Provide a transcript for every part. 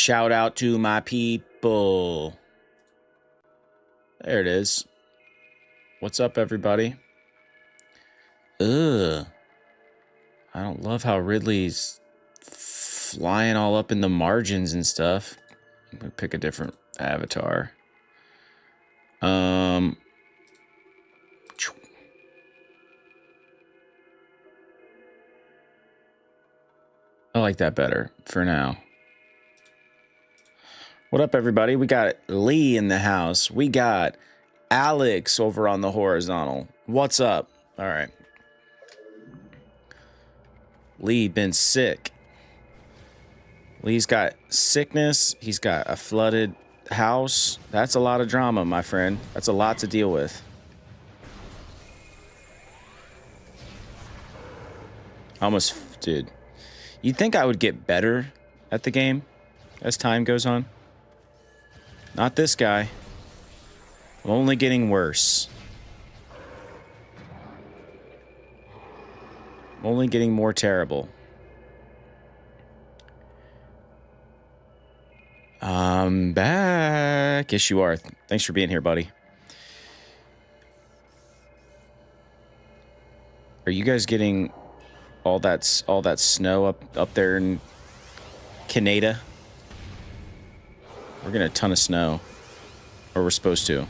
shout out to my people. There it is. What's up, everybody? Ugh. I don't love how Ridley's flying all up in the margins and stuff. I'm gonna pick a different avatar. I like that better for now. What up, everybody? We got Lee in the house. We got Alex over on the horizontal. What's up? All right. Lee been sick. Lee's got sickness. He's got a flooded house. That's a lot of drama, my friend. That's a lot to deal with. Almost, dude. You'd think I would get better at the game as time goes on. Not this guy. I'm only getting worse. I'm only getting more terrible. I'm back. Yes, you are. Thanks for being here, buddy. Are you guys getting all that snow up there in Canada? We're getting a ton of snow. Or we're supposed to.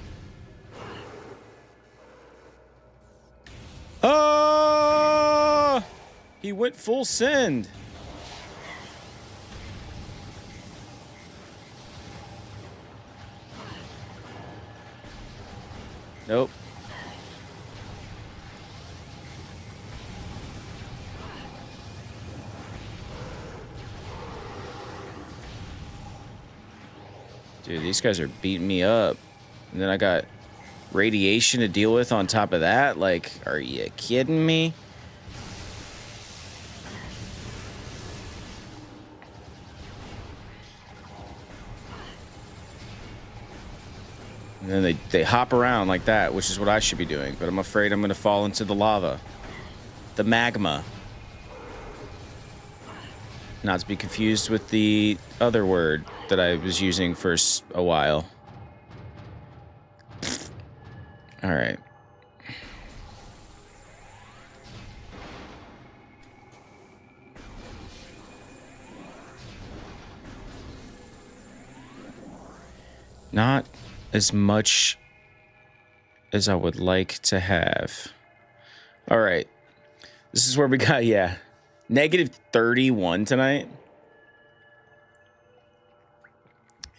Oh! He went full send. Nope. Dude, these guys are beating me up. And then I got radiation to deal with on top of that. Like, are you kidding me? And then they hop around like that, which is what I should be doing. But I'm afraid I'm going to fall into the lava. The magma. Not to be confused with the other word that I was using for a while. All right. Not as much as I would like to have. All right. This is where we got, yeah. Negative 31 tonight.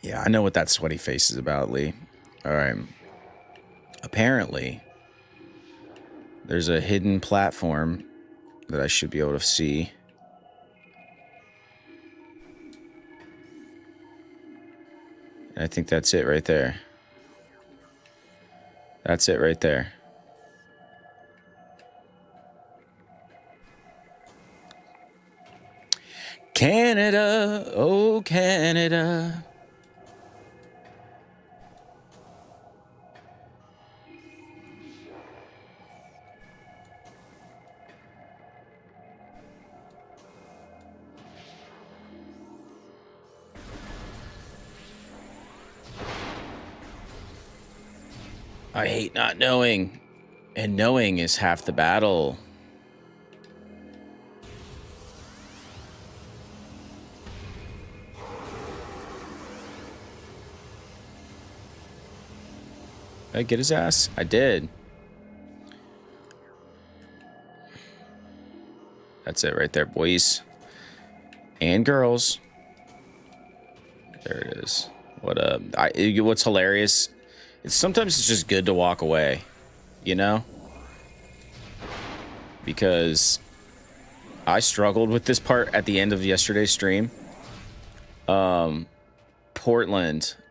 Yeah, I know what that sweaty face is about, Lee. All right. Apparently, there's a hidden platform that I should be able to see. And I think that's it right there. That's it right there. Canada, oh Canada. I hate not knowing, and knowing is half the battle. Did I get his ass? I did. That's it right there, boys and girls. There it is. What what's hilarious? Sometimes it's just good to walk away, you know? Because I struggled with this part at the end of yesterday's stream. Portland.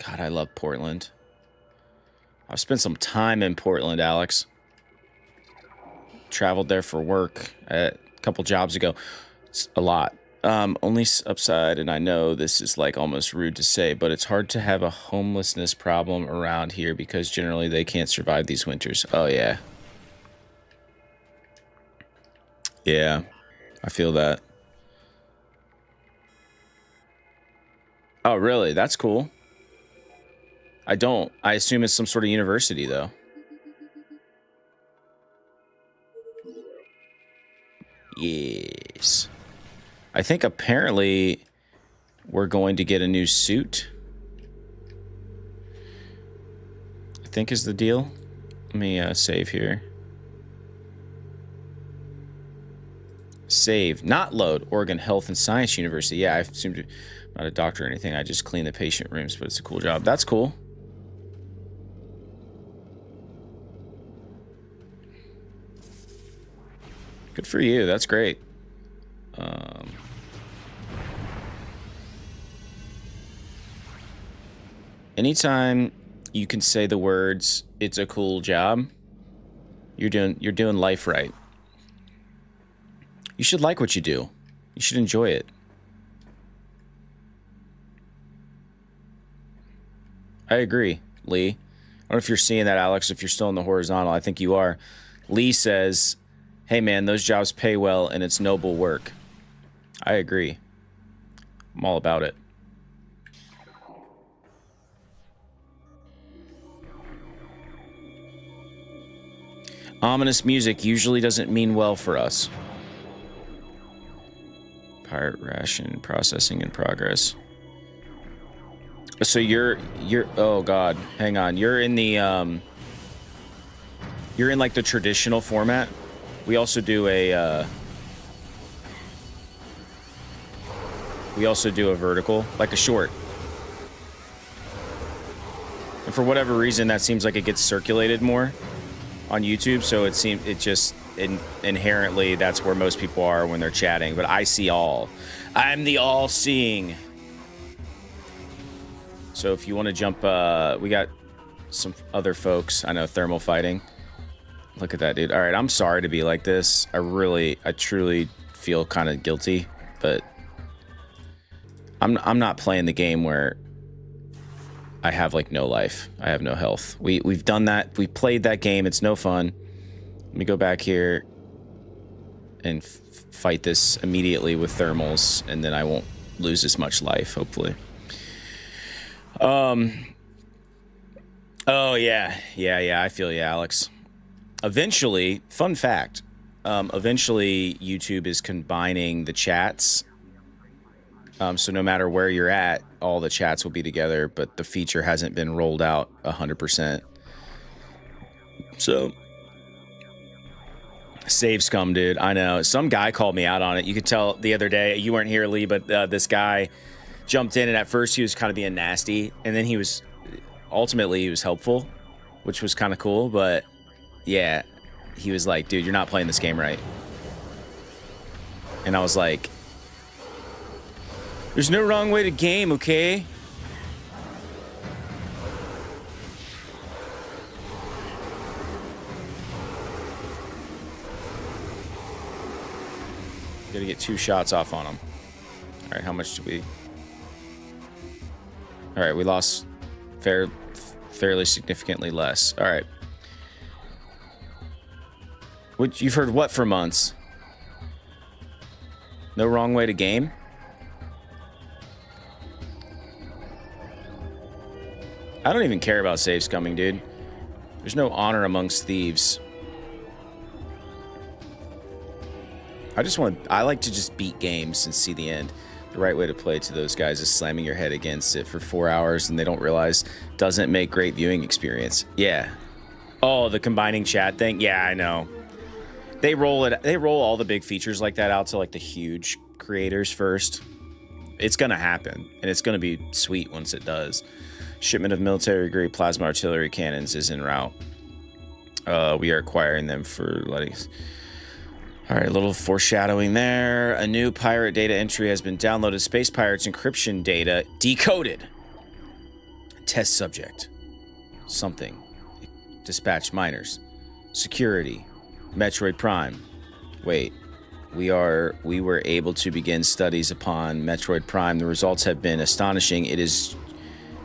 God, I love Portland. I've spent some time in Portland, Alex. Traveled there for work a couple jobs ago. It's a lot. Only upside, and I know this is like almost rude to say, but it's hard to have a homelessness problem around here because generally they can't survive these winters. Oh, yeah. Yeah, I feel that. Oh, really? That's cool. I don't. I assume it's some sort of university, though. Yes. I think apparently we're going to get a new suit. I think is the deal. Let me save here. Save, not load. Oregon Health and Science University. Yeah, I assumed I'm not a doctor or anything. I just clean the patient rooms, but it's a cool job. That's cool. Good for you. That's great. Anytime you can say the words, "It's a cool job," you're doing life right. You should like what you do. You should enjoy it. I agree, Lee. I don't know if you're seeing that, Alex. If you're still in the horizontal, I think you are. Lee says, "Hey, man, those jobs pay well, and it's noble work." I agree. I'm all about it. Ominous music usually doesn't mean well for us. Pirate ration processing in progress. So you're oh god, hang on. You're in the you're in like the traditional format. We also do a vertical, like a short. And for whatever reason that seems like it gets circulated more on YouTube, so inherently that's where most people are when they're chatting, but I see all. I'm the all-seeing. So if you want to jump, we got some other folks. I know, thermal fighting. Look at that, dude. All right, I'm sorry to be like this. I truly feel kind of guilty, but I'm not playing the game where I have like no life. I have no health. We've done that. We played that game. It's no fun. Let me go back here and fight this immediately with thermals, and then I won't lose as much life, hopefully. Oh yeah. I feel you, Alex. Eventually, fun fact, eventually YouTube is combining the chats. So no matter where you're at, all the chats will be together, but the feature hasn't been rolled out 100%. So, save scum, dude. I know. Some guy called me out on it. You could tell the other day, you weren't here, Lee, but this guy jumped in, and at first he was kind of being nasty, and then he was helpful, which was kind of cool, but yeah, he was like, dude, you're not playing this game right. And I was like, there's no wrong way to game, okay? Gotta get 2 shots off on him. All right, how much do we... All right, we lost fairly significantly less. All right. You've heard what for months? No wrong way to game? I don't even care about save scumming, dude. There's no honor amongst thieves. I like to just beat games and see the end. The right way to play to those guys is slamming your head against it for 4 hours and they don't realize doesn't make great viewing experience. Yeah. Oh, the combining chat thing? Yeah, I know. They roll all the big features like that out to like the huge creators first. It's gonna happen, and it's gonna be sweet once it does. Shipment of military-grade plasma artillery cannons is en route. We are acquiring them for letting... All right, a little foreshadowing there. A new pirate data entry has been downloaded. Space Pirates encryption data decoded. Test subject. Something. Dispatch miners. Security. Metroid Prime. Wait. We were able to begin studies upon Metroid Prime. The results have been astonishing. It is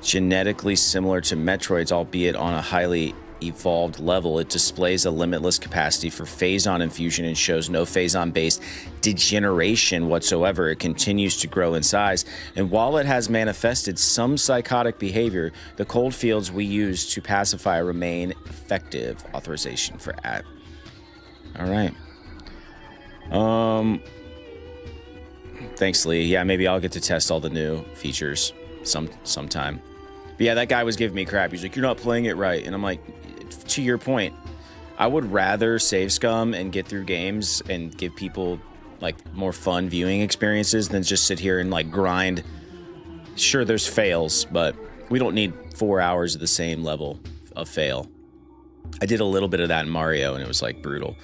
genetically similar to Metroid's, albeit on a highly evolved level. It displays a limitless capacity for phazon infusion and shows no phazon-based degeneration whatsoever. It continues to grow in size, and while it has manifested some psychotic behavior, the cold fields we use to pacify remain effective. Authorization for at. All right. Thanks, Lee. Yeah, maybe I'll get to test all the new features sometime. But yeah, that guy was giving me crap. He's like, "You're not playing it right," and I'm like, to your point, I would rather save scum and get through games and give people like more fun viewing experiences than just sit here and like grind. Sure, there's fails, but we don't need 4 hours of the same level of fail. I did a little bit of that in Mario, and it was like brutal.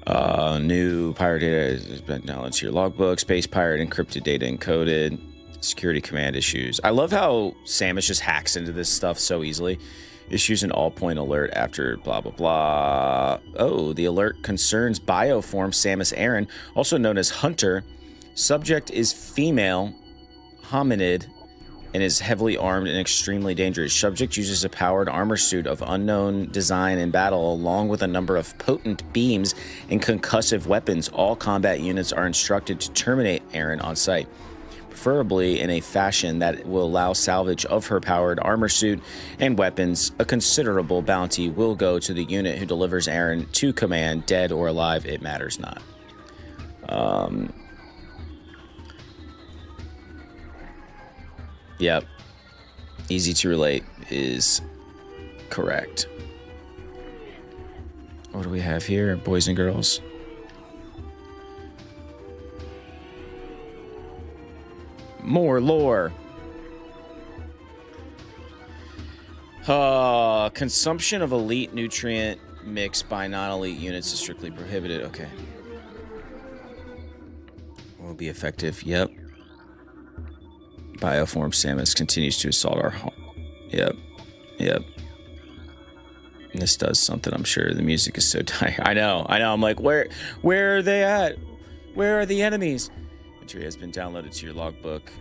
New pirate data knowledge here. Logbook, space pirate, encrypted data encoded, security command issues. I love how Samus just hacks into this stuff so easily. Issues an all-point alert after blah, blah, blah. Oh, the alert concerns bioform Samus Aran, also known as Hunter. Subject is female, hominid, and is heavily armed and extremely dangerous. Subject uses a powered armor suit of unknown design in battle, along with a number of potent beams and concussive weapons. All combat units are instructed to terminate Aran on sight, preferably in a fashion that will allow salvage of her powered armor suit and weapons. A considerable bounty will go to the unit who delivers Aran to command, dead or alive, it matters not. Yep. Easy to relate is correct. What do we have here? Boys and girls. More lore. Consumption of elite nutrient mix by non-elite units is strictly prohibited. Okay. Will be effective. Yep. Bioform Samus continues to assault our home. Yep. Yep. And this does something, I'm sure. The music is so tight. I know. I'm like, where are they at? Where are the enemies? Entry has been downloaded to your logbook.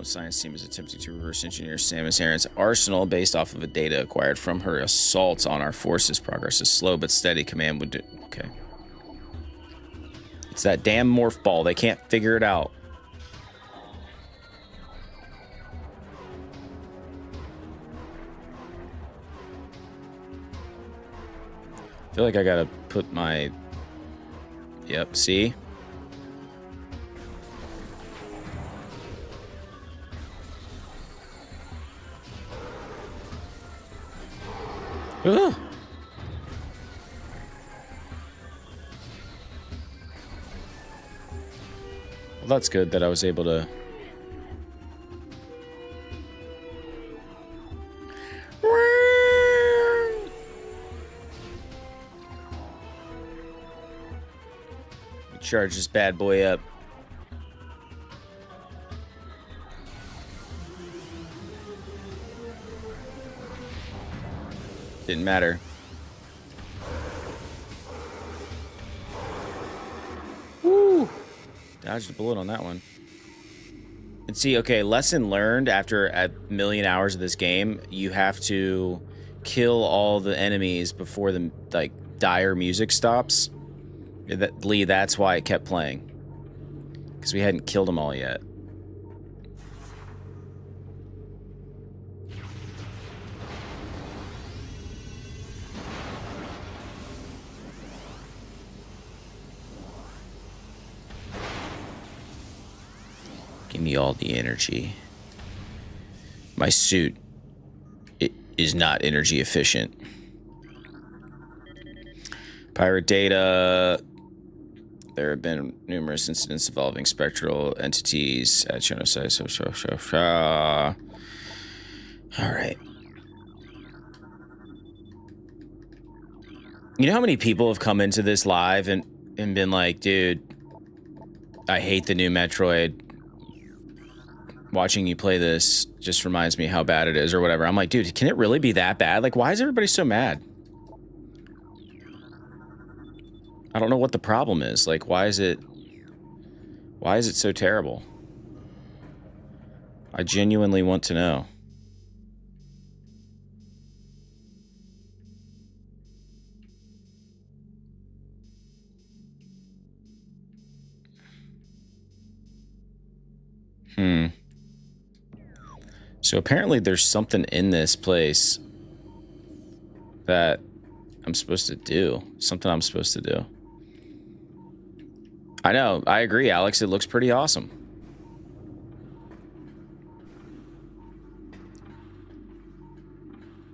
Science team is attempting to reverse engineer Samus Aran's arsenal based off of the data acquired from her assaults on our forces. Progress is slow but steady. Command would do. Okay. It's that damn morph ball. They can't figure it out. I feel like I gotta put my... Yep, see? Ugh. Well, that's good that I was able to... Charge this bad boy up. Didn't matter. Woo! Dodged a bullet on that one. And see, okay, lesson learned after a million hours of this game, you have to kill all the enemies before the, like, dire music stops. Lee, that's why it kept playing. Because we hadn't killed them all yet. Give me all the energy. My suit is not energy efficient. Pirate data. There have been numerous incidents involving spectral entities at genocide. All right. You know how many people have come into this live and been like, dude, I hate the new Metroid. Watching you play this just reminds me how bad it is or whatever. I'm like, dude, can it really be that bad? Like, why is everybody so mad? I don't know what the problem is. Like, why is it so terrible? I genuinely want to know. Hmm. So apparently there's something in this place that I'm supposed to do. Something I'm supposed to do. I know. I agree, Alex. It looks pretty awesome.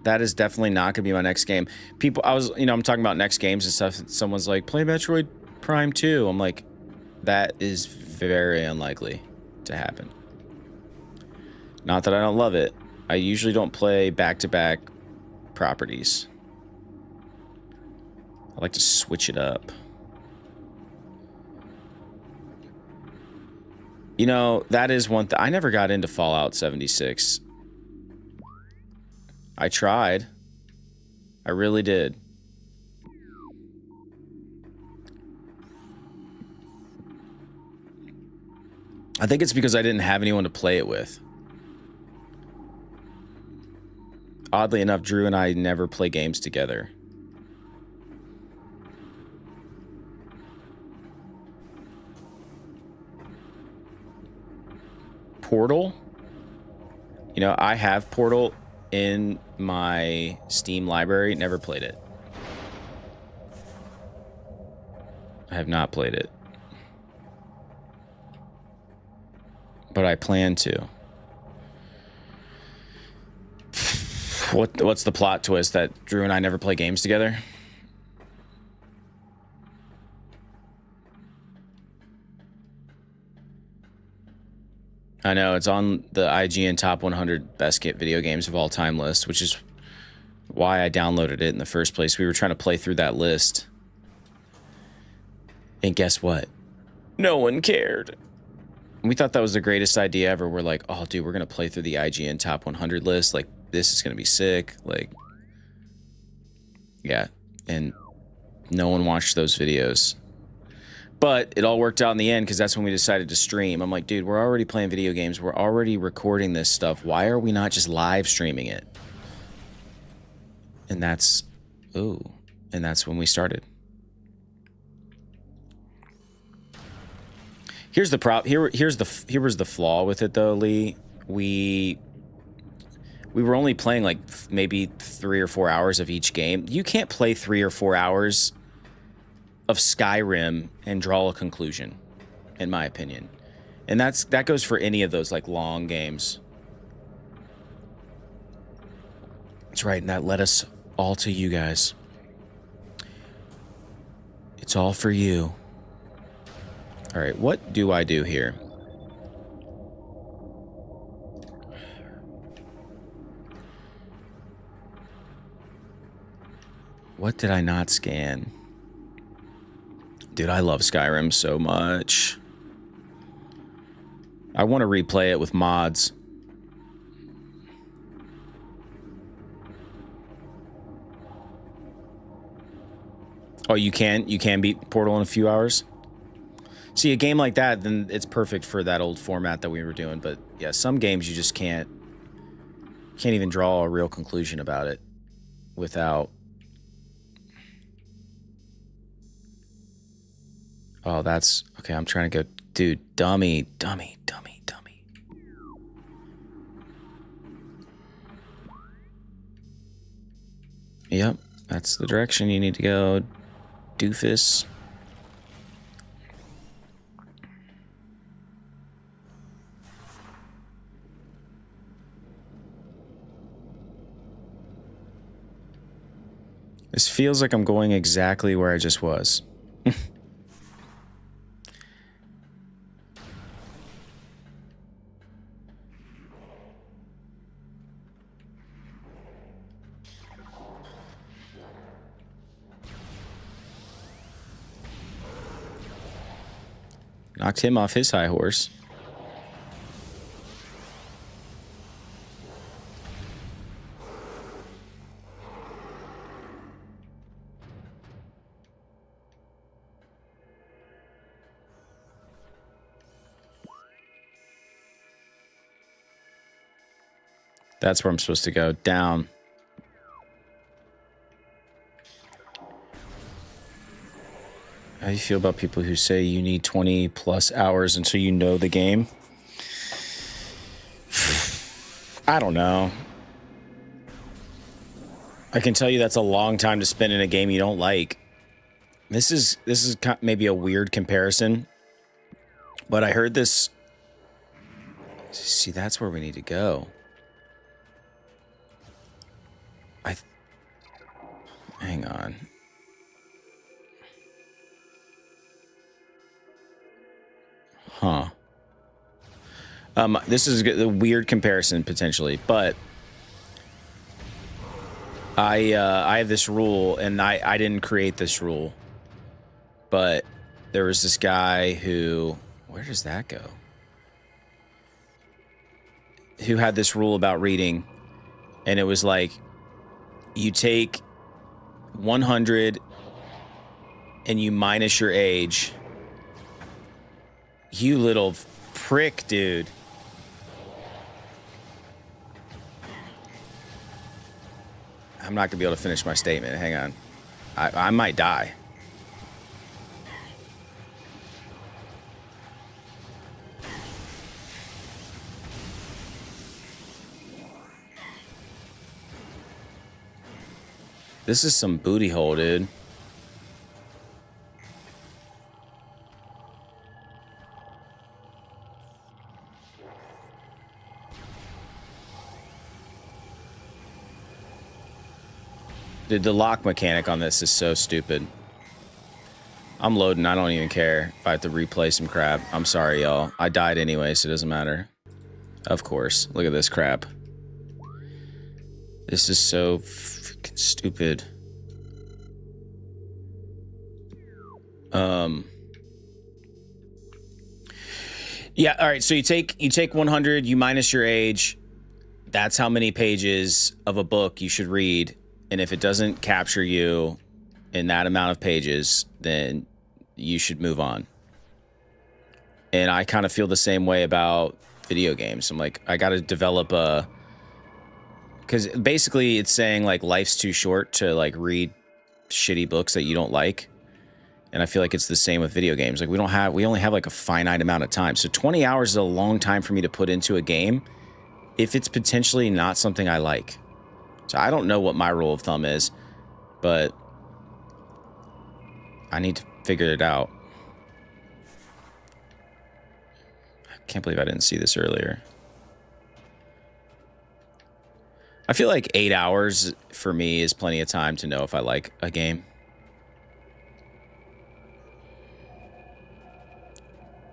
That is definitely not going to be my next game. People, I'm talking about next games and stuff. Someone's like, play Metroid Prime 2. I'm like, that is very unlikely to happen. Not that I don't love it. I usually don't play back-to-back properties. I like to switch it up. You know, that is one thing. I never got into Fallout 76. I tried. I really did. I think it's because I didn't have anyone to play it with. Oddly enough, Drew and I never play games together. Portal? You know, I have Portal in my Steam library. Never played it. I have not played it. But I plan to. What's the plot twist that Drew and I never play games together? I know, it's on the IGN Top 100 Best Video Games of All Time list, which is why I downloaded it in the first place. We were trying to play through that list. And guess what? No one cared. We thought that was the greatest idea ever. We're like, oh, dude, we're going to play through the IGN Top 100 list. Like, this is going to be sick. Like, yeah. And no one watched those videos. But it all worked out in the end because that's when we decided to stream. I'm like, dude, we're already playing video games. We're already recording this stuff. Why are we not just live streaming it? And that's, and that's when we started. Here's the here was the flaw with it though, Lee. We were only playing like maybe 3 or 4 hours of each game. You can't play 3 or 4 hours of Skyrim and draw a conclusion, in my opinion. And that goes for any of those like long games. That's right, and that led us all to you guys. It's all for you. All right, what do I do here? What did I not scan? Dude, I love Skyrim so much. I want to replay it with mods. Oh, you can beat Portal in a few hours? See, a game like that, then it's perfect for that old format that we were doing. But yeah, some games you just can't even draw a real conclusion about it without. Oh, that's okay. I'm trying to go, dude. Dummy. Yep, that's the direction you need to go, doofus. This feels like I'm going exactly where I just was. Knocked him off his high horse. That's where I'm supposed to go. Down. How do you feel about people who say you need 20 plus hours until you know the game? I don't know. I can tell you that's a long time to spend in a game you don't like. This is maybe a weird comparison, but I heard this. See, that's where we need to go. Hang on. Huh. This is a weird comparison potentially, but I have this rule, and I didn't create this rule, but there was this guy who, where does that go? Who had this rule about reading, and it was like, you take 100 and you minus your age. You little prick, dude. I'm not gonna be able to finish my statement. Hang on. I might die. This is some booty hole, dude. Dude, the lock mechanic on this is so stupid. I'm loading. I don't even care if I have to replay some crap. I'm sorry, y'all. I died anyway, so it doesn't matter. Of course. Look at this crap. This is so freaking stupid. Yeah, all right, so you take 100, you minus your age. That's how many pages of a book you should read. And if it doesn't capture you in that amount of pages, then you should move on. And I kind of feel the same way about video games. I'm like, I got to develop a... Because basically it's saying, like, life's too short to, like, read shitty books that you don't like. And I feel like it's the same with video games. Like, we only have, like, a finite amount of time. So 20 hours is a long time for me to put into a game if it's potentially not something I like. So I don't know what my rule of thumb is, but I need to figure it out. I can't believe I didn't see this earlier. I feel like 8 hours for me is plenty of time to know if I like a game.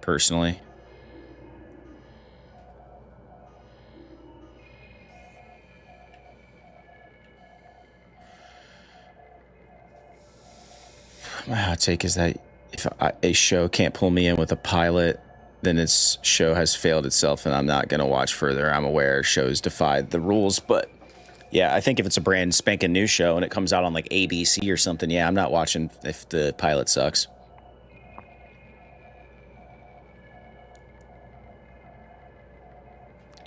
Personally. My hot take is that if a show can't pull me in with a pilot, then its show has failed itself, and I'm not going to watch further. I'm aware shows defy the rules, but yeah, I think if it's a brand spanking new show and it comes out on like ABC or something, yeah, I'm not watching if the pilot sucks.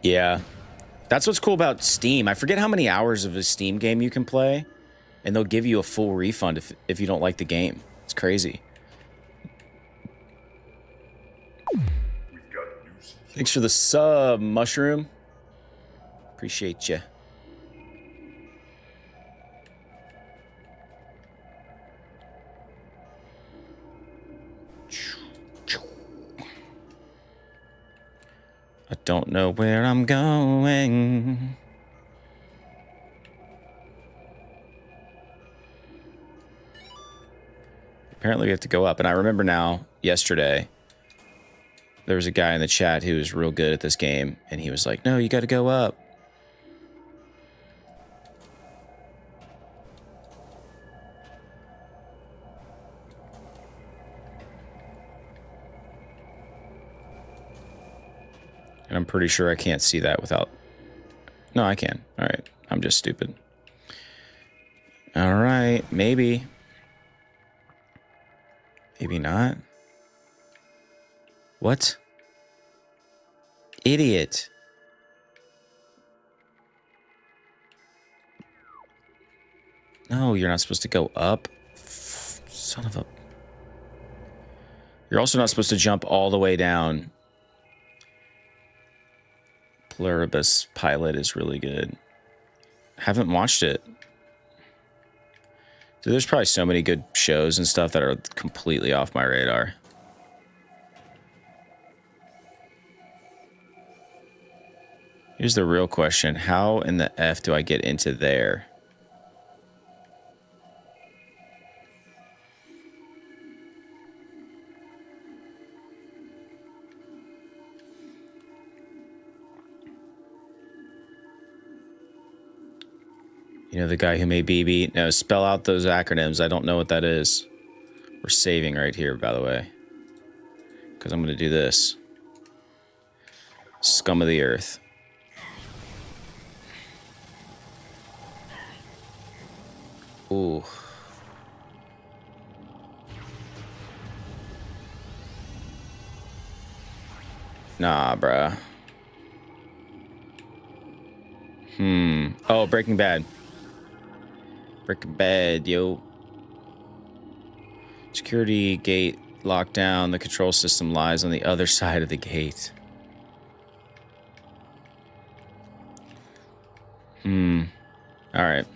Yeah, that's what's cool about Steam. I forget how many hours of a Steam game you can play, and they'll give you a full refund if you don't like the game. It's crazy. Thanks for the sub, Mushroom. Appreciate you. I don't know where I'm going. Apparently we have to go up. And I remember now, yesterday, there was a guy in the chat who was real good at this game. And he was like, no, you got to go up. And I'm pretty sure I can't see that without... No, I can. All right. I'm just stupid. All right. Maybe. Maybe not. What? Idiot. No, you're not supposed to go up. Son of a... You're also not supposed to jump all the way down. Pluribus Pilot is really good. Haven't watched it. So there's probably so many good shows and stuff that are completely off my radar. Here's the real question. How in the F do I get into there? You know, the guy who made BB? No, spell out those acronyms. I don't know what that is. We're saving right here, by the way. Because I'm going to do this. Scum of the earth. Ooh. Nah, bruh. Oh, Breaking Bad. Breaking Bad, yo. Security gate locked down. The control system lies on the other side of the gate. Alright.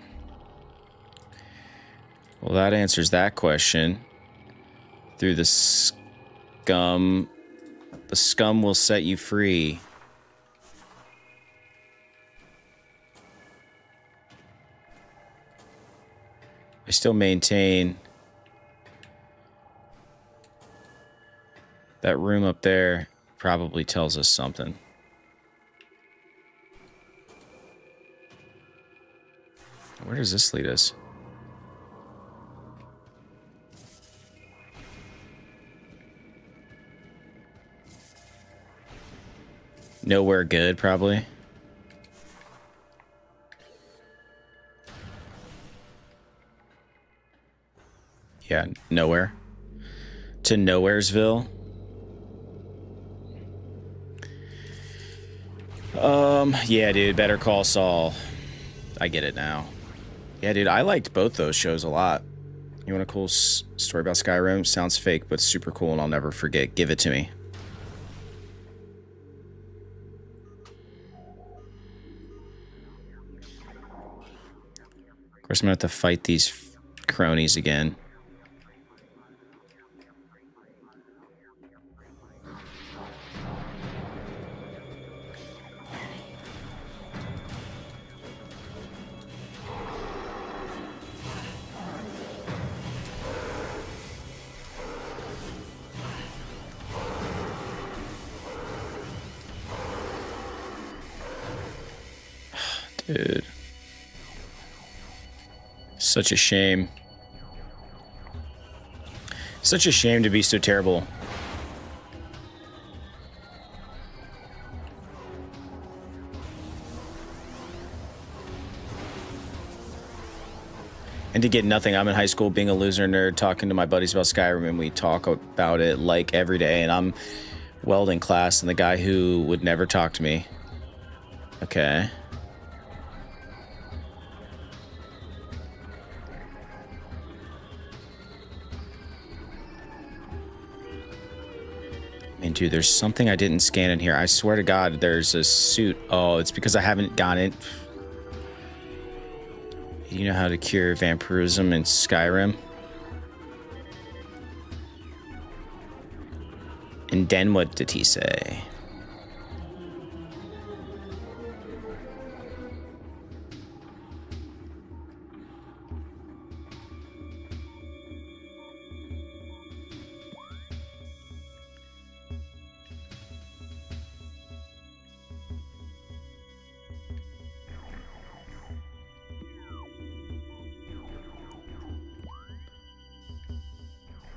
Well, that answers that question. Through the scum. The scum will set you free. I still maintain that room up there probably tells us something. Where does this lead us? Nowhere good, probably. Yeah, nowhere. To Nowheresville. Yeah, dude, Better Call Saul. I get it now. Yeah, dude, I liked both those shows a lot. You want a cool story about Skyrim? Sounds fake, but super cool, and I'll never forget. Give it to me. Of course, I'm gonna have to fight these cronies again. Dude. Such a shame. Such a shame to be so terrible. And to get nothing. I'm in high school being a loser nerd, talking to my buddies about Skyrim, and we talk about it like every day, and I'm welding class, and the guy who would never talk to me. Okay. Dude, there's something I didn't scan in here. I swear to God, there's a suit. Oh, it's because I haven't gotten it. You know how to cure vampirism in Skyrim? And then what did he say?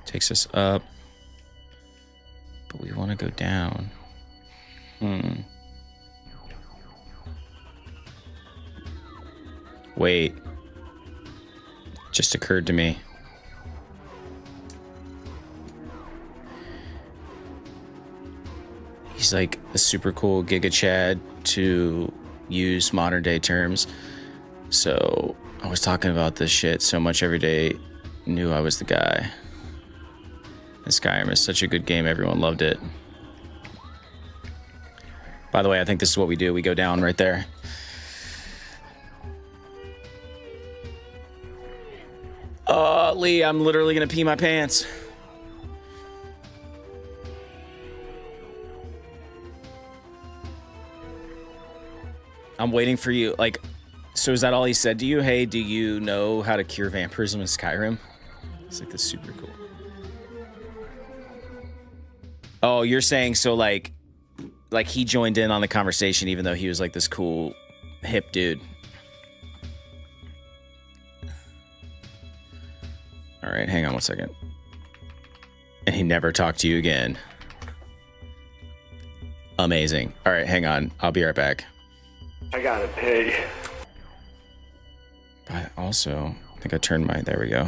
Takes us up, but we want to go down. Wait. Just occurred to me. He's like a super cool Giga Chad to use modern day terms. So I was talking about this shit so much every day, knew I was the guy. Skyrim is such a good game. Everyone loved it. By the way, I think this is what we do. We go down right there. Lee, I'm literally gonna pee my pants. I'm waiting for you. Like, so is that all he said to you? Hey, do you know how to cure vampirism in Skyrim? It's like, this super cool. Oh, you're saying so like he joined in on the conversation even though he was like this cool hip dude. All right, hang on one second. And he never talked to you again. Amazing. All right, hang on. I'll be right back. I gotta pee. But also, I think I turned my, there we go.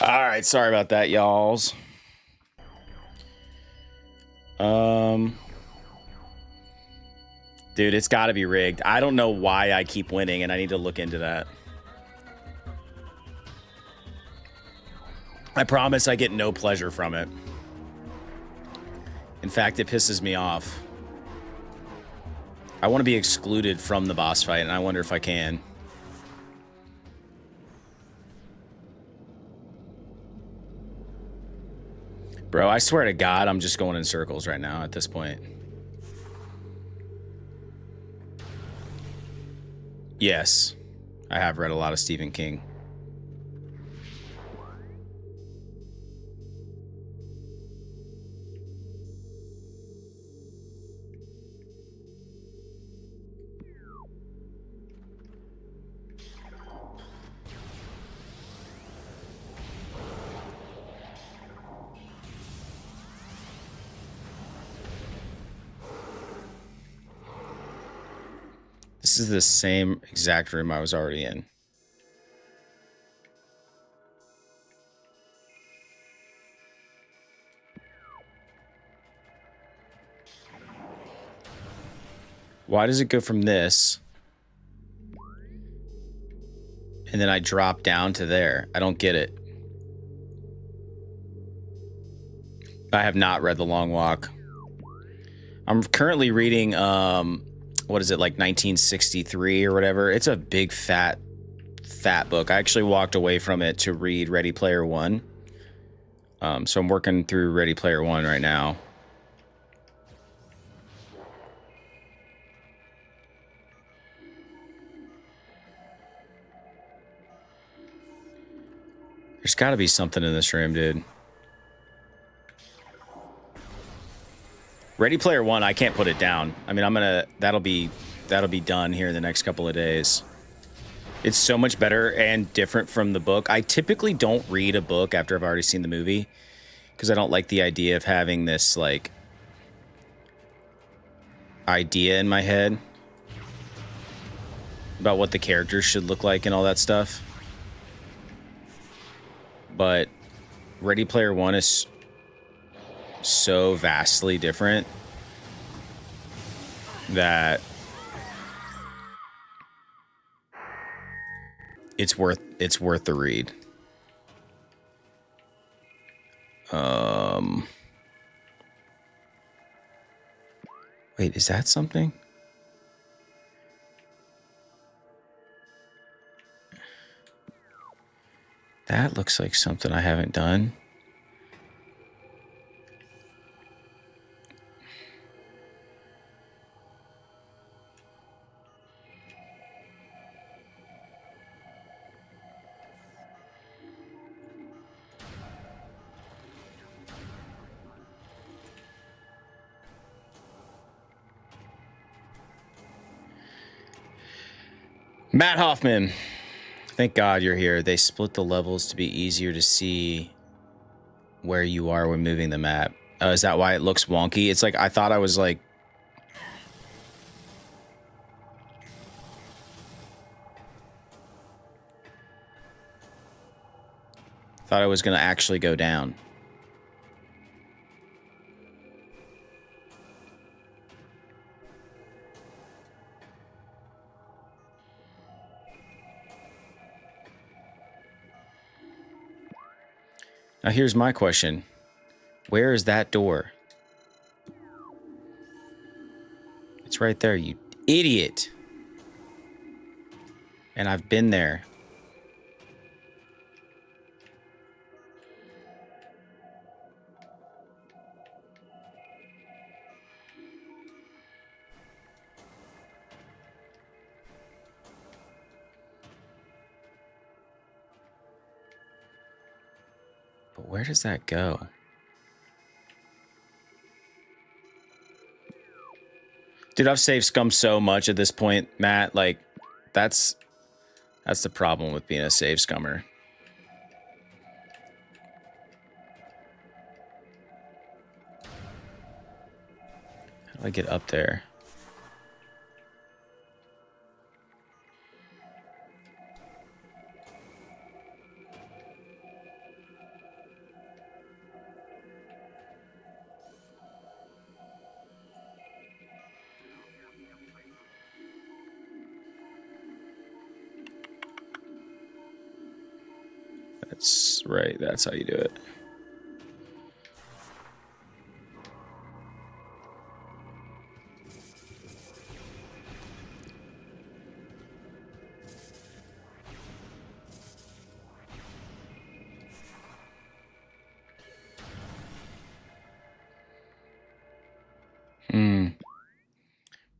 All right, sorry about that, y'alls. Dude, it's got to be rigged. I don't know why I keep winning, and I need to look into that. I promise I get no pleasure from it. In fact, it pisses me off. I want to be excluded from the boss fight, and I wonder if I can. Bro, I swear to God, I'm just going in circles right now at this point. Yes, I have read a lot of Stephen King. This is the same exact room I was already in. Why does it go from this And then I drop down to there. I don't get it. I have not read The Long Walk. I'm currently reading, what is it, like 1963 or whatever? It's a big, fat book. I actually walked away from it to read Ready Player One. So I'm working through Ready Player One right now. There's got to be something in this room, dude. Ready Player One, I can't put it down. I mean, that'll be done here in the next couple of days. It's so much better and different from the book. I typically don't read a book after I've already seen the movie because I don't like the idea of having this like idea in my head about what the characters should look like and all that stuff. But Ready Player One is so vastly different that it's worth the read. Wait, is that something? That looks like something I haven't done. Matt Hoffman, thank God you're here. They split the levels to be easier to see where you are when moving the map. Is that why it looks wonky? It's like, I thought I was like... Thought I was going to actually go down. Now here's my question. Where is that door? It's right there, you idiot. And I've been there. But where does that go? Dude, I've saved scum so much at this point, Matt. Like, that's the problem with being a save scummer. How do I get up there? That's right. That's how you do it.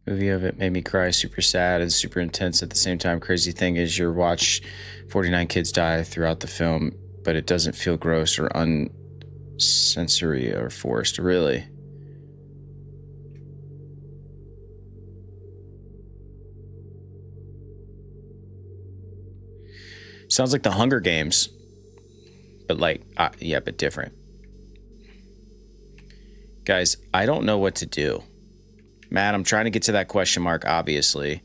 Movie of it made me cry, super sad and super intense at the same time. Crazy thing is, you watch 49 kids die throughout the film, but it doesn't feel gross or unsensory or forced, really. Sounds like the Hunger Games, but like, yeah, but different. Guys, I don't know what to do. Matt, I'm trying to get to that question mark, obviously.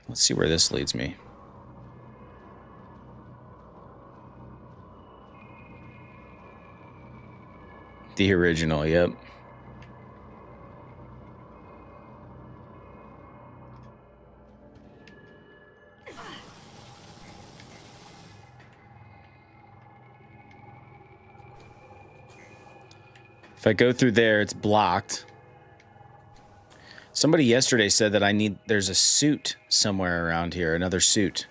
Let's see where this leads me. The original, yep. If I go through there, it's blocked. Somebody yesterday said that there's a suit somewhere around here, another suit.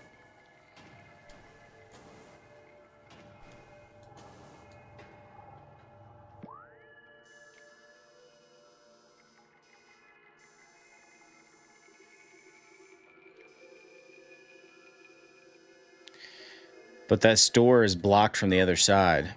But that store is blocked from the other side.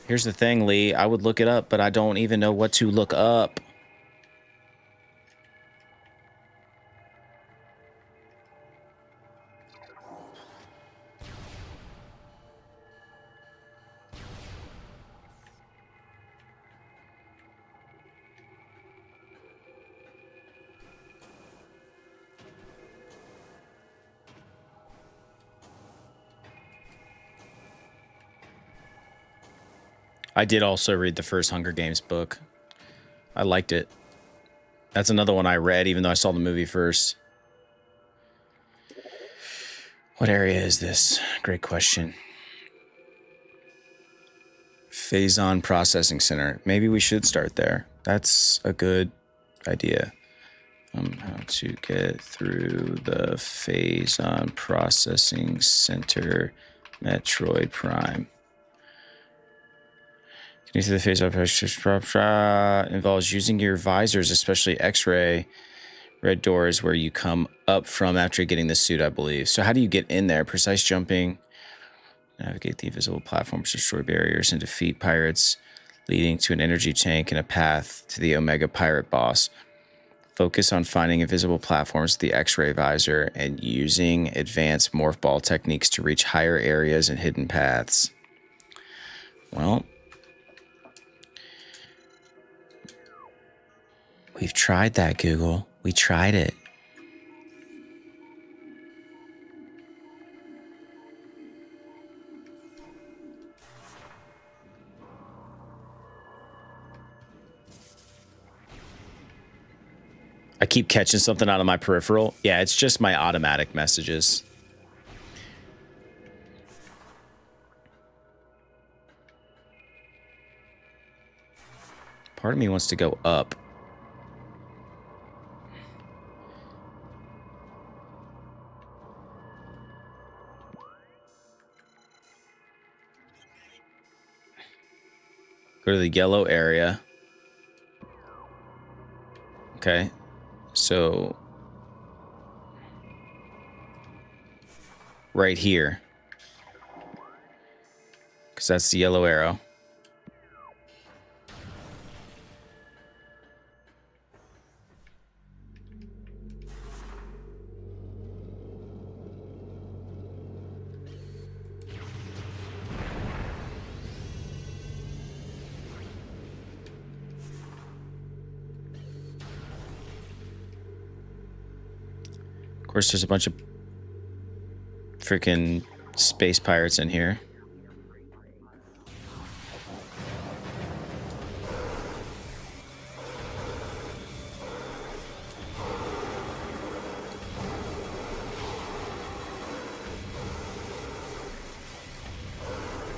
Here's the thing, Lee. I would look it up, but I don't even know what to look up. I did also read the first Hunger Games book. I liked it. That's another one I read, even though I saw the movie first. What area is this? Great question. Phazon Processing Center. Maybe we should start there. That's a good idea. How to get through the Phazon Processing Center, Metroid Prime. Getting through the Phazon involves using your visors, especially X-ray. Red door is where you come up from after getting the suit, I believe. So how do you get in there? Precise jumping. Navigate the invisible platforms, destroy barriers, and defeat pirates, leading to an energy tank and a path to the Omega Pirate boss. Focus on finding invisible platforms with the X-ray visor and using advanced morph ball techniques to reach higher areas and hidden paths. Well, we've tried that, Google. We tried it. I keep catching something out of my peripheral. Yeah, it's just my automatic messages. Part of me wants to go up. Go to the yellow area. Okay. So right here. Because that's the yellow arrow. Of course, there's a bunch of freaking space pirates in here.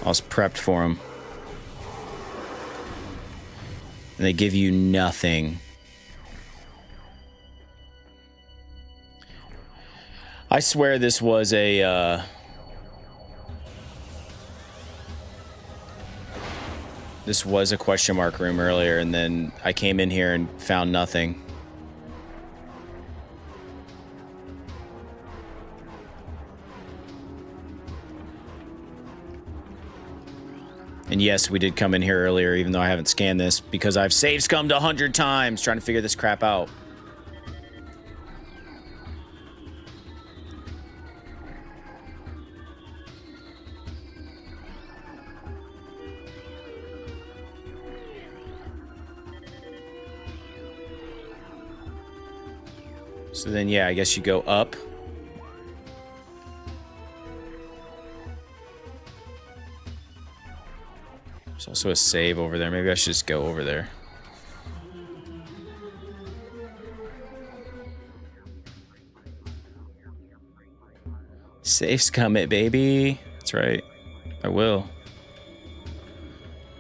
I was prepped for them. And they give you nothing. I swear this was a question mark room earlier, and then I came in here and found nothing. And yes, we did come in here earlier, even though I haven't scanned this, because I've save scummed 100 times trying to figure this crap out. So then, yeah, I guess you go up. Also a save over there. Maybe I should just go over there. Safe's coming, baby. That's right. I will.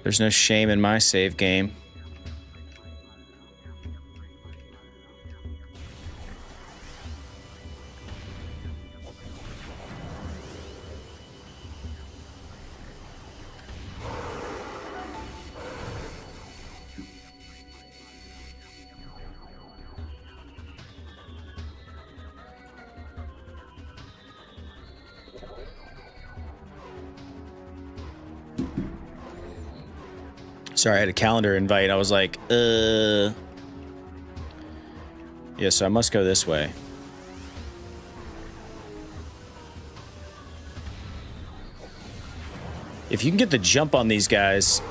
There's no shame in my save game. Sorry, I had a calendar invite. I was like, Yeah, so I must go this way. If you can get the jump on these guys...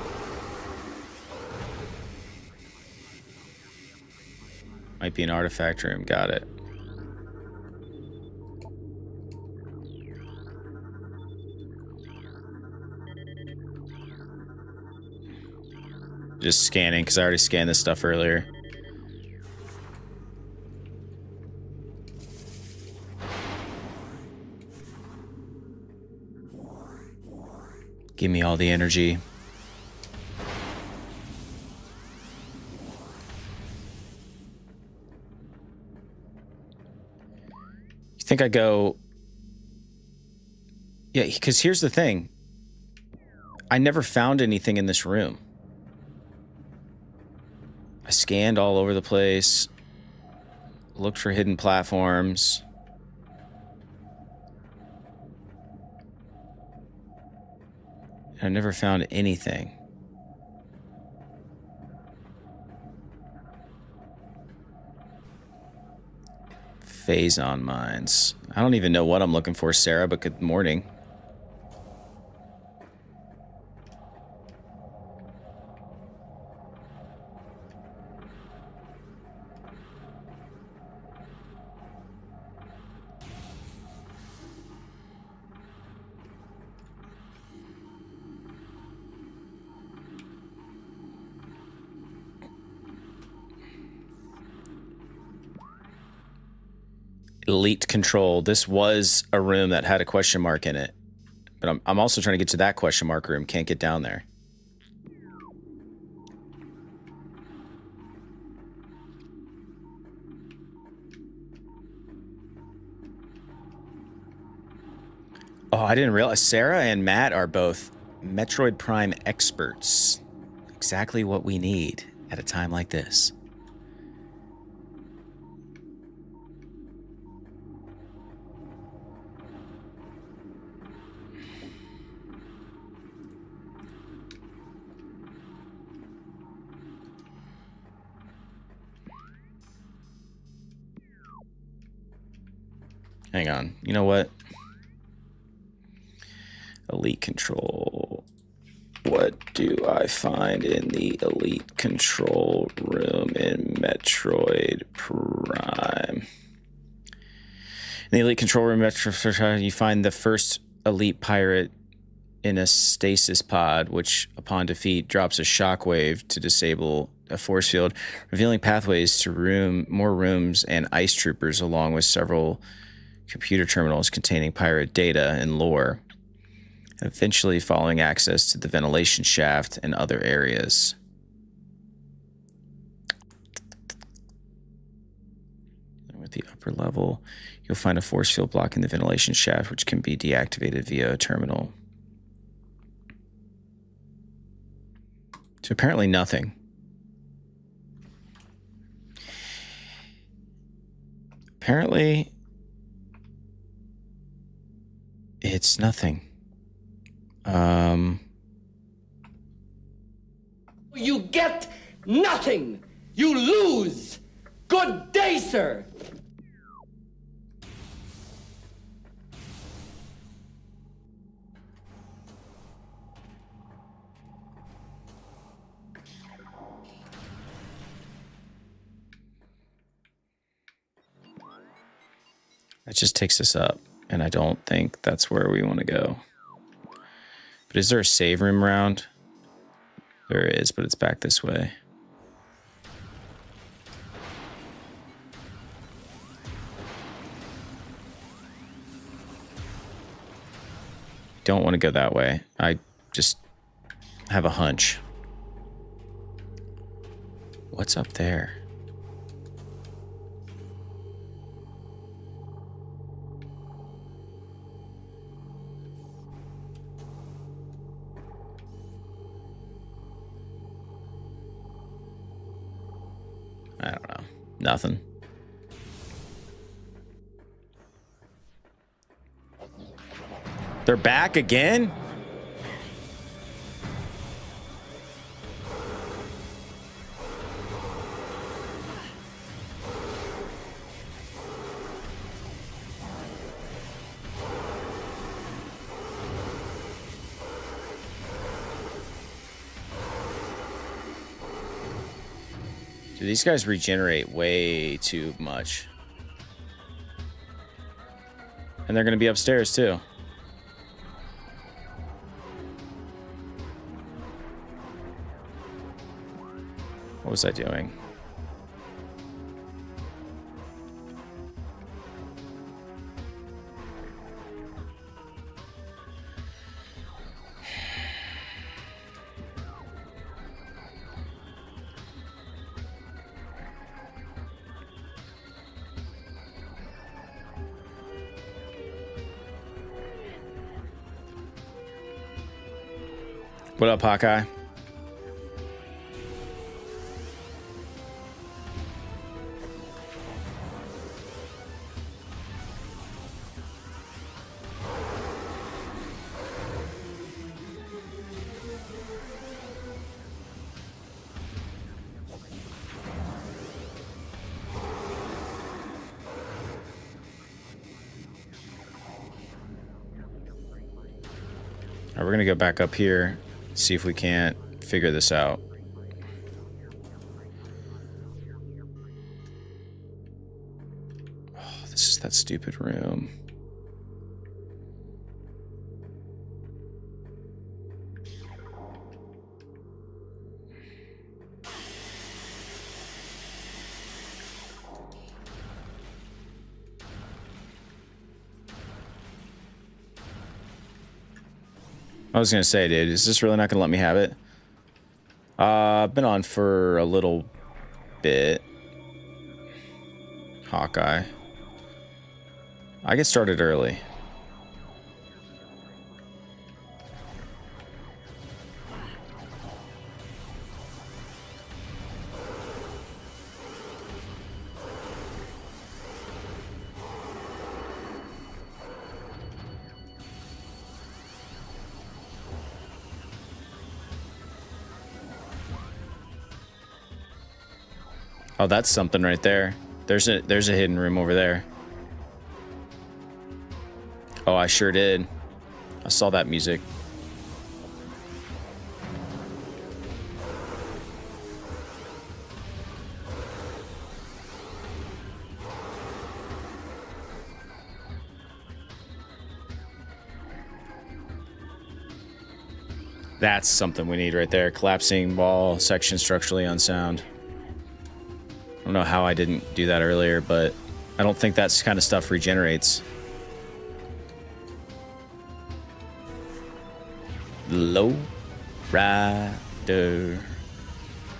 Might be an artifact room. Got it. Just scanning, because I already scanned this stuff earlier. Give me all the energy. You think I go... Yeah, because here's the thing. I never found anything in this room. I scanned all over the place. Looked for hidden platforms. I never found anything. Phazon mines. I don't even know what I'm looking for, Sarah, but good morning. Elite control. This was a room that had a question mark in it. But I'm also trying to get to that question mark room. Can't get down there. Oh, I didn't realize Sarah and Matt are both Metroid Prime experts. Exactly what we need at a time like this. Hang on. You know what? Elite control. What do I find in the elite control room in Metroid Prime? In the elite control room, you find the first elite pirate in a stasis pod, which upon defeat drops a shockwave to disable a force field, revealing pathways to more rooms and ice troopers, along with several computer terminals containing pirate data and lore, eventually following access to the ventilation shaft and other areas. With the upper level, you'll find a force field blocking the ventilation shaft, which can be deactivated via a terminal. So apparently nothing. Apparently it's nothing. You get nothing. You lose. Good day, sir. That just takes us up, and I don't think that's where we want to go. But is there a save room around? There is, but it's back this way. Don't want to go that way. I just have a hunch. What's up there? I don't know. Nothing. They're back again? Dude, these guys regenerate way too much. And they're going to be upstairs too. What was I doing? What up, Hawkeye? All right, we're gonna go back up here, see if we can't figure this out. Oh, this is that stupid room. I was gonna say, dude, is this really not gonna let me have it? I've been on for a little bit. Hawkeye. I get started early. Oh, that's something right there. There's a hidden room over there. Oh, I sure did. I saw that music. That's something we need right there. Collapsing wall section structurally unsound. I don't know how I didn't do that earlier, but I don't think that kind of stuff regenerates. Low rider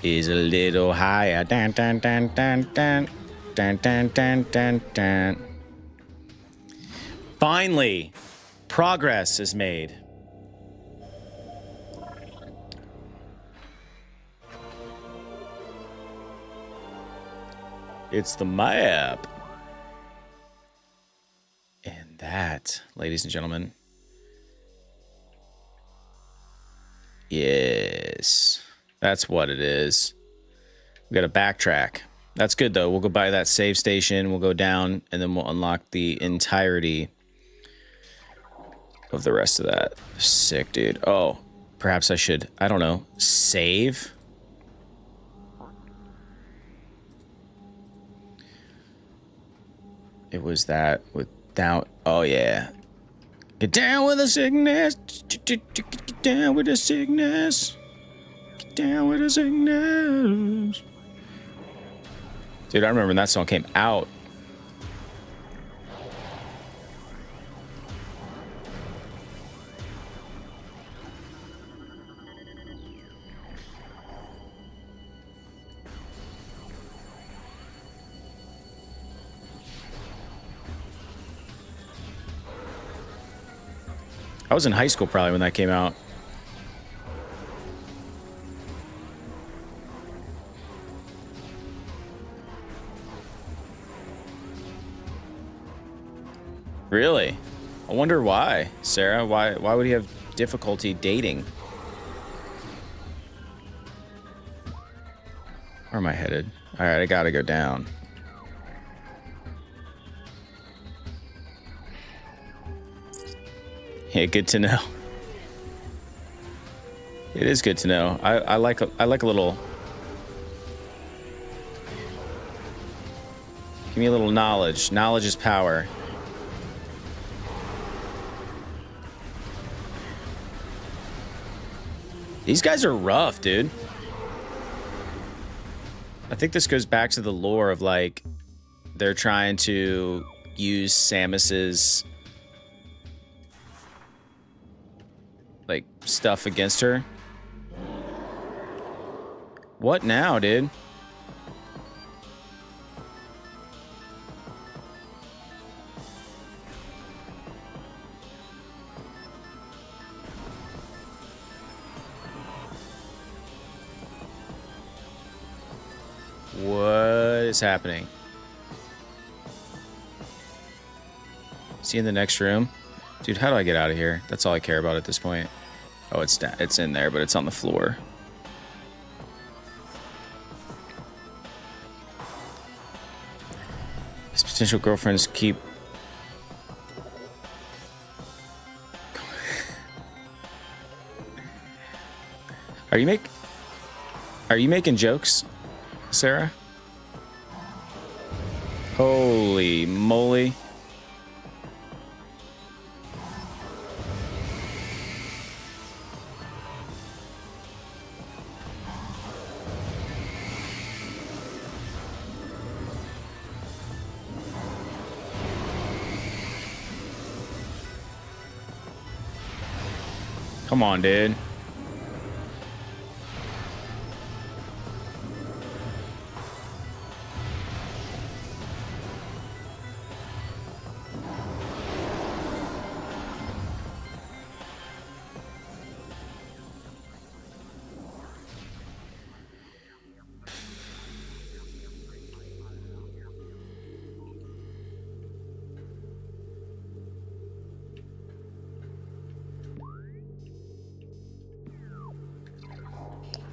is a little higher. Dun, dun, dun, dun, dun. Dun, dun, dun, dun, dun. Finally, progress is made. It's the map. And that, ladies and gentlemen, yes, that's what it is. We got to backtrack. That's good, though. We'll go by that save station. We'll go down, and then we'll unlock the entirety of the rest of that. Sick, dude. Oh, perhaps I should, I don't know, save? It was that without, oh yeah. Get down with the sickness. Get down with the sickness. Get Down with a sickness. Dude, I remember when that song came out. I was in high school probably when that came out. Really? I wonder why, Sarah. Why would he have difficulty dating? Where am I headed? All right, I gotta go down. Yeah, good to know. It is good to know. I like a little. Give me a little knowledge. Knowledge is power. These guys are rough, dude. I think this goes back to the lore of like they're trying to use Samus's like stuff against her. What now, dude? What is happening? Is he in the next room? Dude, how do I get out of here? That's all I care about at this point. Oh, it's in there, but it's on the floor. His potential girlfriends keep... Are you making jokes, Sarah? Holy moly. Come on, dude.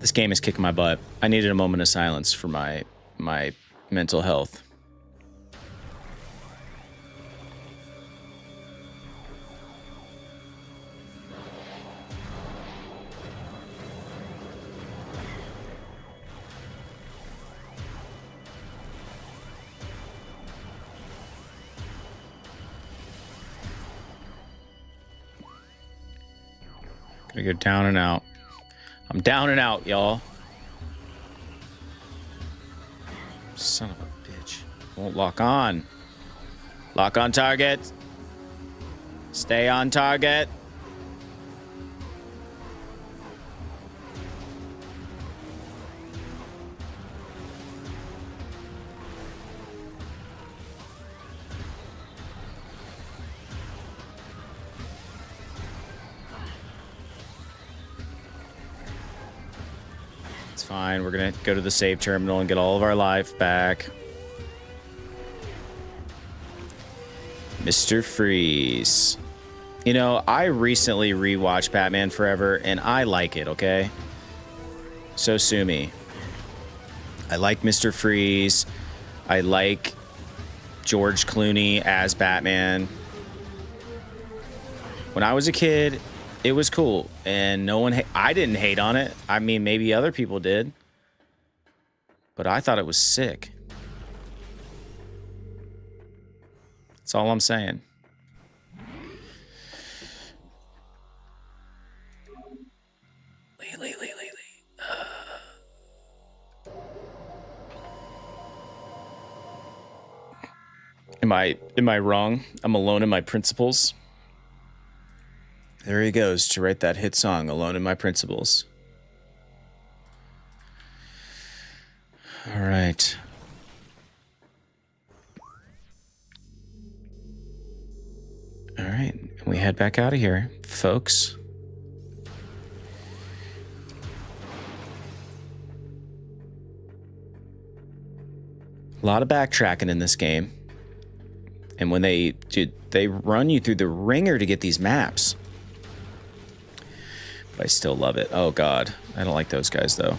This game is kicking my butt. I needed a moment of silence for my mental health. Gonna go down and out. I'm down and out, y'all. Son of a bitch. Won't lock on. Lock on target. Stay on target. Fine, we're gonna go to the save terminal and get all of our life back. Mr. Freeze. You know, I recently rewatched Batman Forever, and I like it, okay? So sue me. I like Mr. Freeze. I like George Clooney as Batman. When I was a kid, it was cool, and no one... I didn't hate on it. I mean, maybe other people did. But I thought it was sick. That's all I'm saying. Lee. Am I wrong? I'm alone in my principles. There he goes to write that hit song, Alone in My Principles. All right. All right. We head back out of here, folks. A lot of backtracking in this game. And when they run you through the ringer to get these maps. But I still love it. Oh, God. I don't like those guys, though.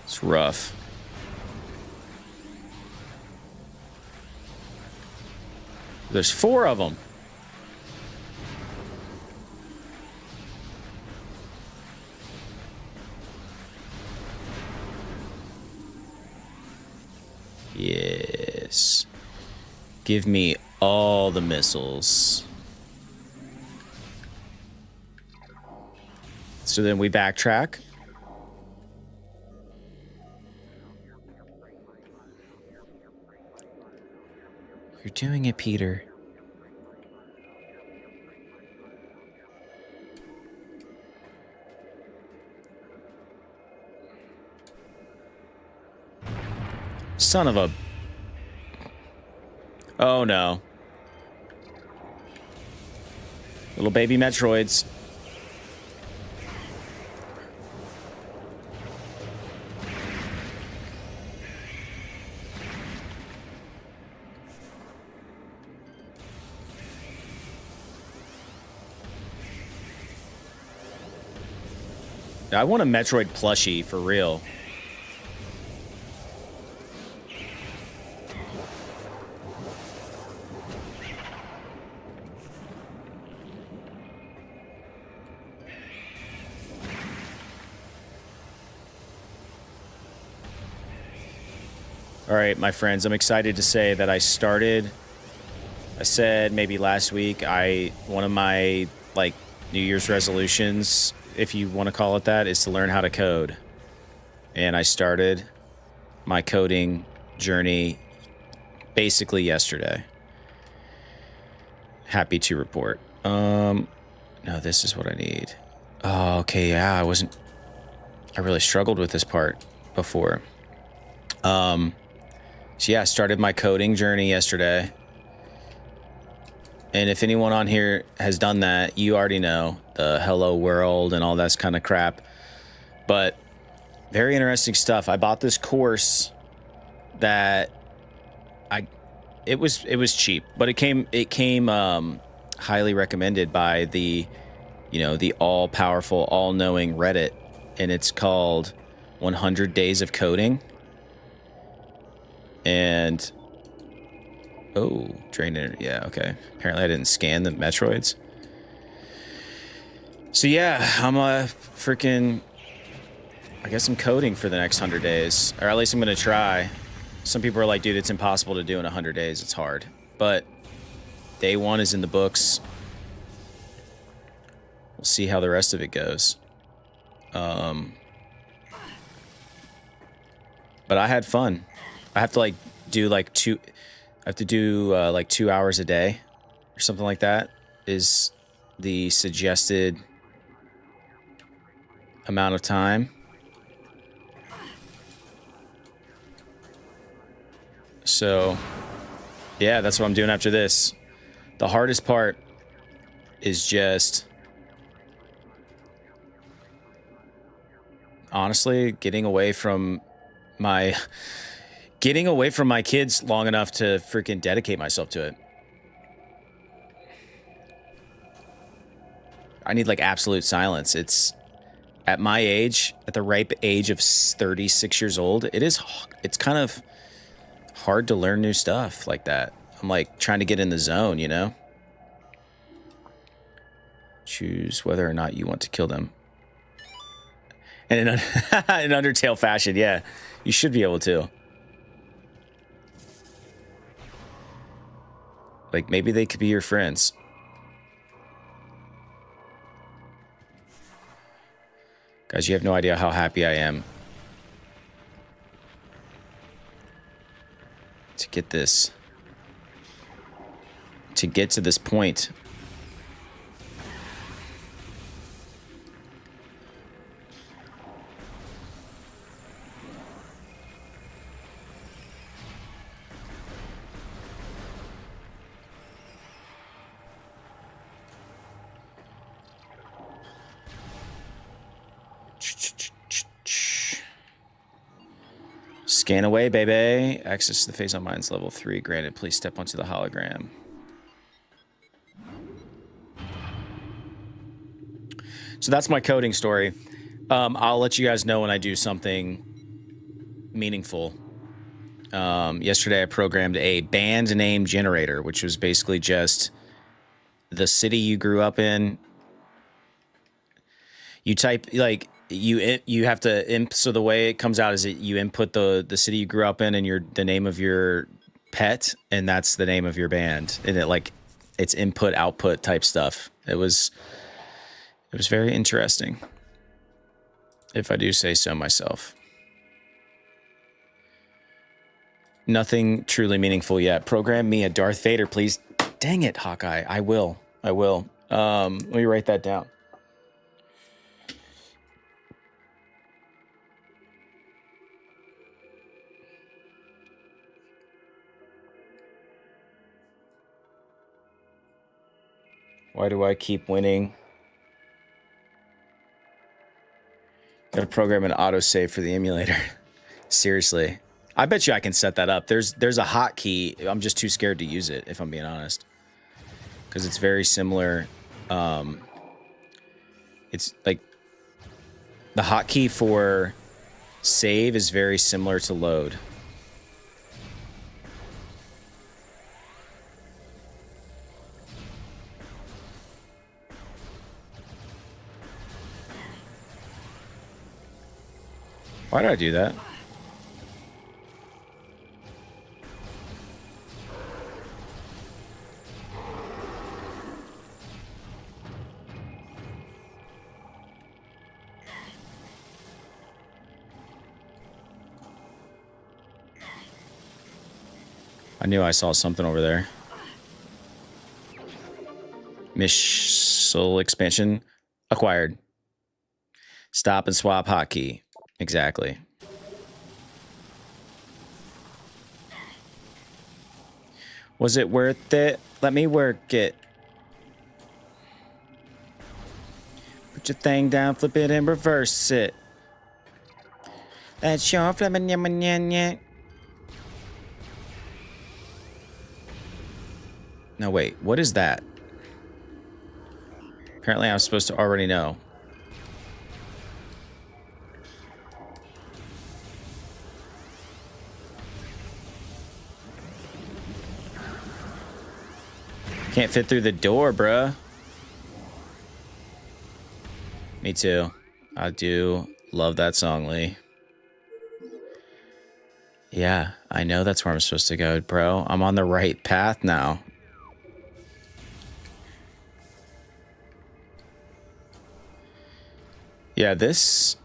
It's rough. There's 4 of them. Yes. Give me all the missiles. So then we backtrack. You're doing it, Peter. Son of a... Oh, no. Little baby Metroids. I want a Metroid plushie, for real. All right, my friends, I'm excited to say that I said maybe last week, one of my, like, New Year's resolutions, if you want to call it that, is to learn how to code. And I started my coding journey basically yesterday. Happy to report. No, this is what I need. Oh, okay, yeah, I really struggled with this part before. So yeah, I started my coding journey yesterday. And if anyone on here has done that, you already know the hello world and all that kind of crap. But very interesting stuff. I bought this course that it was cheap, but it came highly recommended by the all-powerful, all-knowing Reddit, and it's called 100 Days of Coding. And drained energy. Yeah, okay. Apparently I didn't scan the Metroids. So yeah, I guess I'm coding for the next 100 days. Or at least I'm going to try. Some people are like, dude, it's impossible to do in 100 days. It's hard. But day 1 is in the books. We'll see how the rest of it goes. But I had fun. I have to do 2 hours a day or something like that is the suggested amount of time. So yeah, that's what I'm doing after this. The hardest part is just honestly getting away from my kids long enough to freaking dedicate myself to it. I need like absolute silence. It's at my age, at the ripe age of 36 years old, it's kind of hard to learn new stuff like that. I'm like trying to get in the zone, you know? Choose whether or not you want to kill them. And in Undertale fashion, yeah, you should be able to. Like, maybe they could be your friends. Guys, you have no idea how happy I am to get this. To get to this point. Scan away, baby. Access to the phase on mines level 3. Granted, please step onto the hologram. So that's my coding story. I'll let you guys know when I do something meaningful. Yesterday I programmed a band name generator, which was basically just the city you grew up in. You type, like, you have to so the way it comes out is that you input the city you grew up in and the name of your pet, and that's the name of your band, and it's input output type stuff. It was very interesting, if I do say so myself. Nothing truly meaningful yet. Program me a Darth Vader, please. Dang it, Hawkeye. I will. Let me write that down. Why do I keep winning? Gotta program an autosave for the emulator. Seriously. I bet you I can set that up. There's a hotkey. I'm just too scared to use it, if I'm being honest. Because it's very similar. It's like the hotkey for save is very similar to load. Why did I do that? I knew I saw something over there. Missile expansion acquired. Stop and swap hotkey. Exactly. Was it worth it? Let me work it. Put your thing down, flip it, and reverse it. That's your flippin' yamma. No, wait. What is that? Apparently, I'm supposed to already know. Can't fit through the door, bruh. Me too. I do love that song, Lee. Yeah, I know that's where I'm supposed to go, bro. I'm on the right path now. Yeah, this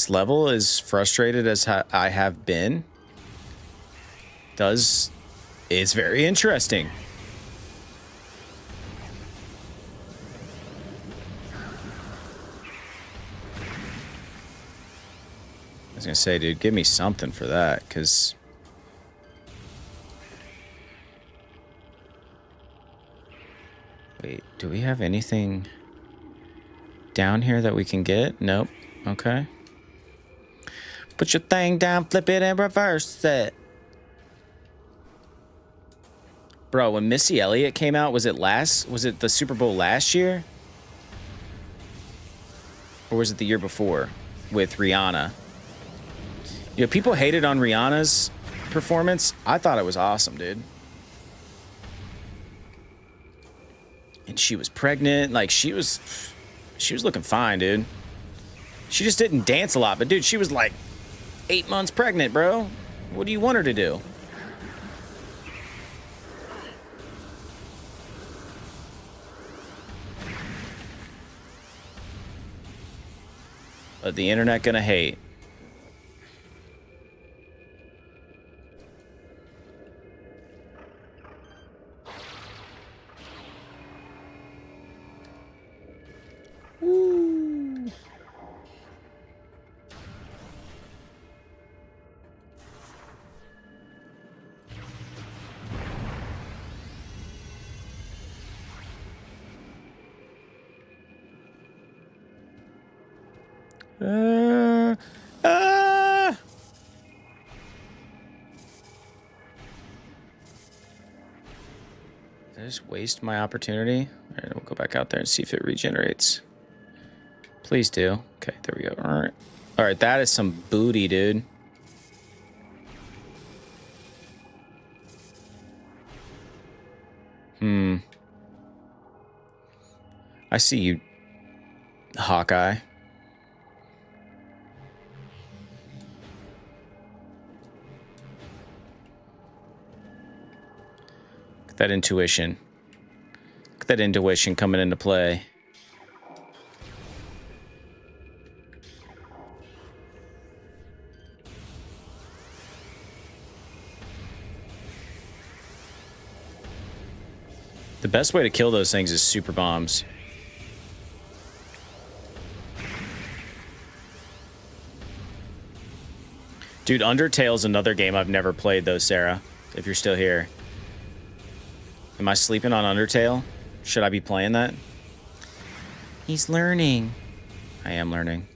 level, as frustrated as I have been, it's very interesting. I was gonna say, dude, give me something for that, because wait, do we have anything down here that we can get? Nope. Okay. Put your thing down, flip it, and reverse it. Bro, when Missy Elliott came out, was it the Super Bowl last year? Or was it the year before with Rihanna? You know, people hated on Rihanna's performance. I thought it was awesome, dude. And she was pregnant. Like, she was looking fine, dude. She just didn't dance a lot. But, dude, she was like 8 months pregnant, bro. What do you want her to do? But the internet gonna hate. Woo. Ah! Did I just waste my opportunity? All right, we'll go back out there and see if it regenerates. Please do. Okay, there we go. All right. All right, that is some booty, dude. I see you, Hawkeye. Look at that intuition. Look at that intuition coming into play. The best way to kill those things is super bombs. Dude, Undertale's another game I've never played, though, Sarah, if you're still here. Am I sleeping on Undertale? Should I be playing that? He's learning. I am learning.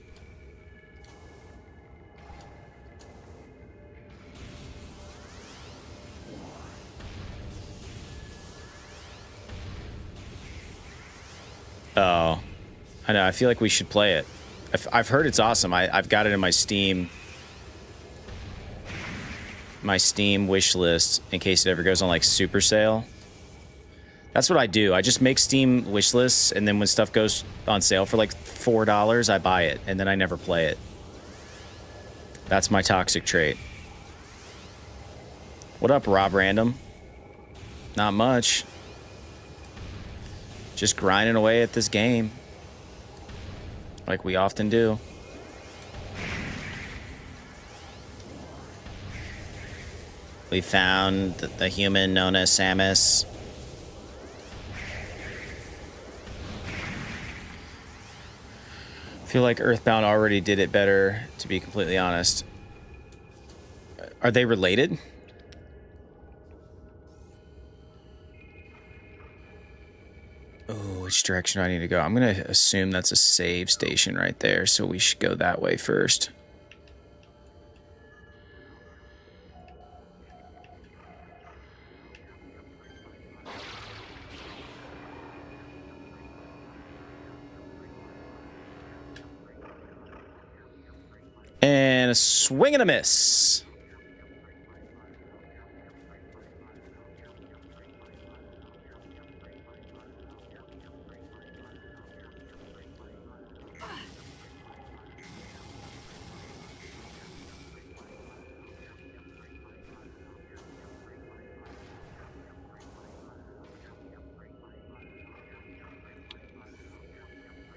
Oh. I know, I feel like we should play it. I've heard it's awesome. I've got it in my Steam wish list in case it ever goes on like super sale. That's what I do. I just make Steam wish lists, and then when stuff goes on sale for like $4, I buy it, and then I never play it. That's my toxic trait. What up, Rob Random? Not much. Just grinding away at this game. Like we often do. We found the human known as Samus. I feel like Earthbound already did it better, to be completely honest. Are they related? Oh, which direction do I need to go? I'm going to assume that's a save station right there, so we should go that way first. And a swing and a miss.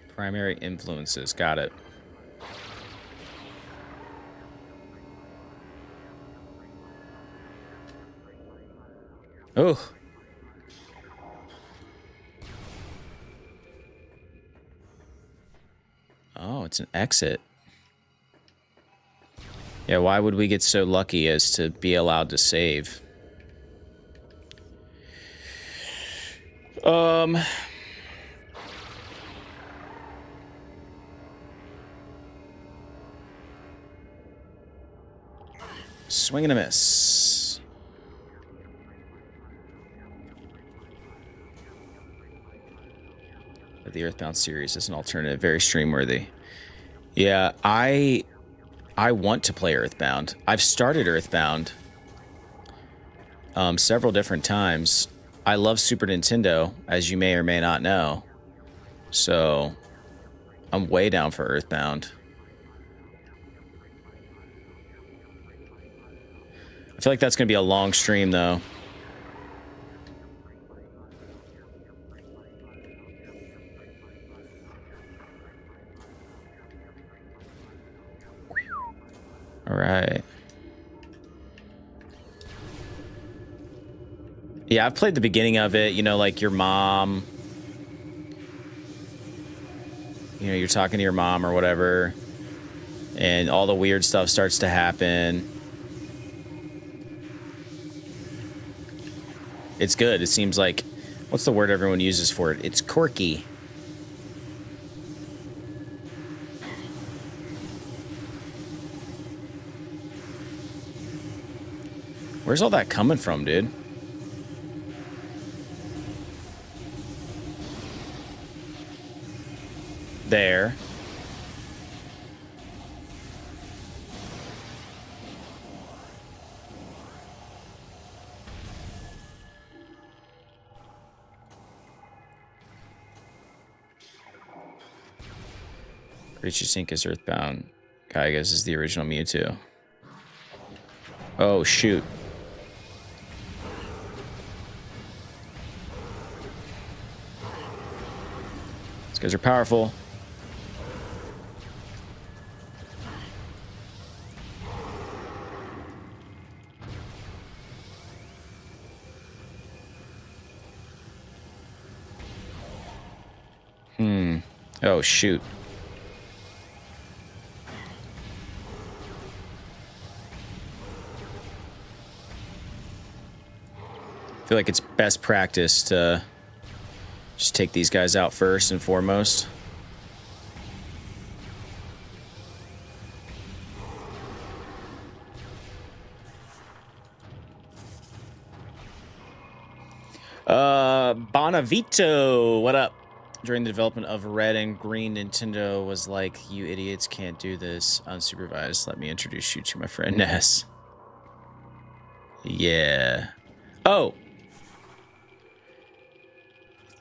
Primary influences. Got it. Oh. Oh, it's an exit. Yeah, why would we get so lucky as to be allowed to save? Swing and a miss. But the Earthbound series is an alternative, very stream-worthy. Yeah, I want to play Earthbound. I've started Earthbound several different times. I love Super Nintendo, as you may or may not know. So, I'm way down for Earthbound. I feel like that's going to be a long stream, though. All right. Yeah, I've played the beginning of it, you know, like your mom. You know, you're talking to your mom or whatever, and all the weird stuff starts to happen. It's good. It seems like, what's the word everyone uses for it? It's quirky. Where's all that coming from, dude? There. Creatures Inc. is Earthbound. Kaigas is the original Mewtwo. Oh, shoot. These guys are powerful. Oh, shoot. I feel like it's best practice to just take these guys out first and foremost. Bonavito, what up? During the development of Red and Green, Nintendo was like, you idiots can't do this unsupervised. Let me introduce you to my friend Ness. Yeah. Oh!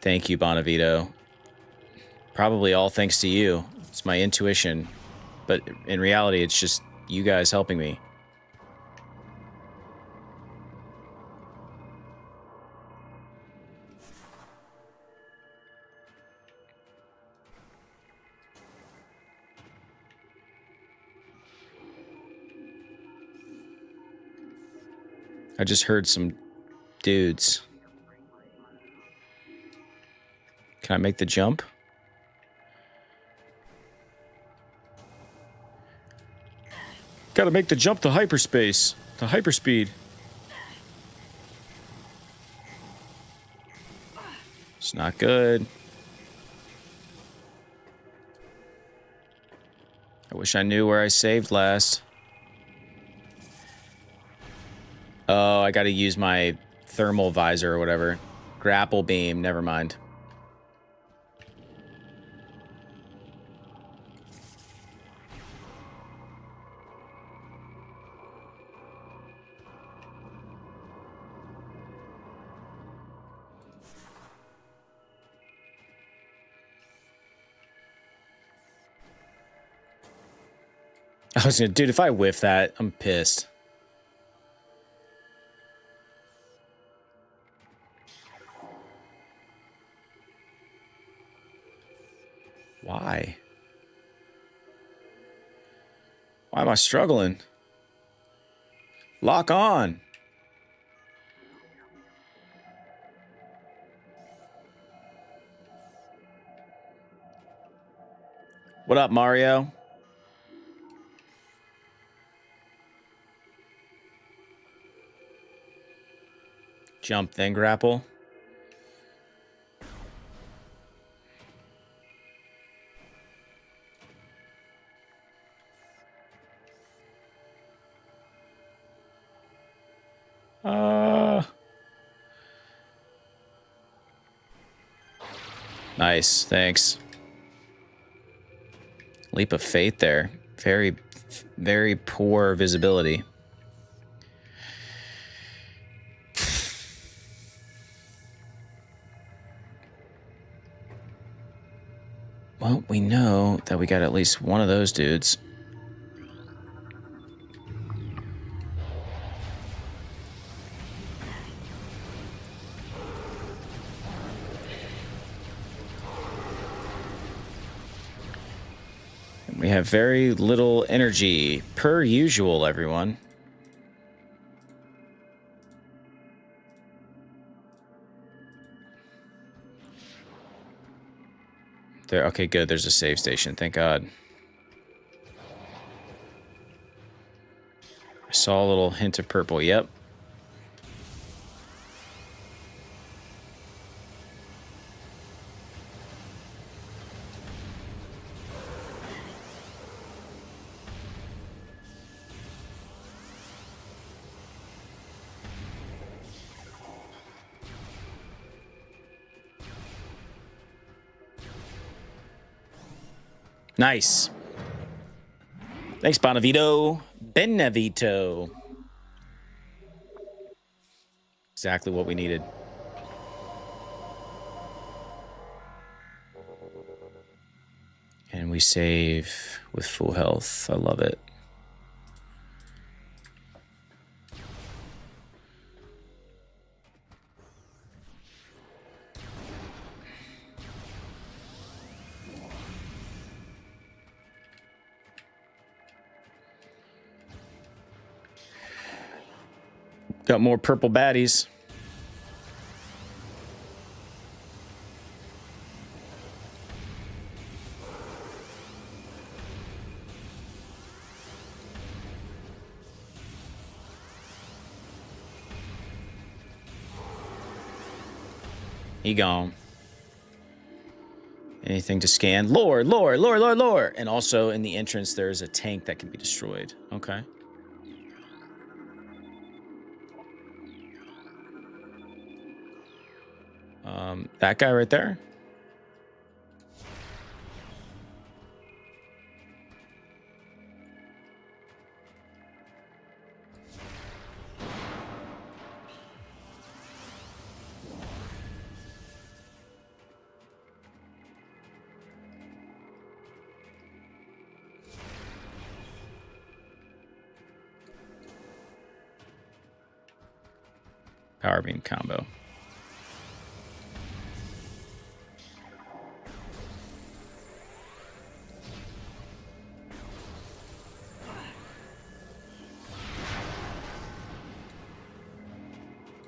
Thank you, Bonavito. Probably all thanks to you. It's my intuition. But in reality, it's just you guys helping me. I just heard some dudes. Can I make the jump? Gotta make the jump to hyperspace. To hyperspeed. It's not good. I wish I knew where I saved last. Oh, I gotta use my thermal visor or whatever. Grapple beam, never mind. I was gonna, dude, if I whiff that, I'm pissed. Why? Why am I struggling? Lock on. What up, Mario? Jump, then grapple. Nice, thanks. Leap of faith there. Very, very poor visibility. Well, we know that we got at least one of those dudes. We have very little energy, per usual, everyone. There. Okay, good. There's a save station. Thank God. I saw a little hint of purple. Yep. Nice. Thanks, Bonavito. Benevito. Exactly what we needed. And we save with full health. I love it. Got more purple baddies. He gone. Anything to scan? Lore, lore, lore, lore, lore. And also in the entrance, there's a tank that can be destroyed. Okay. That guy right there. Power beam combo.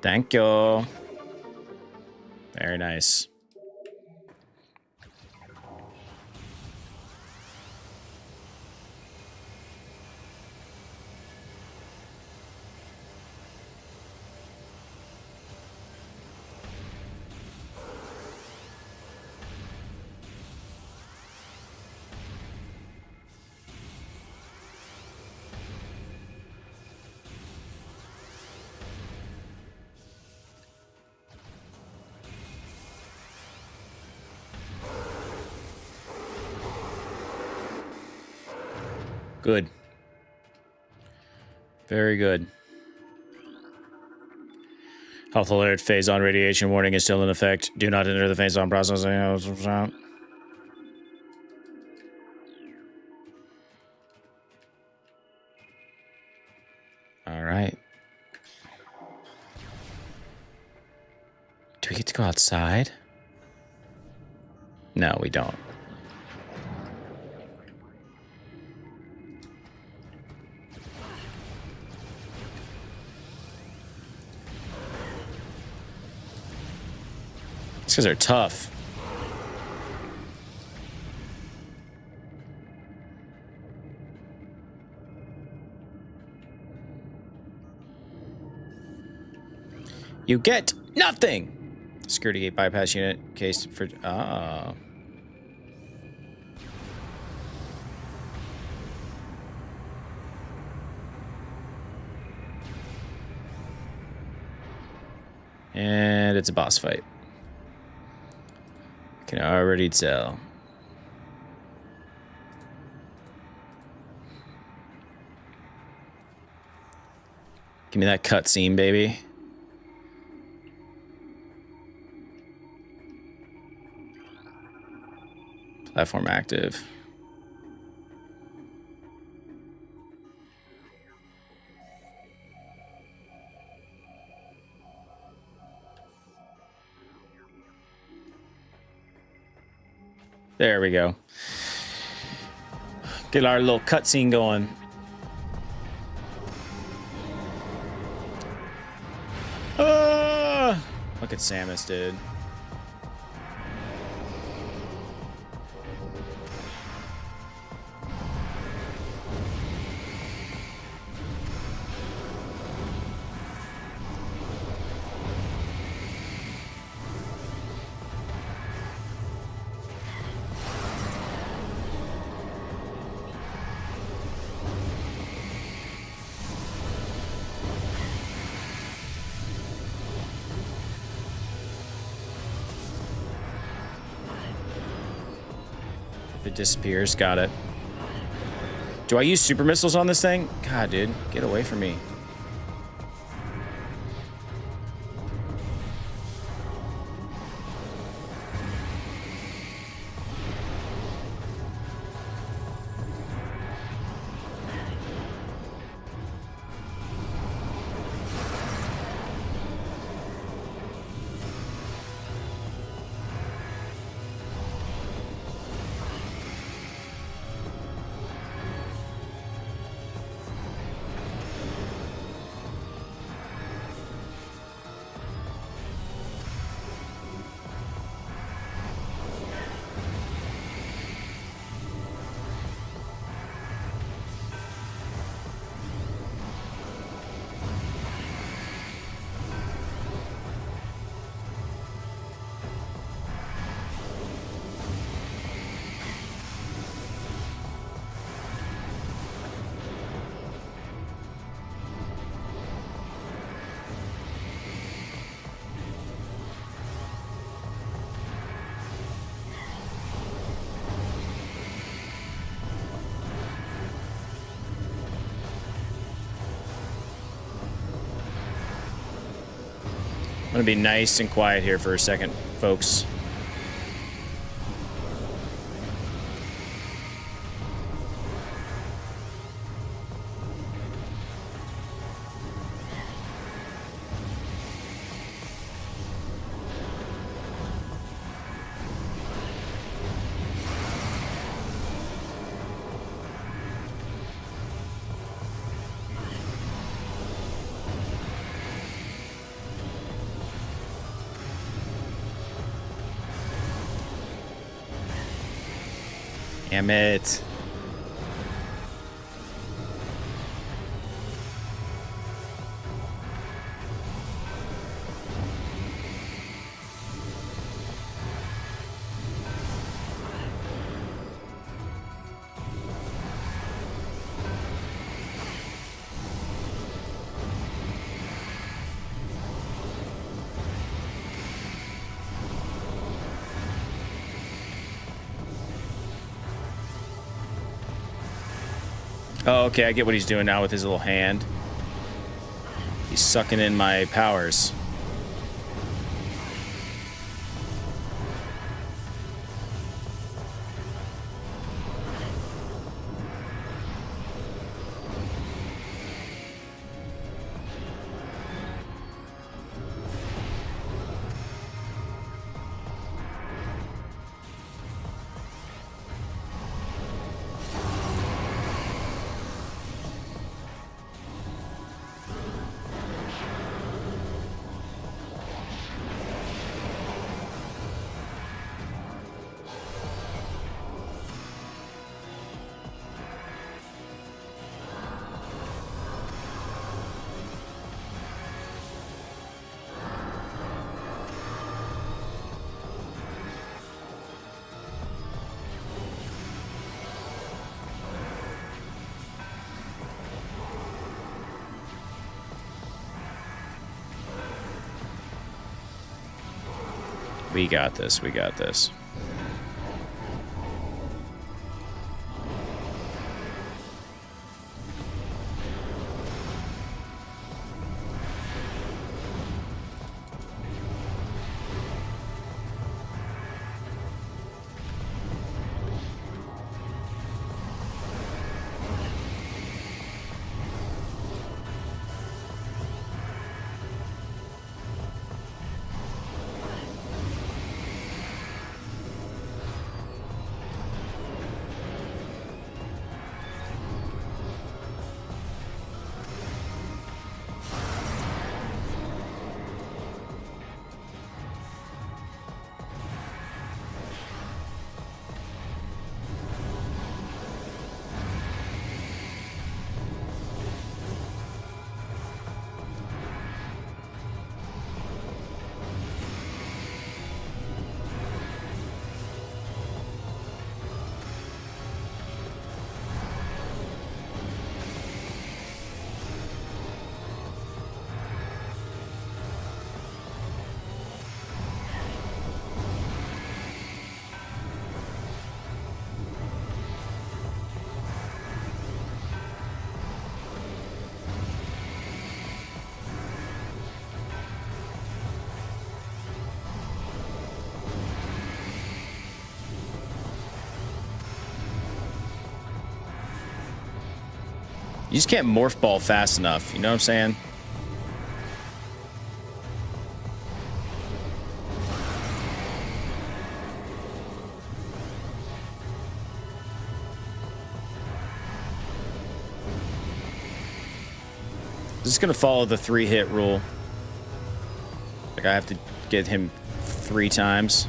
Thank you. Very nice. Good. Very good. Health alert, phase on radiation warning is still in effect. Do not enter the phase on processing. All right. Do we get to go outside? No, we don't. These guys are tough. You get nothing. Security gate bypass unit case for. Ah. And it's a boss fight. Can already tell. Give me that cutscene, baby. Platform active. There we go. Get our little cutscene going. Look at Samus, dude. It disappears. Got it. Do I use super missiles on this thing? God, dude. Get away from me. I'm gonna be nice and quiet here for a second, folks. Damn it. Oh, okay, I get what he's doing now with his little hand. He's sucking in my powers. We got this. We got this. You just can't morph ball fast enough. You know what I'm saying? Just gonna follow the 3-hit rule. Like I have to get him 3 times.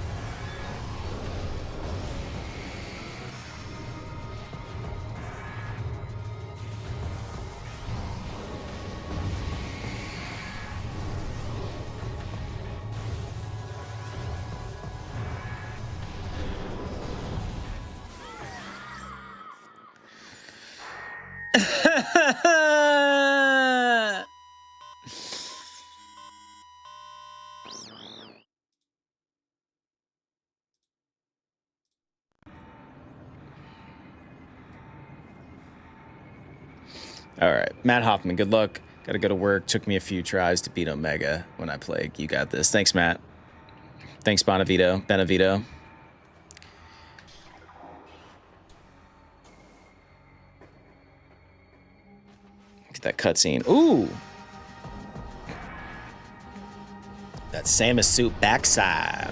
All right, Matt Hoffman, good luck. Got to go to work. Took me a few tries to beat Omega when I played. You got this. Thanks, Matt. Thanks, Benevito. Get that cutscene. Ooh. That Samus suit backside.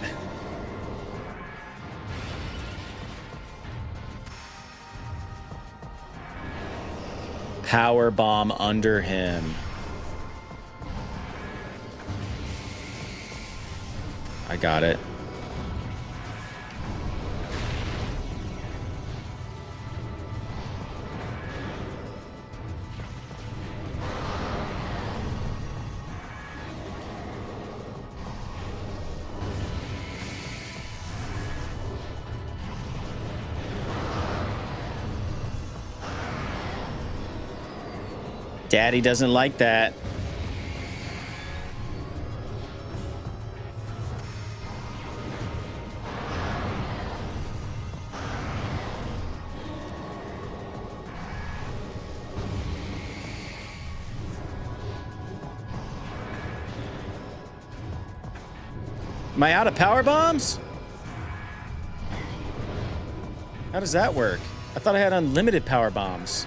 Power bomb under him. I got it. Daddy doesn't like that. Am I out of power bombs? How does that work? I thought I had unlimited power bombs.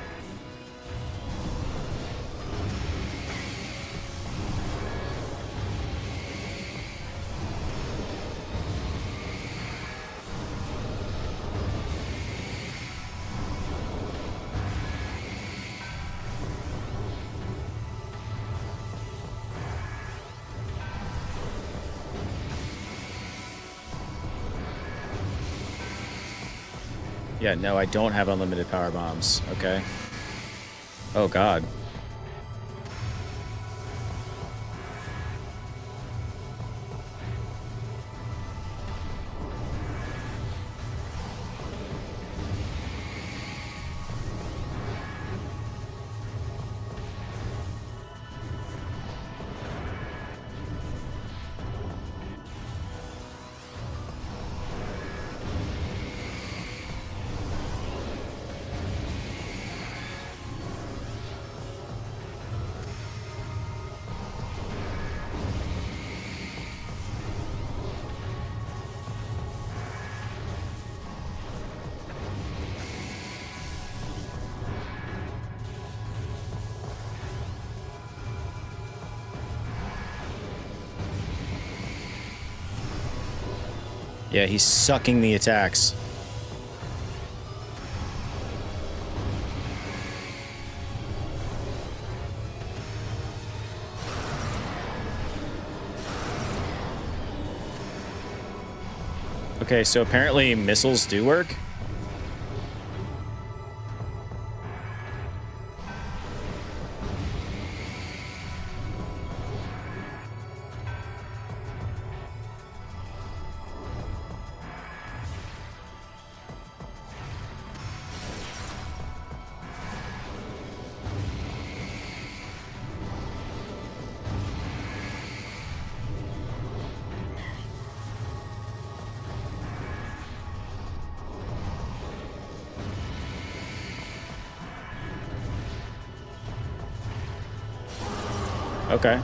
Yeah, no, I don't have unlimited power bombs. Okay. Oh, God. Yeah, he's sucking the attacks. Okay, so apparently missiles do work. Okay.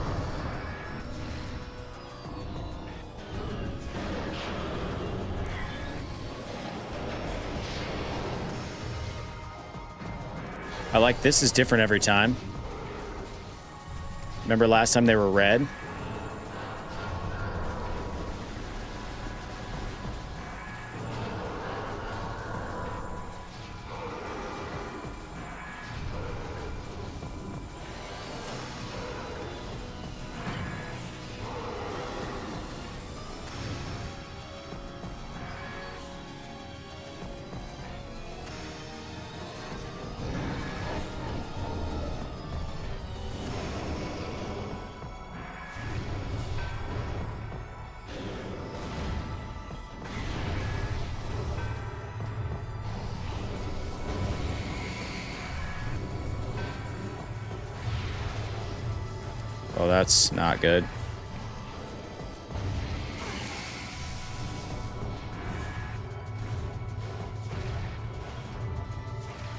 I like this is different every time. Remember last time they were red? Oh, that's not good.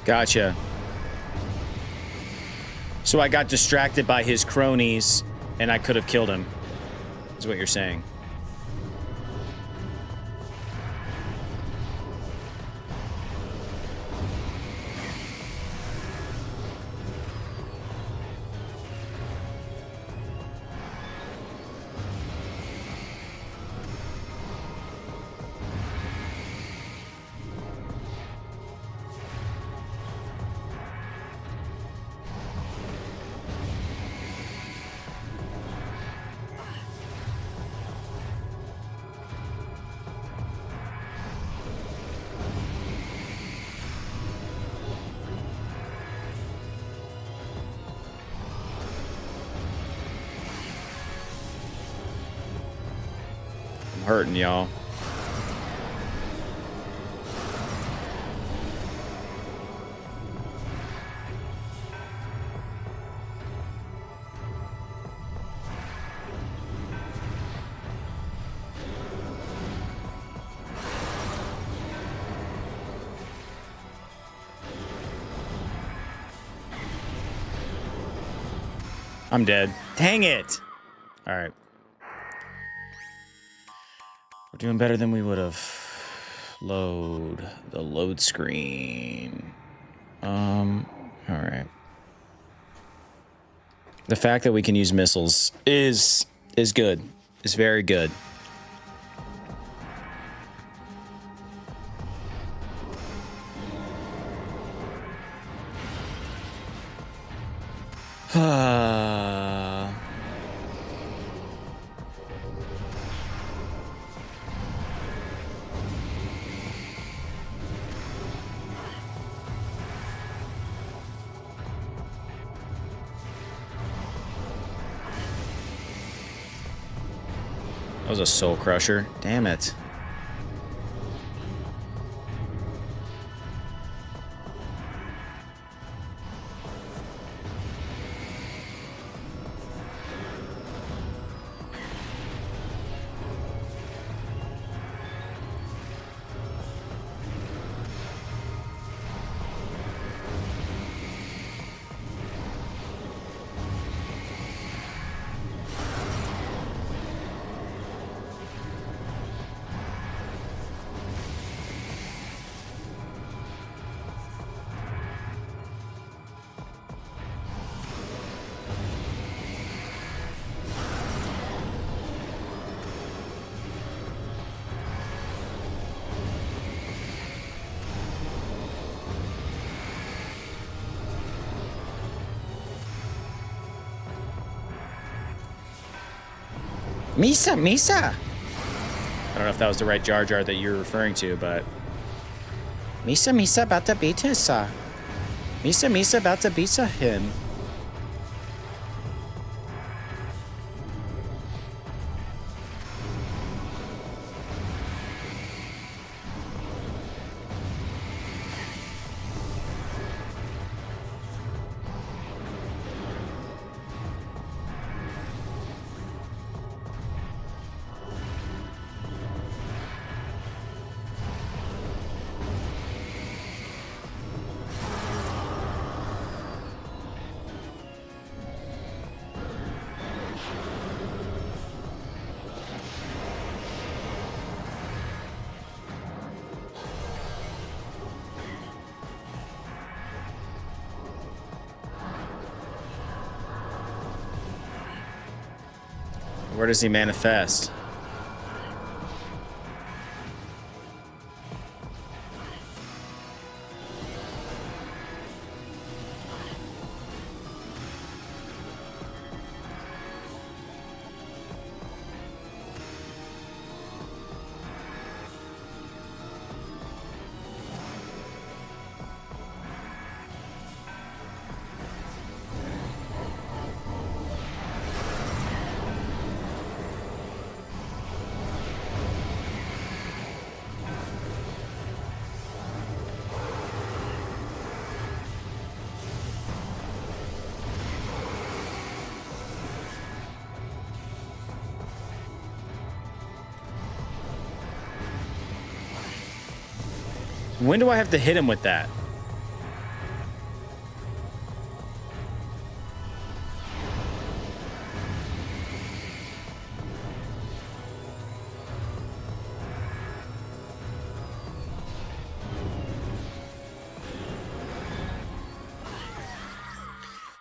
Gotcha. So I got distracted by his cronies, and I could have killed him, is what you're saying. Hurting, y'all. I'm dead. Dang it! All right. We're doing better than we would have. Load the load screen. All right. The fact that we can use missiles is good. It's very good. That was a soul crusher. Damn it. Misa, Misa! I don't know if that was the right Jar Jar that you're referring to, but... Misa, Misa, about to beat us. Misa, Misa, about to beat him. Where does he manifest? When do I have to hit him with that?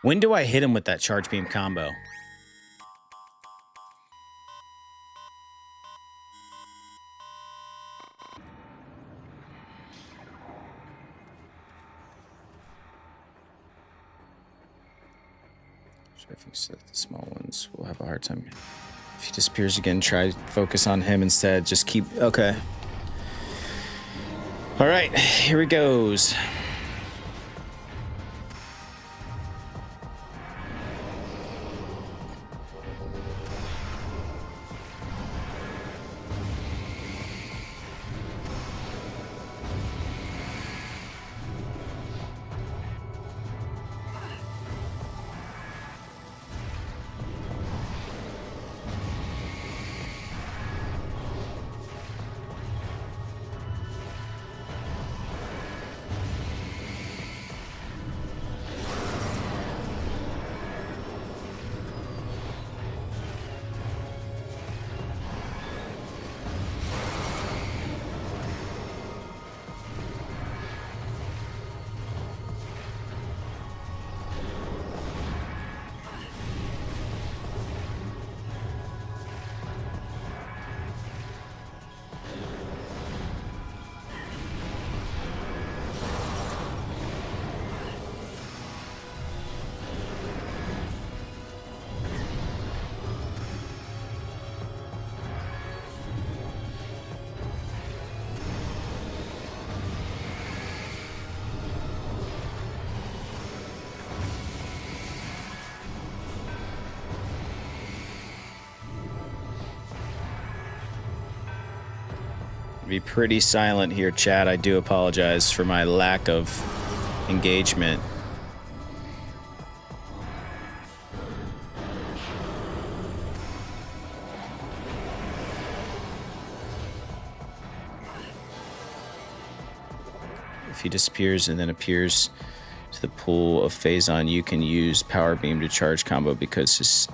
When do I hit him with that charge beam combo? I think so. The small ones will have a hard time. If he disappears again, try to focus on him instead. Just keep... Okay. All right, here he goes. Be pretty silent here, chat. I do apologize for my lack of engagement. If he disappears and then appears to the pool of Phazon, you can use Power Beam to charge combo because his...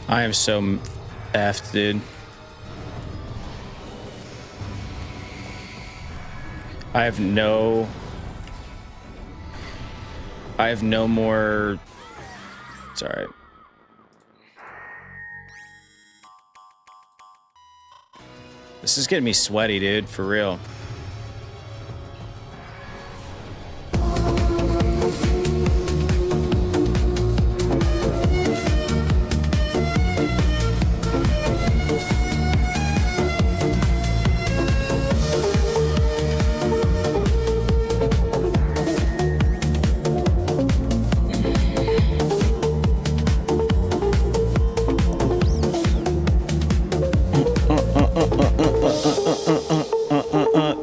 I am so effed, dude. I have no more. It's all right. This is getting me sweaty, dude, for real.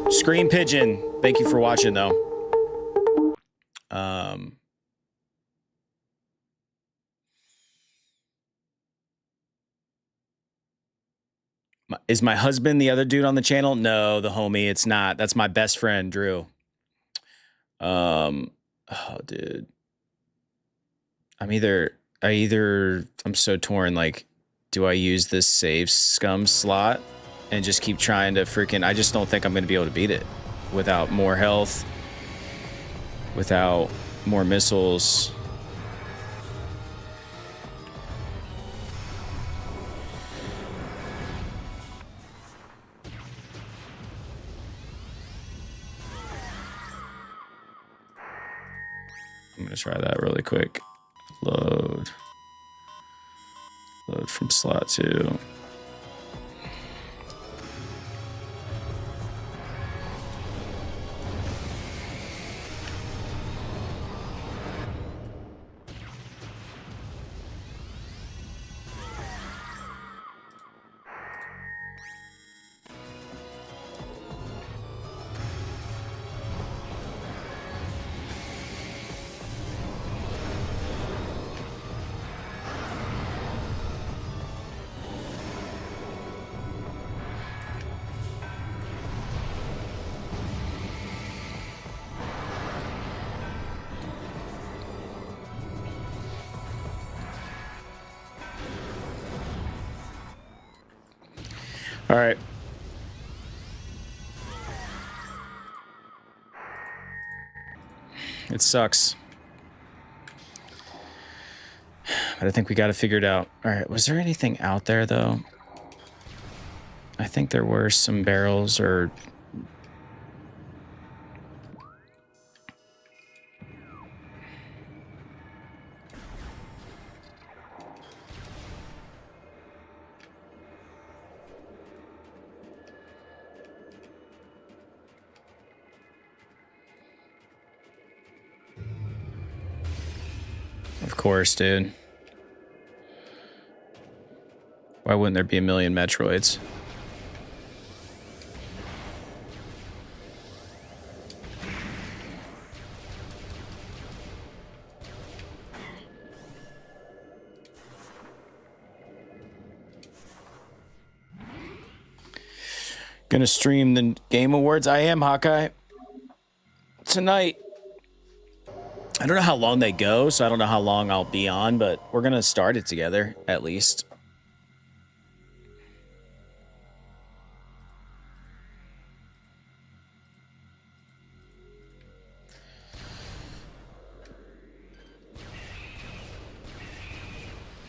Scream Pigeon, thank you for watching, though. Is my husband the other dude on the channel? No, the homie. It's not. That's my best friend, Drew. Oh, dude. I'm so torn. Like, do I use this save scum slot and just keep trying to freaking... I just don't think I'm going to be able to beat it without more health, without more missiles. I'm going to try that really quick. Load from slot 2. All right. It sucks. But I think we got to figure it out. All right. Was there anything out there, though? I think there were some barrels or... Of course, dude. Why wouldn't there be a million Metroids? Gonna stream the Game Awards. I am, Hawkeye. Tonight. I don't know how long they go, so I don't know how long I'll be on, but we're gonna start it together, at least.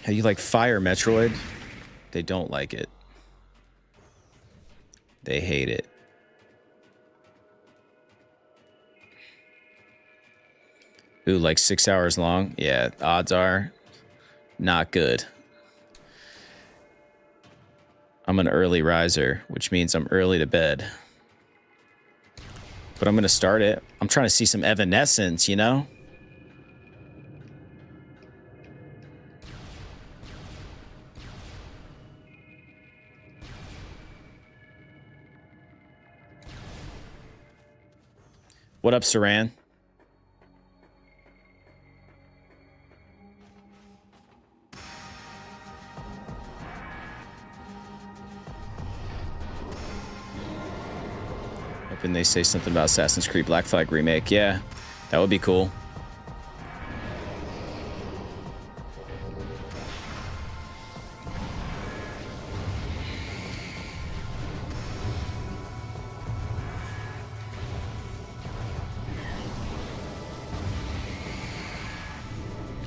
How you like Fire Metroid? They don't like it. They hate it. Ooh, like 6 hours long? Yeah, odds are not good. I'm an early riser, which means I'm early to bed. But I'm going to start it. I'm trying to see some Evanescence, you know? What up, Saran? Hoping they say something about Assassin's Creed Black Flag remake. Yeah, that would be cool.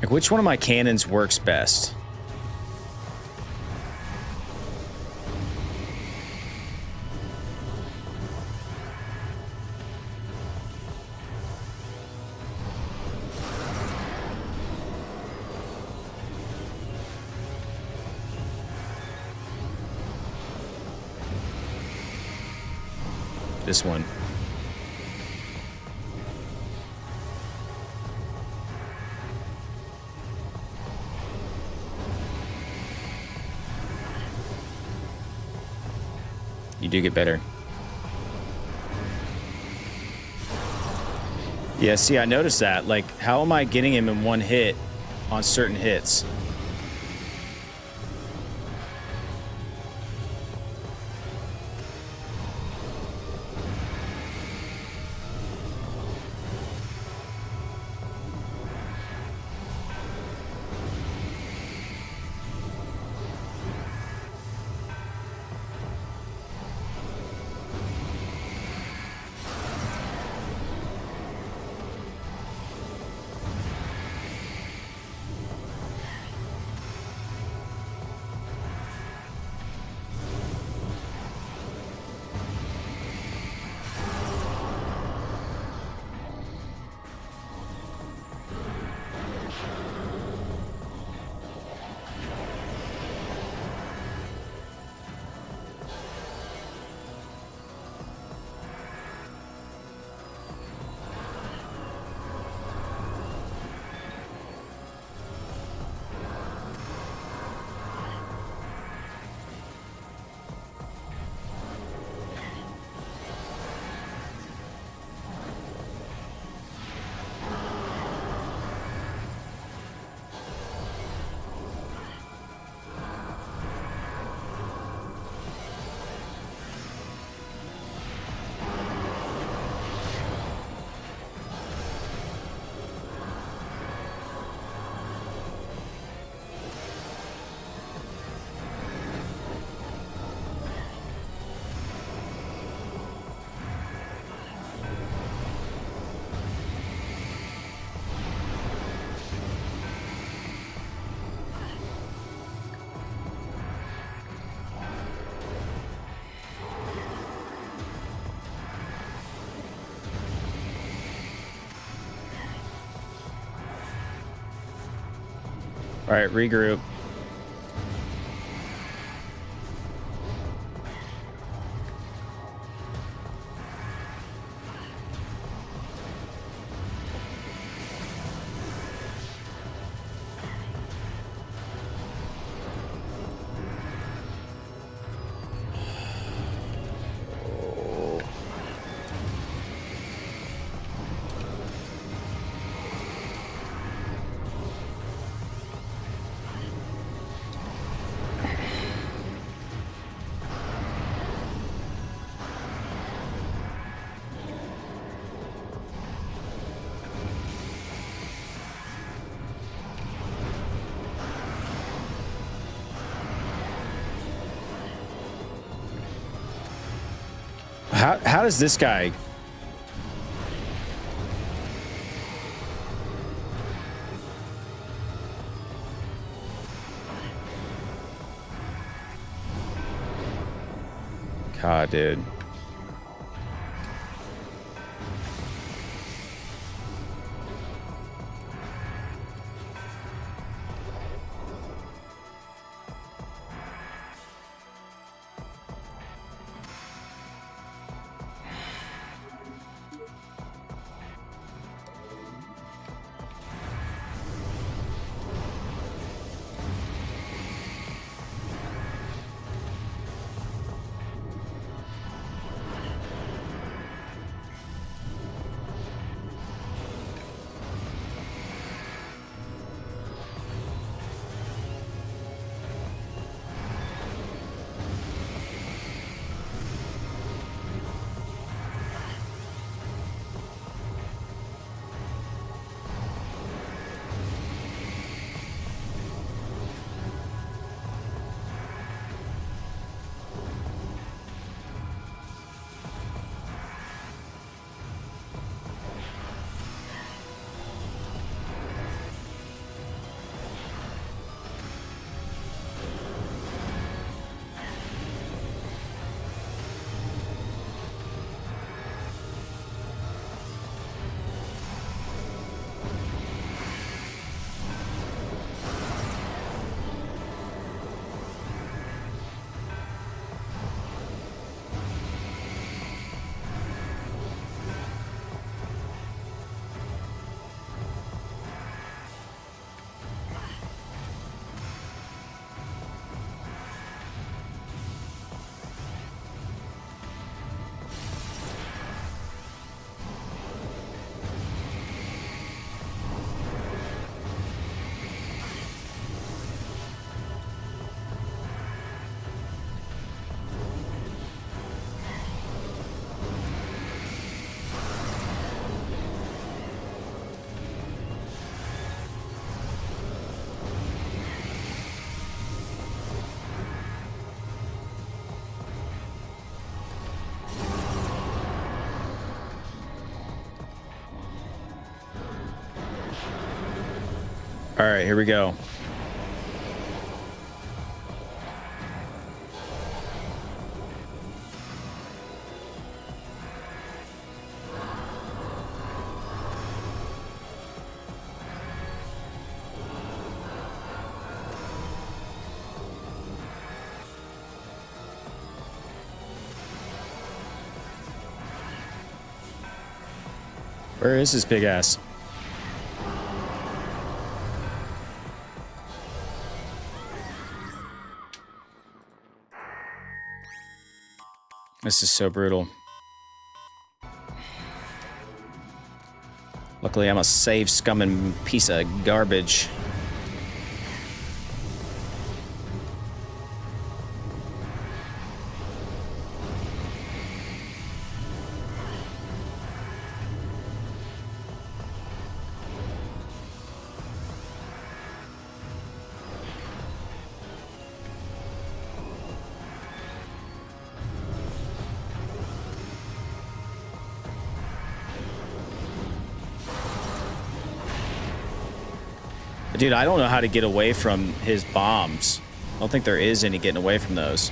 Like, which one of my cannons works best? This one. You do get better. Yeah, see, I noticed that. Like, how am I getting him in one hit on certain hits? All right, regroup. How does this guy? God, dude. All right, here we go. Where is this big ass? This is so brutal. Luckily, I'm a safe scumming piece of garbage. Dude, I don't know how to get away from his bombs. I don't think there is any getting away from those.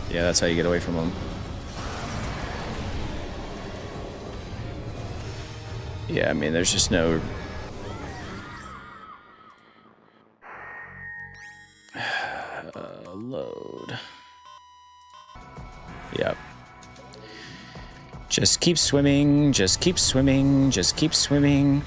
Yeah, that's how you get away from them. Yeah, I mean, there's just no... load. Yep. Just keep swimming, just keep swimming, just keep swimming.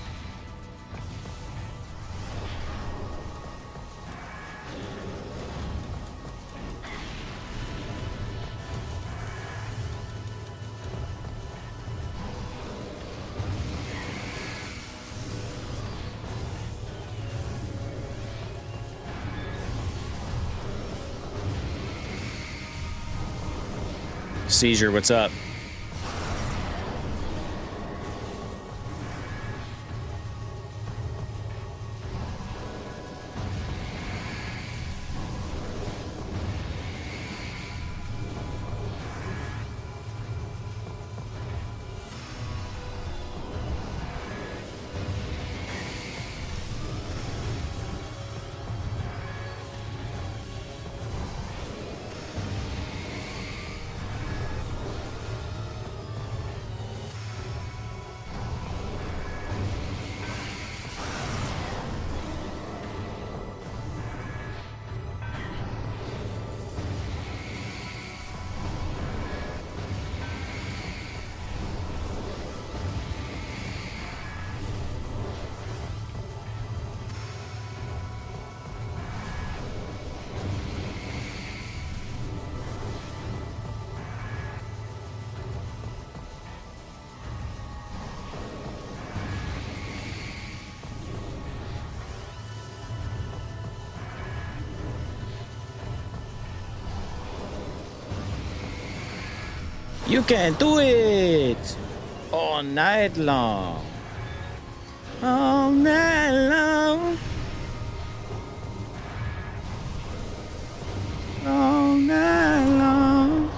Seizure, what's up? You can do it all night long. All night long. All night long.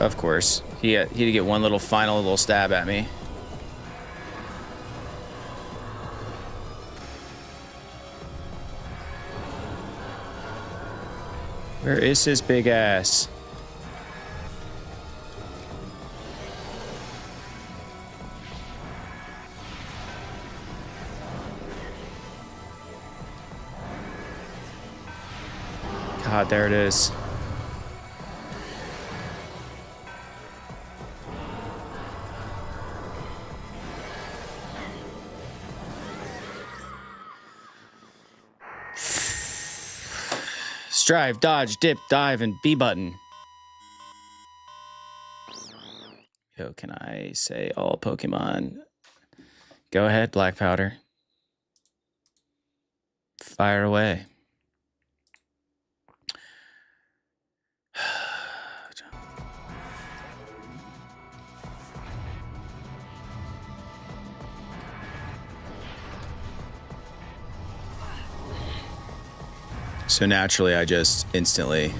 Of course. He had to get one final little stab at me. Where is his big ass? God, there it is. Strive, dodge, dip, dive, and B button. Yo, can I say all Pokemon? Go ahead, Black Powder. Fire away. So naturally, I just instantly...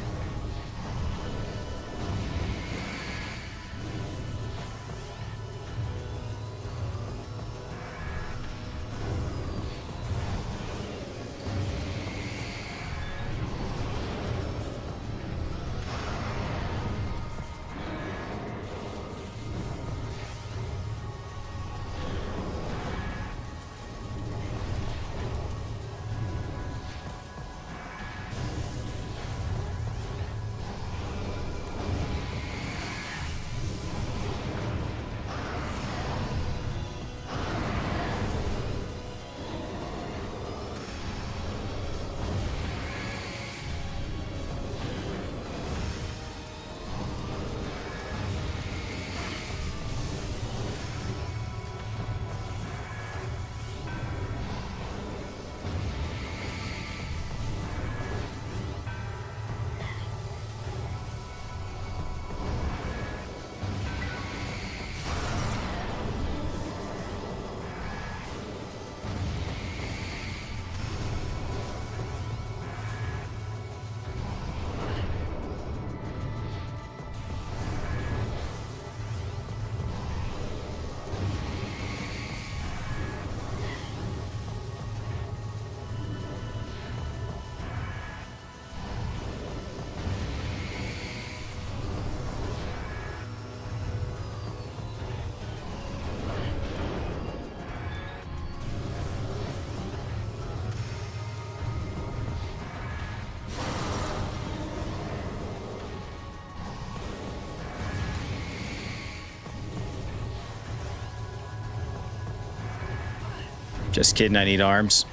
Just kidding, I need arms.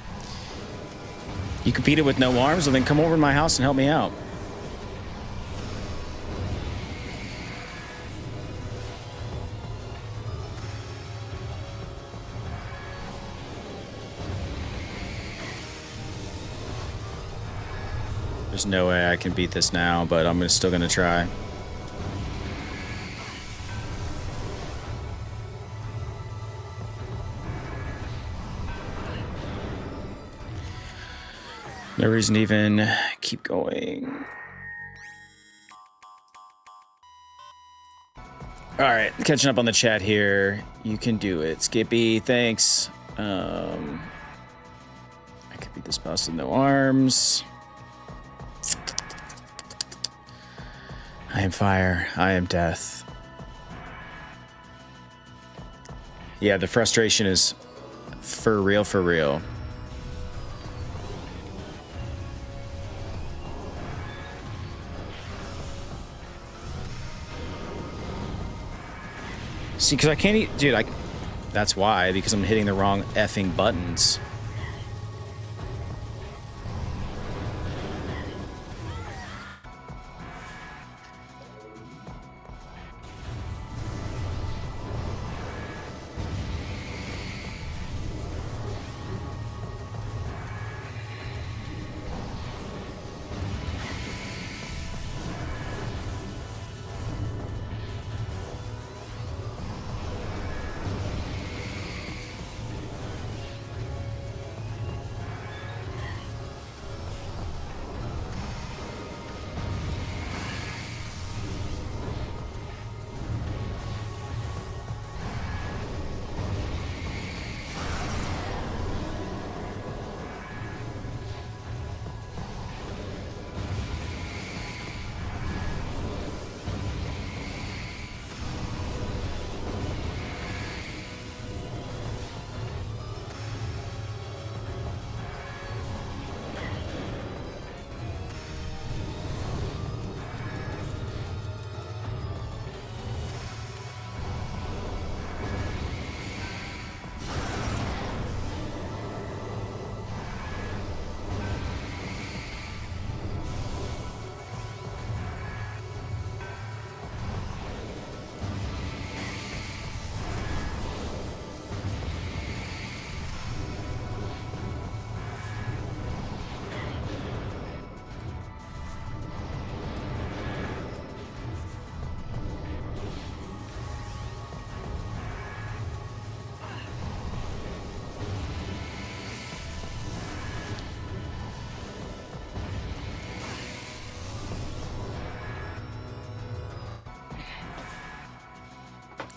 You competed with no arms? Well, then come over to my house and help me out. There's no way I can beat this now, but I'm still gonna try. No reason to even keep going. All right, catching up on the chat here. You can do it, Skippy. Thanks. I could beat this boss with no arms. I am fire. I am death. Yeah, the frustration is for real, for real. See, because I can't eat... Dude, that's why, because I'm hitting the wrong effing buttons.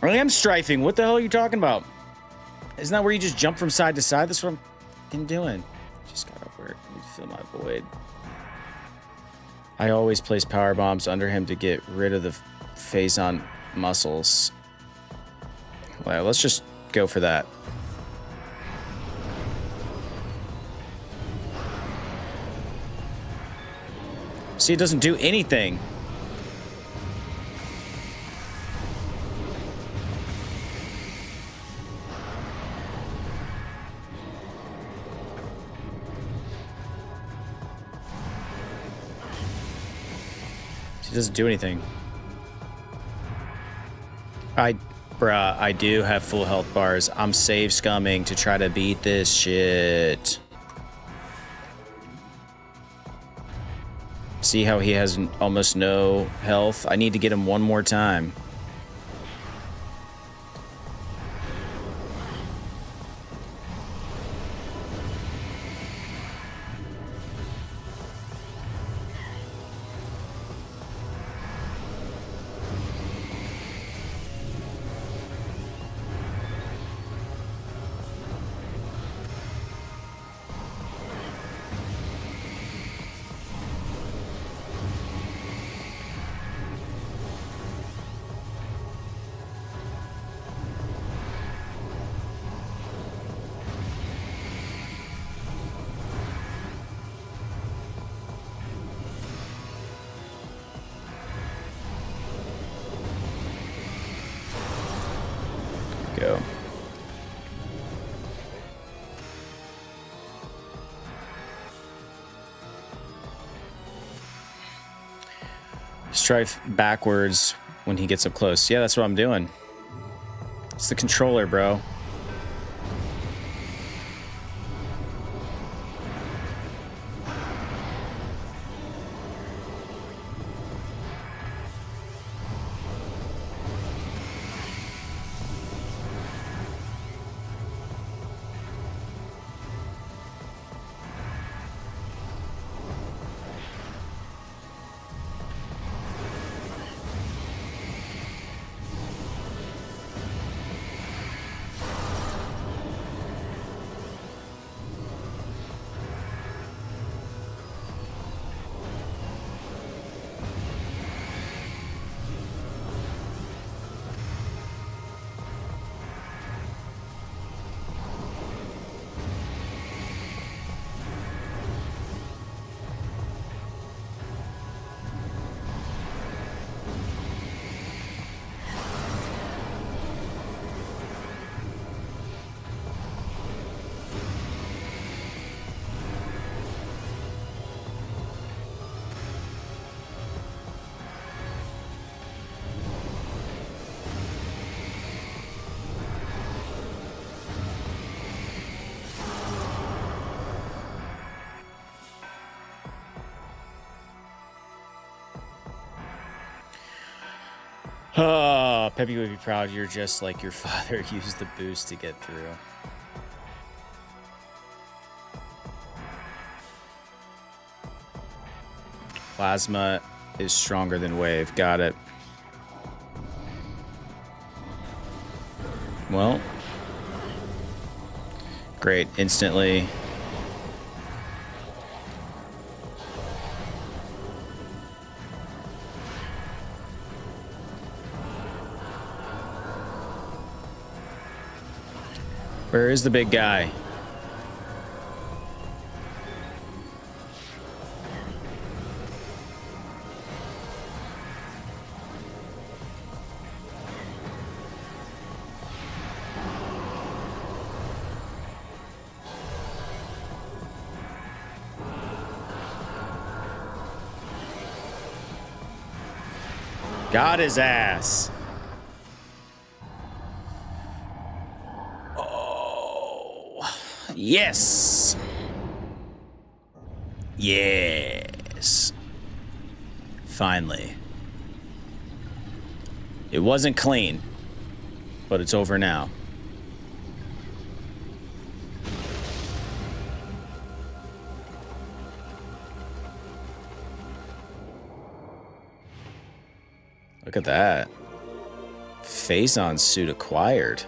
I am strafing. What the hell are you talking about? Isn't that where you just jump from side to side? That's what I'm fucking doing. Just got off work. I need to fill my void. I always place power bombs under him to get rid of the phazon muscles. Well, let's just go for that. See, it doesn't do anything. It doesn't do anything. Bruh, I do have full health bars. I'm save scumming to try to beat this shit. See how he has almost no health? I need to get him one more time. Go. Strife backwards when he gets up close. Yeah, that's what I'm doing. It's the controller, bro. Oh, Peppy would be proud you're just like your father used the boost to get through. Plasma is stronger than wave. Got it. Well. Great. Instantly. Where is the big guy? Got his ass. Yes. Yes. Finally. It wasn't clean, but it's over now. Look at that. Phazon suit acquired.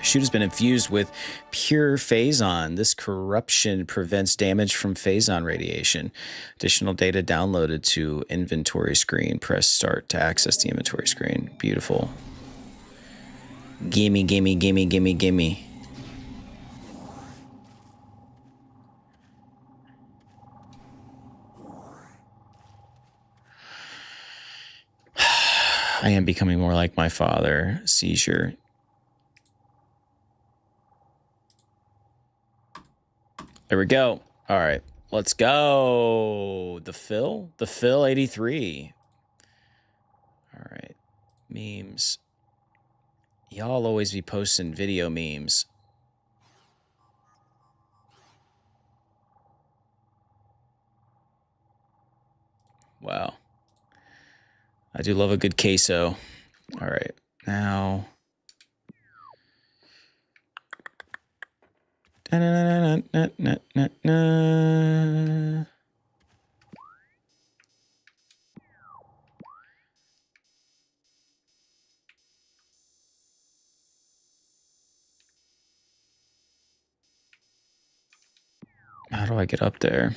Shoot has been infused with pure Phazon. This corruption prevents damage from Phazon radiation. Additional data downloaded to inventory screen. Press start to access the inventory screen. Beautiful. Gimme, gimme, gimme, gimme, gimme. I am becoming more like my father. Seizure. There we go. All right, let's go. The Phil 83. All right, memes. Y'all always be posting video memes. Wow. I do love a good queso. All right, now. How do I get up there?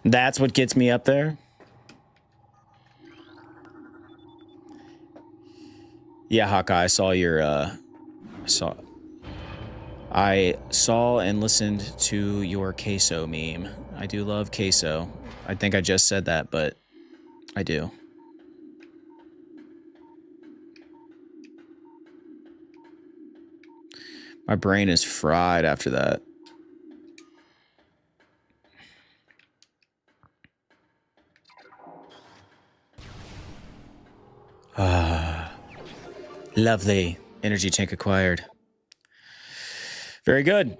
That's what gets me up there. Yeah, Hawkeye, I saw your I saw and listened to your queso meme. I do love queso. I think I just said that, but I do. My brain is fried after that. Ah, lovely. Energy tank acquired. Very good.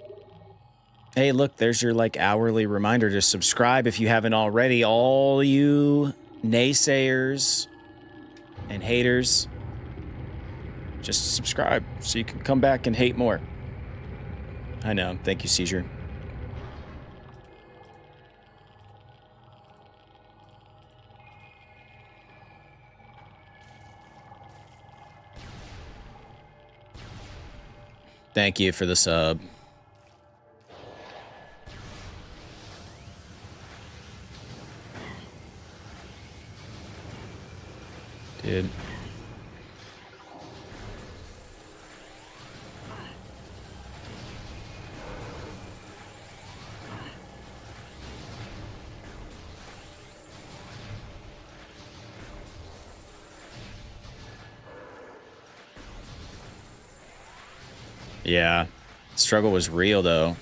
Hey, look, there's your like hourly reminder to subscribe if you haven't already. All you naysayers and haters, just subscribe so you can come back and hate more. I know. Thank you, Seizure. Thank you for the sub. Dude. Yeah. Struggle was real, though.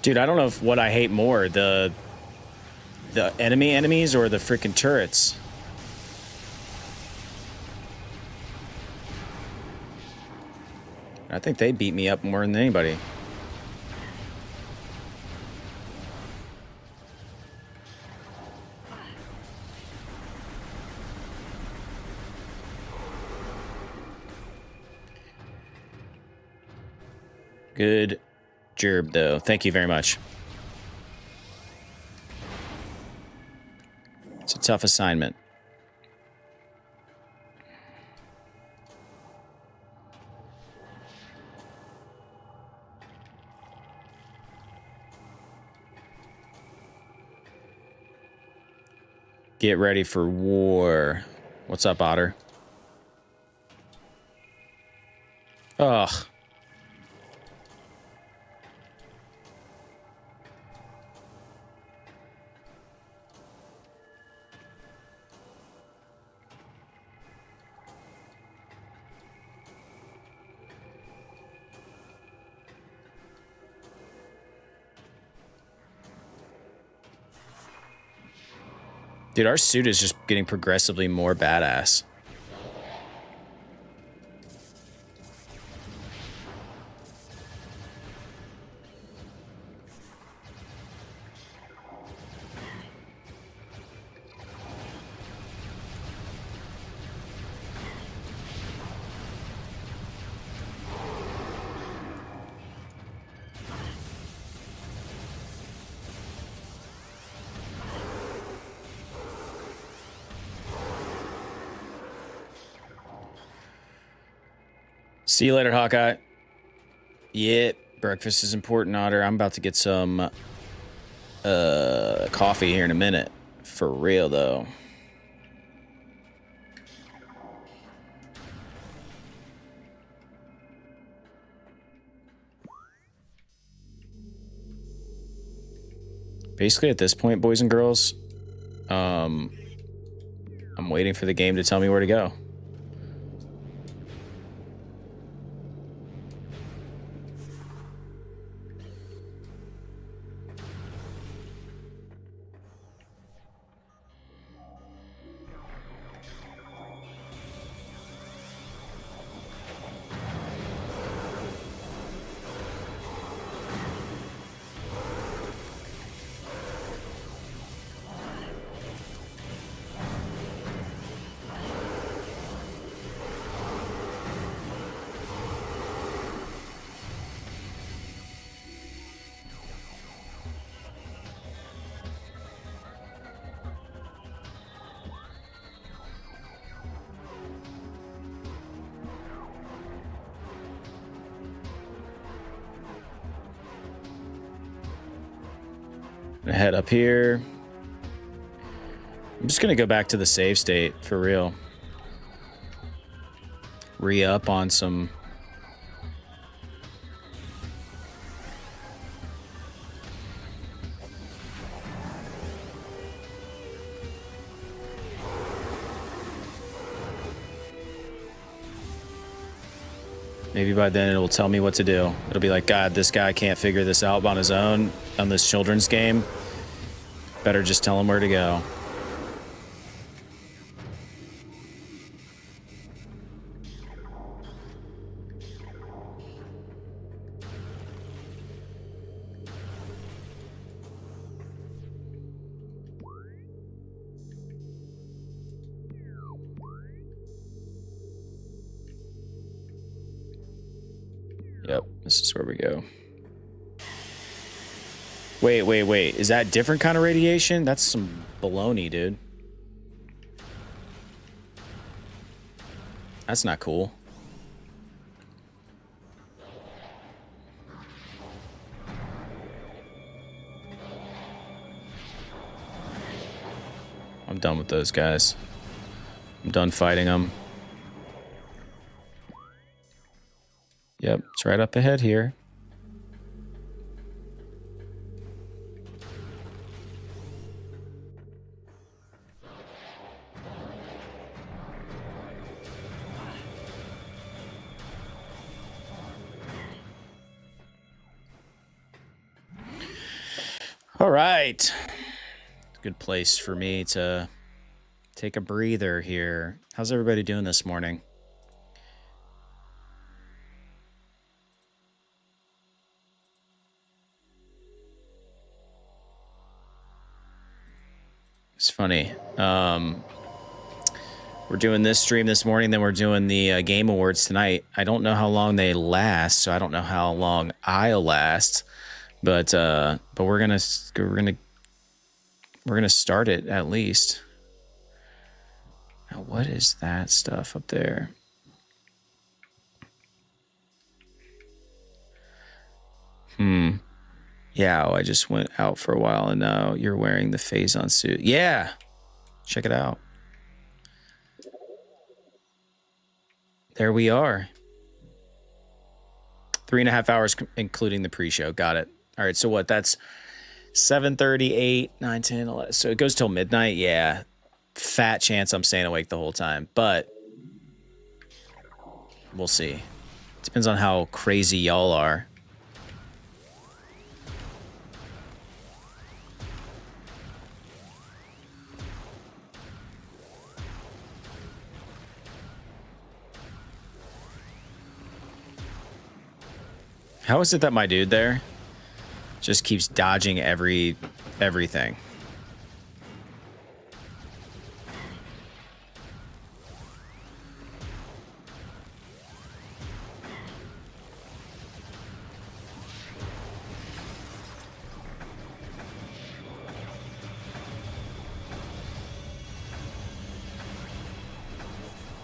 Dude, I don't know if what I hate more, the enemies or the freaking turrets. I think they beat me up more than anybody. Good job, though. Thank you very much. It's a tough assignment. Get ready for war. What's up, Otter? Ugh. Dude, our suit is just getting progressively more badass. See you later, Hawkeye. Yeah, breakfast is important, Otter. I'm about to get some coffee here in a minute. For real, though. Basically, at this point, boys and girls, I'm waiting for the game to tell me where to go. Gonna head up here. I'm just gonna go back to the save state for real. Re-up on some. Maybe by then it will tell me what to do. It'll be like, God, this guy can't figure this out on his own on this children's game. Better just tell him where to go. Yep, this is where we go. Wait. Is that different kind of radiation? That's some baloney, dude. That's not cool. I'm done with those guys. I'm done fighting them. Yep, it's right up ahead here. All right. Good place for me to take a breather here. How's everybody doing this morning? It's funny. We're doing this stream this morning, then we're doing the Game Awards tonight. I don't know how long they last, so I don't know how long I'll last. But we're gonna start it at least. Now, what is that stuff up there? Yeah, I just went out for a while, and now you're wearing the Phazon suit. Yeah, check it out. There we are. 3.5 hours, including the pre-show. Got it. All right, so what? That's 7:30, 8, 9, 10, 11. So it goes till midnight? Yeah. Fat chance I'm staying awake the whole time, but we'll see. Depends on how crazy y'all are. How is it that my dude there just keeps dodging everything?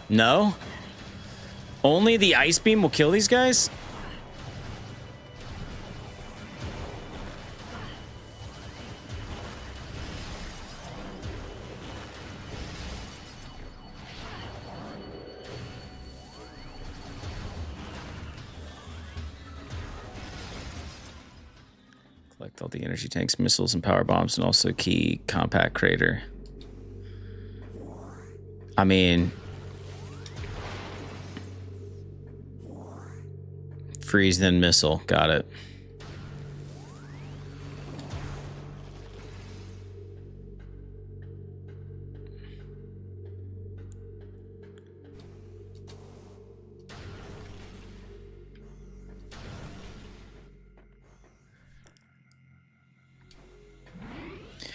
No? Only the ice beam will kill these guys? Collect all the energy tanks, missiles, and power bombs, and also key compact crater. I mean... freeze, then missile. Got it.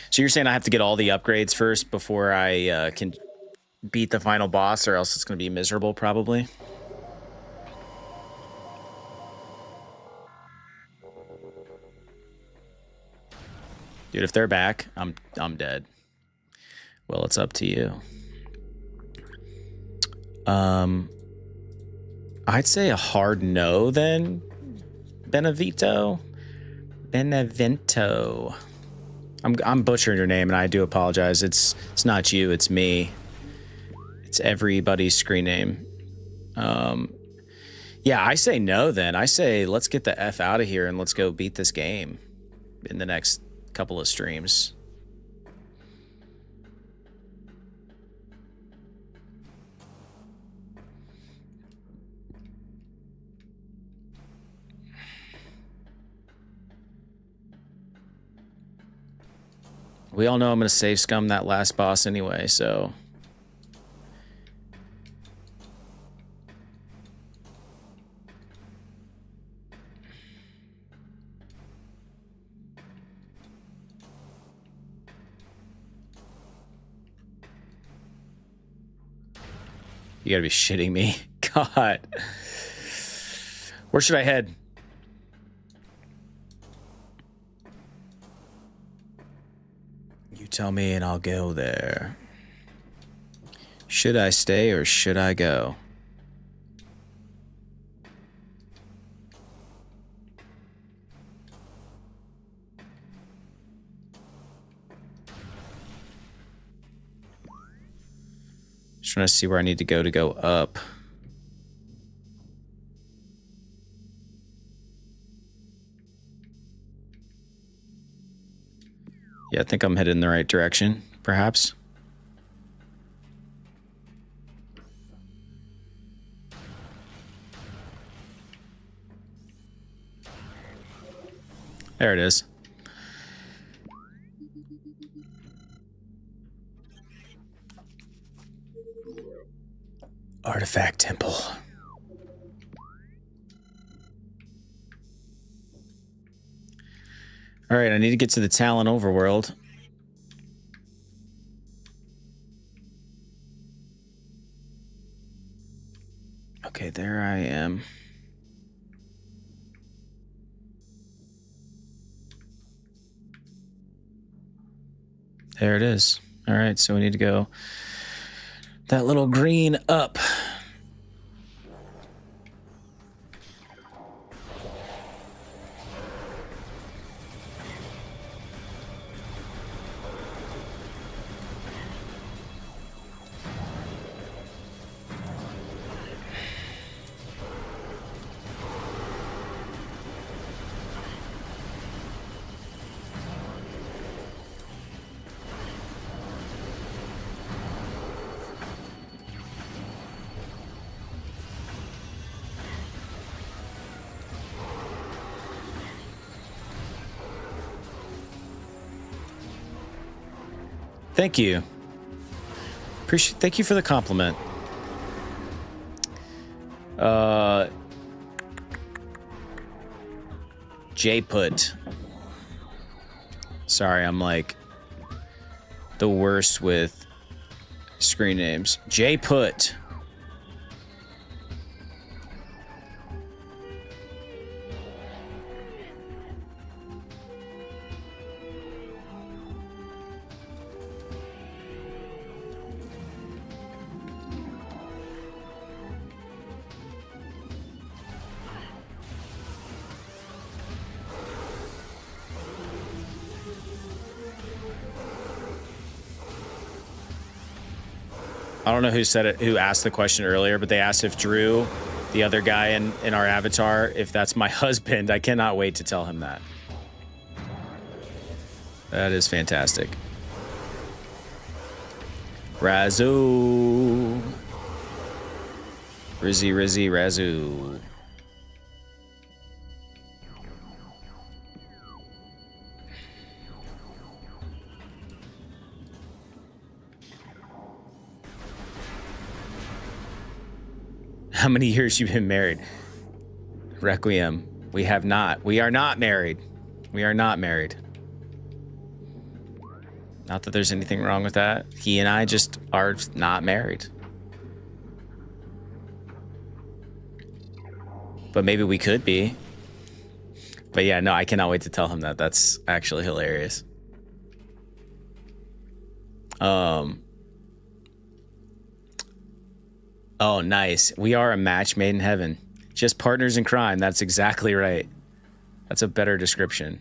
So you're saying I have to get all the upgrades first before I can beat the final boss, or else it's going to be miserable, probably? Dude, if they're back, I'm dead. Well, it's up to you. I'd say a hard no then. Benevento. I'm butchering your name, and I do apologize. It's not you, it's me. It's everybody's screen name. Yeah, I say no then. I say let's get the F out of here and let's go beat this game in the next couple of streams. We all know I'm going to save scum that last boss anyway, so... You gotta be shitting me. God. Where should I head? You tell me and I'll go there. Should I stay or should I go? Just trying to see where I need to go up. Yeah, I think I'm headed in the right direction, perhaps. There it is. Artifact Temple. All right, I need to get to the Tallon overworld. Okay, there I am. There it is. All right, so we need to go that little green up. Thank you. Thank you for the compliment. J-Put. Sorry, I'm like the worst with screen names. J-Put. I don't know who said it, who asked the question earlier, but they asked if Drew, the other guy in our avatar, if that's my husband. I cannot wait to tell him that. That is fantastic. Razoo. Rizzy, Razoo. How many years you been married? Requiem. We have not. We are not married. We are not married. Not that there's anything wrong with that. He and I just are not married. But maybe we could be. But yeah, no, I cannot wait to tell him that. That's actually hilarious. Oh, nice. We are a match made in heaven. Just partners in crime. That's exactly right. That's a better description.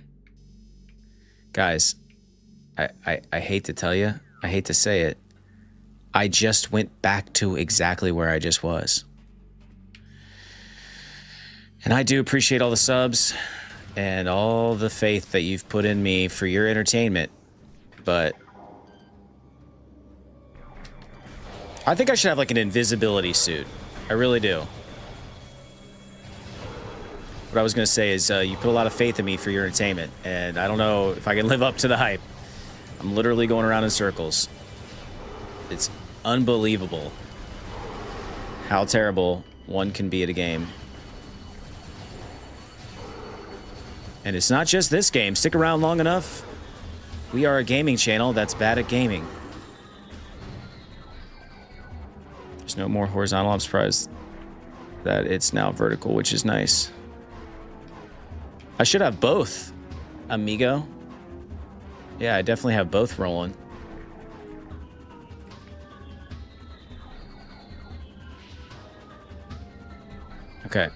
Guys, I hate to tell you. I hate to say it. I just went back to exactly where I just was. And I do appreciate all the subs and all the faith that you've put in me for your entertainment. But I think I should have like an invisibility suit. I really do. What I was going to say is you put a lot of faith in me for your entertainment, and I don't know if I can live up to the hype. I'm literally going around in circles. It's unbelievable how terrible one can be at a game. And it's not just this game. Stick around long enough. We are a gaming channel that's bad at gaming. There's no more horizontal. I'm surprised that it's now vertical, which is nice. I should have both, amigo. Yeah, I definitely have both rolling. Okay.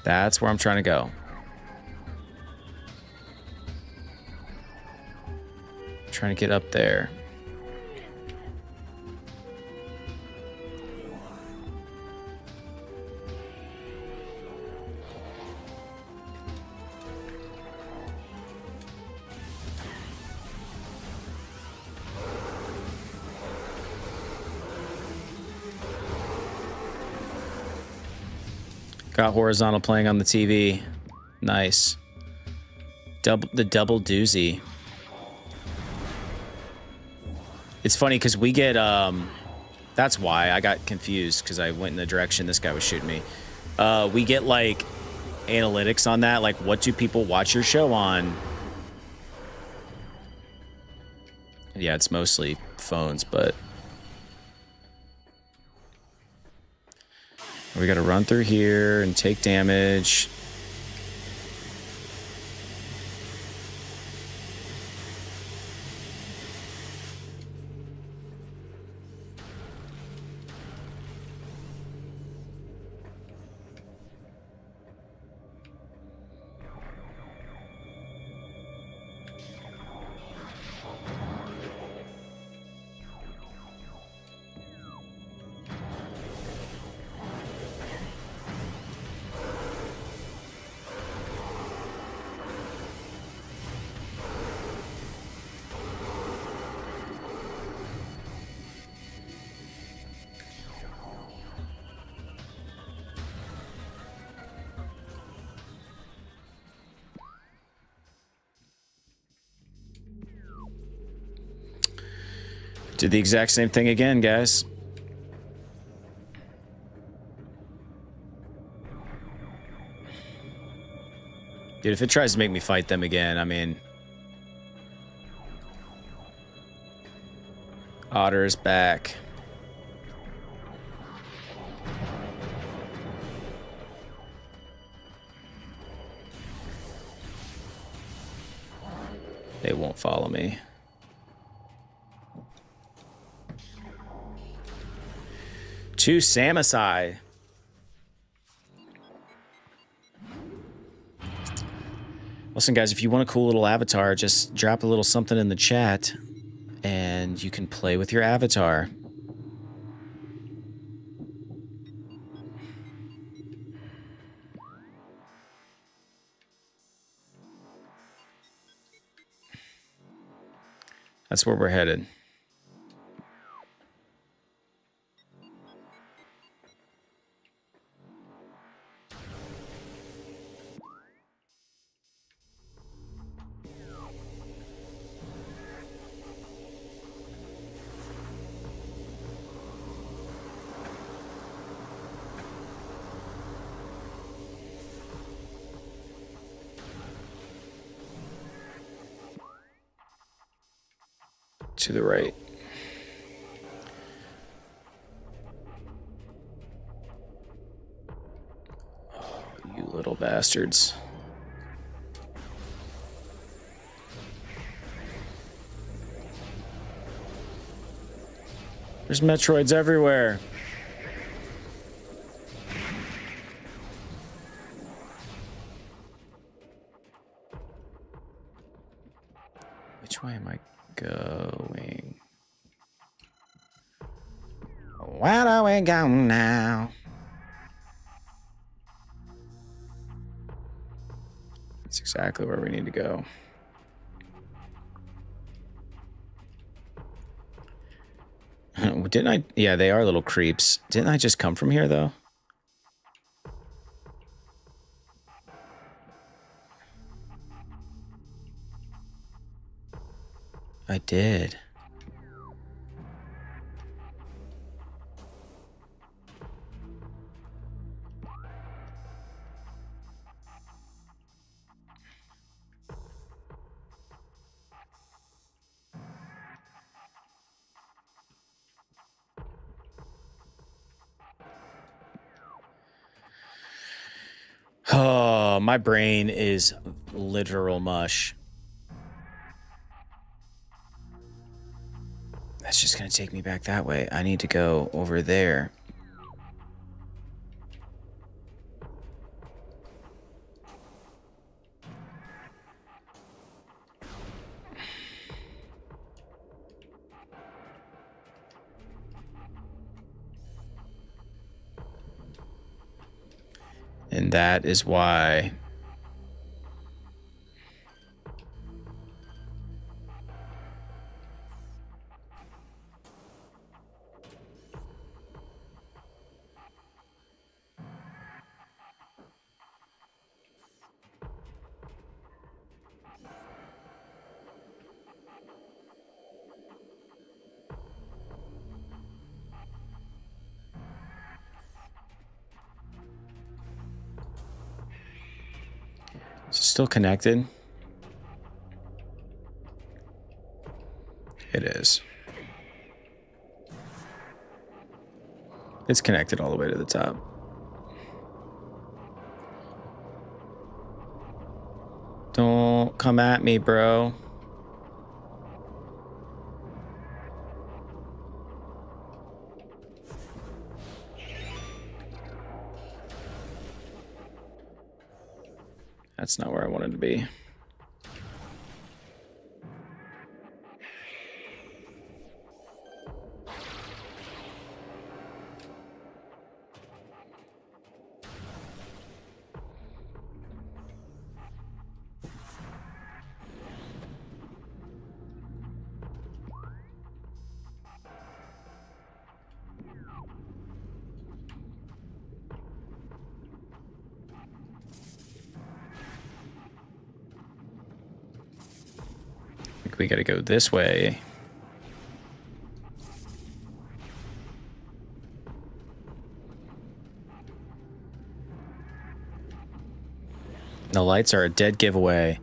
That's where I'm trying to go. Trying to get up there. Got horizontal playing on the TV. Nice. The double doozy. It's funny because we get that's why I got confused, because I went in the direction this guy was shooting me. We get like analytics on that, like what do people watch your show on? Yeah, it's mostly phones, but we got to run through here and take damage. Did the exact same thing again, guys. Dude, if it tries to make me fight them again, I mean... Otter's back. They won't follow me. To Samusai. Listen, guys, if you want a cool little avatar, just drop a little something in the chat, and you can play with your avatar. That's where we're headed. To the right. Oh, you little bastards. There's Metroids everywhere. Which way am I going? Where do we go now? That's exactly where we need to go. Didn't I? Yeah, they are little creeps. Didn't I just come from here, though? I did. Oh, my brain is literal mush. That's just gonna take me back that way. I need to go over there. And that is why is it still connected? It is. It's connected all the way to the top. Don't come at me, bro. That's not where I wanted to be. We gotta go this way. The lights are a dead giveaway.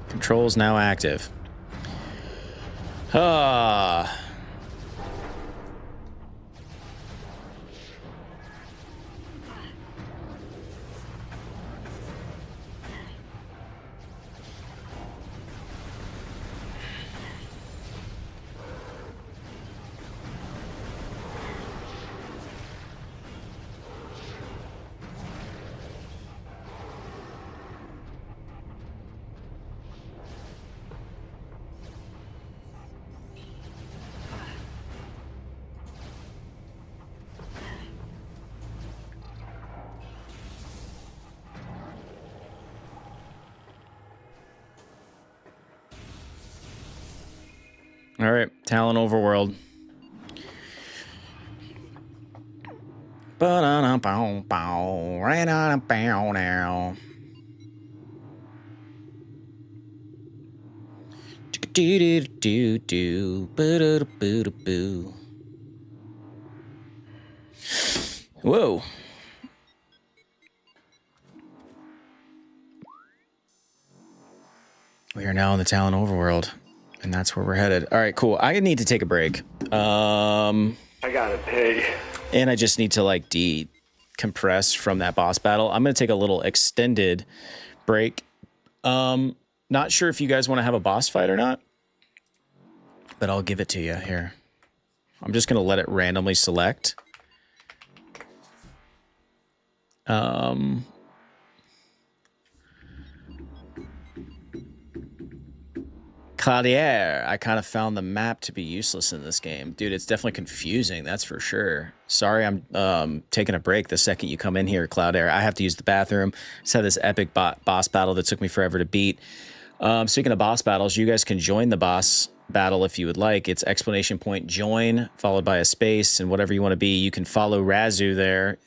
Controls now active. Ah. All right, Tallon Overworld. Whoa. We are now in the Tallon Overworld, and that's where we're headed. All right, cool. I need to take a break. I gotta pay. And I just need to like decompress from that boss battle. I'm going to take a little extended break. Not sure if you guys want to have a boss fight or not, but I'll give it to you here. I'm just going to let it randomly select. Claudier, I kind of found the map to be useless in this game. Dude, it's definitely confusing, that's for sure. Sorry, I'm taking a break the second you come in here, Claudier. I have to use the bathroom. Just had this epic boss battle that took me forever to beat. Speaking of boss battles, you guys can join the boss battle if you would like. It's exclamation point join, followed by a space, and whatever you want to be. You can follow Razu there,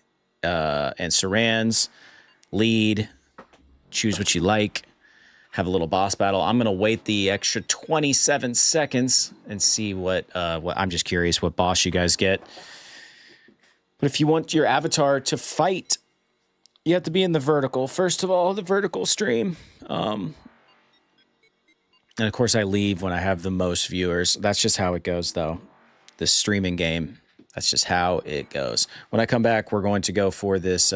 and Saran's, lead, choose what you like. Have a little boss battle. I'm going to wait the extra 27 seconds and see what I'm just curious what boss you guys get. But if you want your avatar to fight, you have to be in the vertical. First of all, the vertical stream. And of course, I leave when I have the most viewers. That's just how it goes, though. This streaming game, that's just how it goes. When I come back, we're going to go for this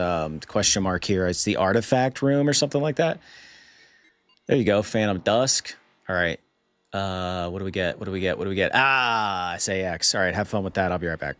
question mark here. It's the artifact room or something like that. There you go, Phantom Dusk. All right. What do we get? What do we get? What do we get? Ah, SAX. All right, have fun with that. I'll be right back.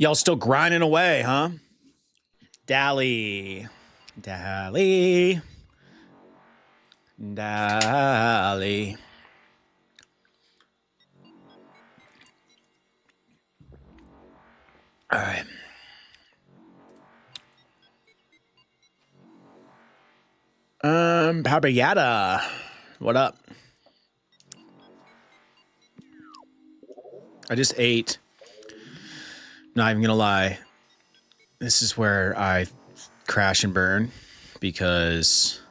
Y'all still grinding away, huh? Dally. Dally. Dally. All right. Pabayada. What up? I just ate. Not even gonna lie. This is where I crash and burn because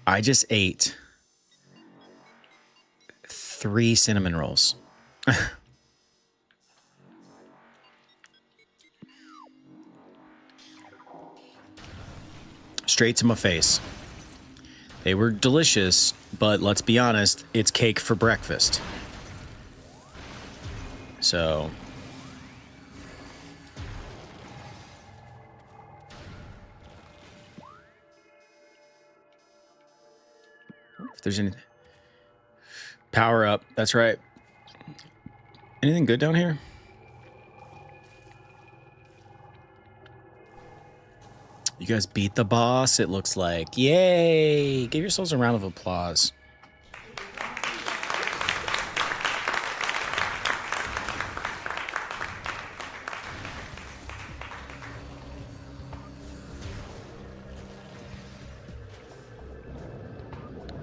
I just ate 3 cinnamon rolls. Straight to my face. They were delicious, but let's be honest, it's cake for breakfast. So if there's anything. Power up, that's right. Anything good down here? You guys beat the boss, it looks like. Yay! Give yourselves a round of applause.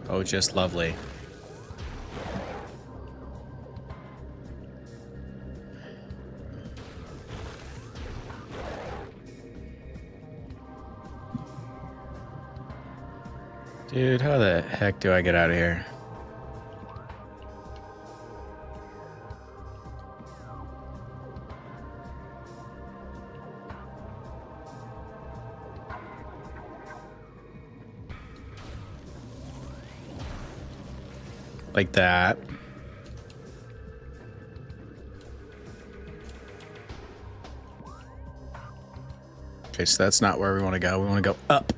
Oh, just lovely. Dude, how the heck do I get out of here? Like that. Okay, so that's not where we want to go. We want to go up.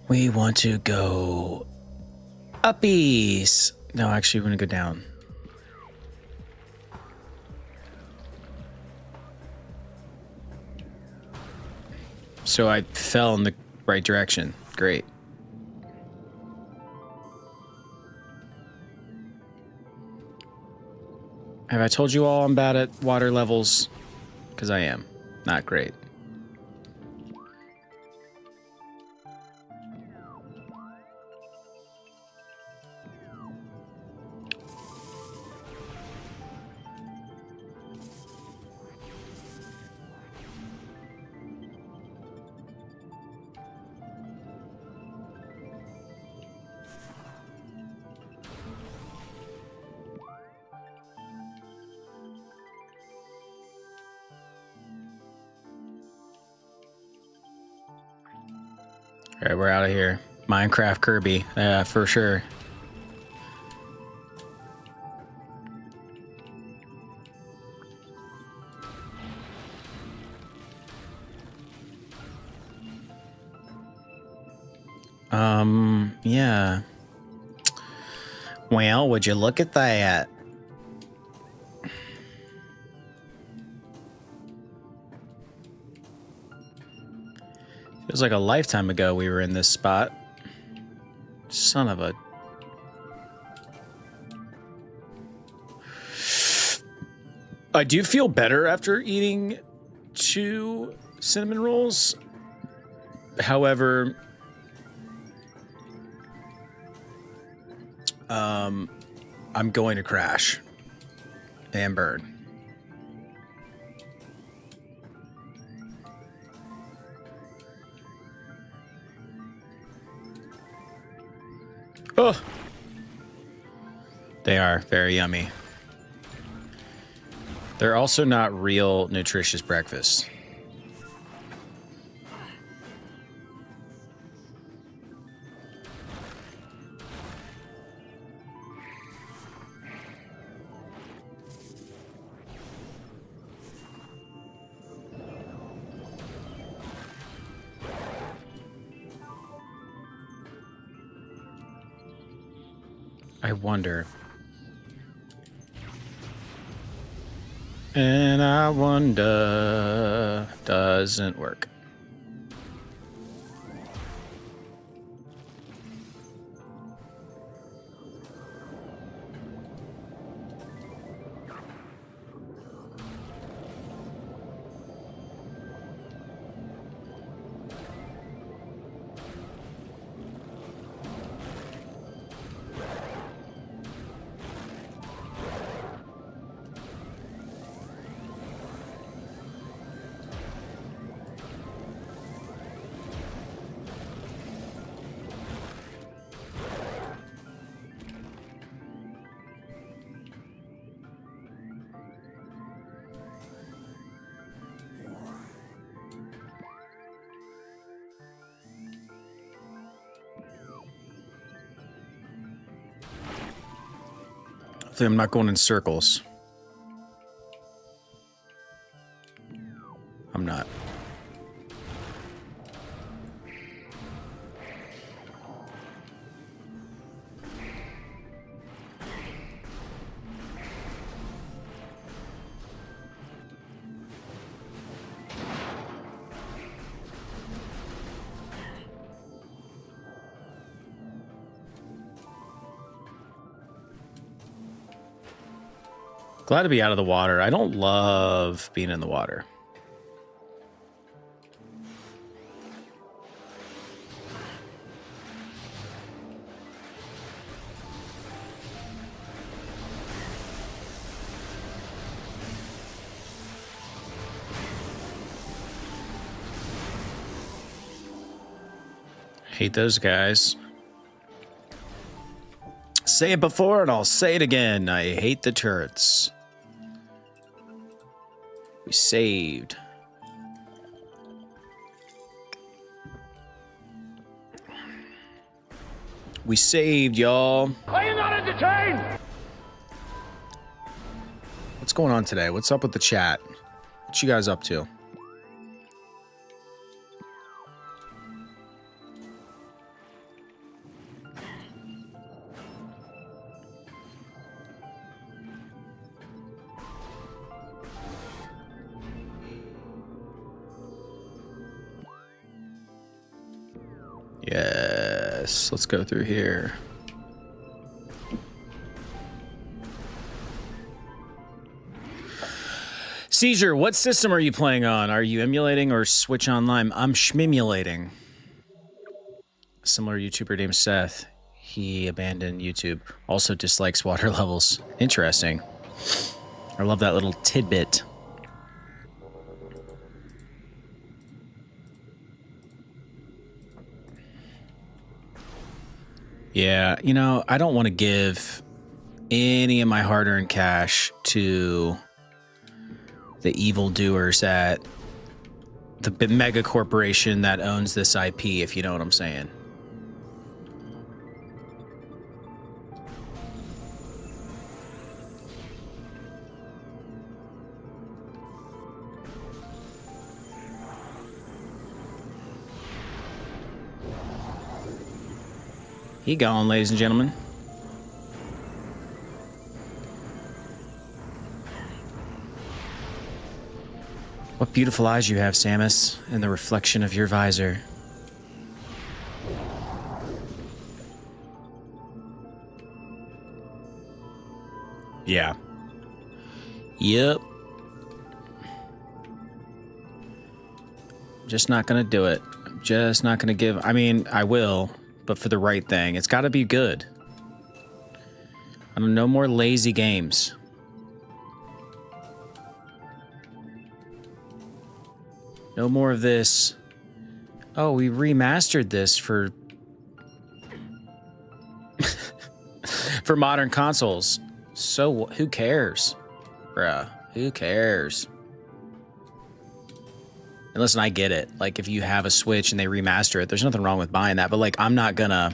We want to go uppies. No, actually, we're going to go down. So I fell in the right direction. Great. Have I told you all I'm bad at water levels? Because I am. Not great. All right, we're out of here. Minecraft Kirby, for sure. Yeah. Well, would you look at that? Feels like a lifetime ago we were in this spot. Son of a... I do feel better after eating 2 cinnamon rolls. However, I'm going to crash and burn. Oh, they are very yummy. They're also not real nutritious breakfasts. I wonder And I wonder, doesn't work. Hopefully I'm not going in circles. I'm not. Glad to be out of the water. I don't love being in the water. Hate those guys. Say it before and I'll say it again. I hate the turrets. We saved. We saved, y'all. Are you not entertained? What's going on today? What's up with the chat? What you guys up to? Yes, let's go through here. Seizure, what system are you playing on? Are you emulating or Switch Online? I'm shmimulating. Similar YouTuber named Seth. He abandoned YouTube. Also dislikes water levels. Interesting. I love that little tidbit. Yeah, you know, I don't want to give any of my hard-earned cash to the evildoers at the mega corporation that owns this IP, if you know what I'm saying. He gone, ladies and gentlemen. What beautiful eyes you have, Samus, in the reflection of your visor. Yeah. Yep. Just not gonna do it. Just not gonna give. I mean, I will, but for the right thing. It's got to be good. I don't no more lazy games. No more of this. Oh, we remastered this for for modern consoles. So who cares? Bruh, who cares? And listen, I get it. Like, if you have a Switch and they remaster it, there's nothing wrong with buying that. But, like, I'm not gonna...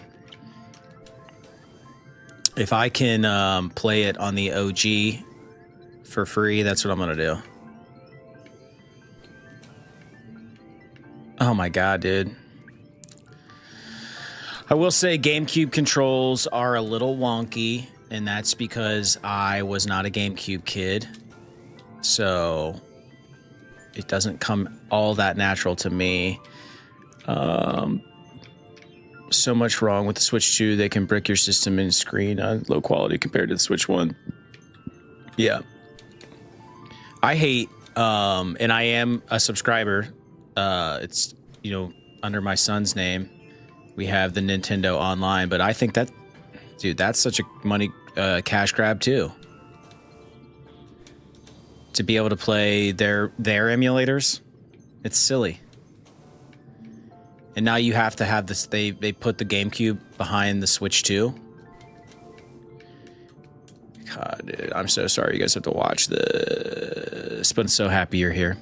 If I can play it on the OG for free, that's what I'm gonna do. Oh my god, dude. I will say GameCube controls are a little wonky, and that's because I was not a GameCube kid. So it doesn't come all that natural to me. So much wrong with the Switch 2. They can brick your system and screen on low quality compared to the Switch 1. Yeah. I hate, and I am a subscriber. It's, you know, under my son's name. We have the Nintendo Online, but I think that, dude, that's such a money cash grab too. To be able to play their emulators, it's silly. And now you have to have this. They put the GameCube behind the Switch 2. God, dude, I'm so sorry you guys have to watch this, but I'm so happy you're here.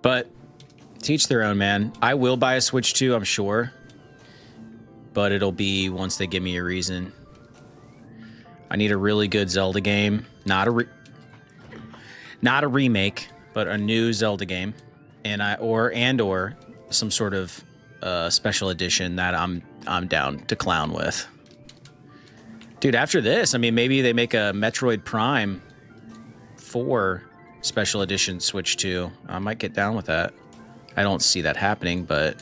But to each their own, man. I will buy a Switch 2, I'm sure. But it'll be once they give me a reason. I need a really good Zelda game. Not a remake, but a new Zelda game. And or some sort of special edition that I'm down to clown with. Dude, after this, I mean, maybe they make a Metroid Prime 4 special edition Switch 2. I might get down with that. I don't see that happening, but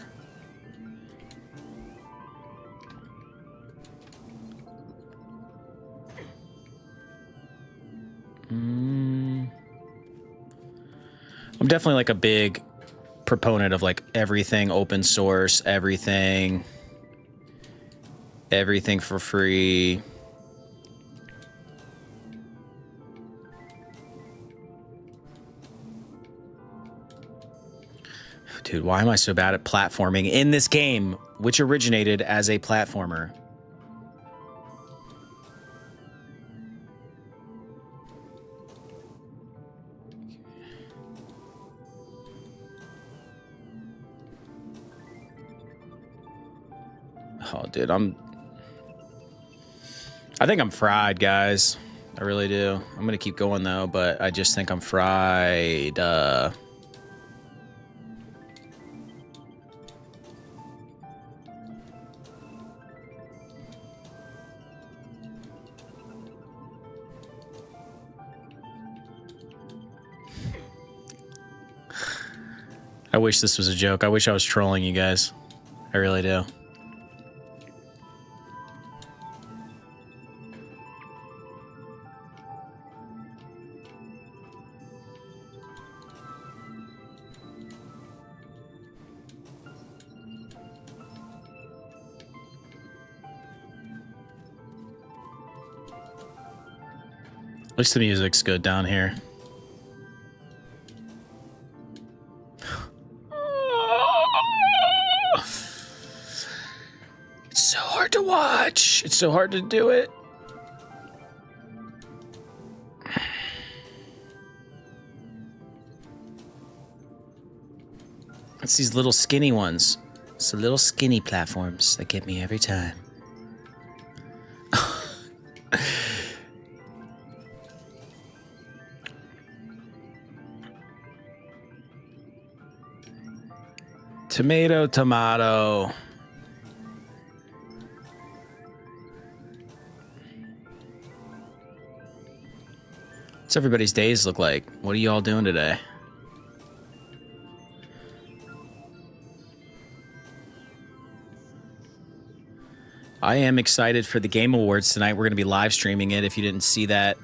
I'm definitely like a big proponent of like everything open source, everything for free. Dude, why am I so bad at platforming in this game, which originated as a platformer? Oh, dude, I think I'm fried, guys. I really do. I'm gonna keep going though, but I just think I'm fried. I wish this was a joke. I wish I was trolling you guys. I really do. At least the music's good down here. It's so hard to watch. It's so hard to do it. It's these little skinny ones. It's the little skinny platforms that get me every time. Tomato, tomato. What's everybody's days look like? What are you all doing today? I am excited for the Game Awards tonight. We're going to be live streaming it. If you didn't see that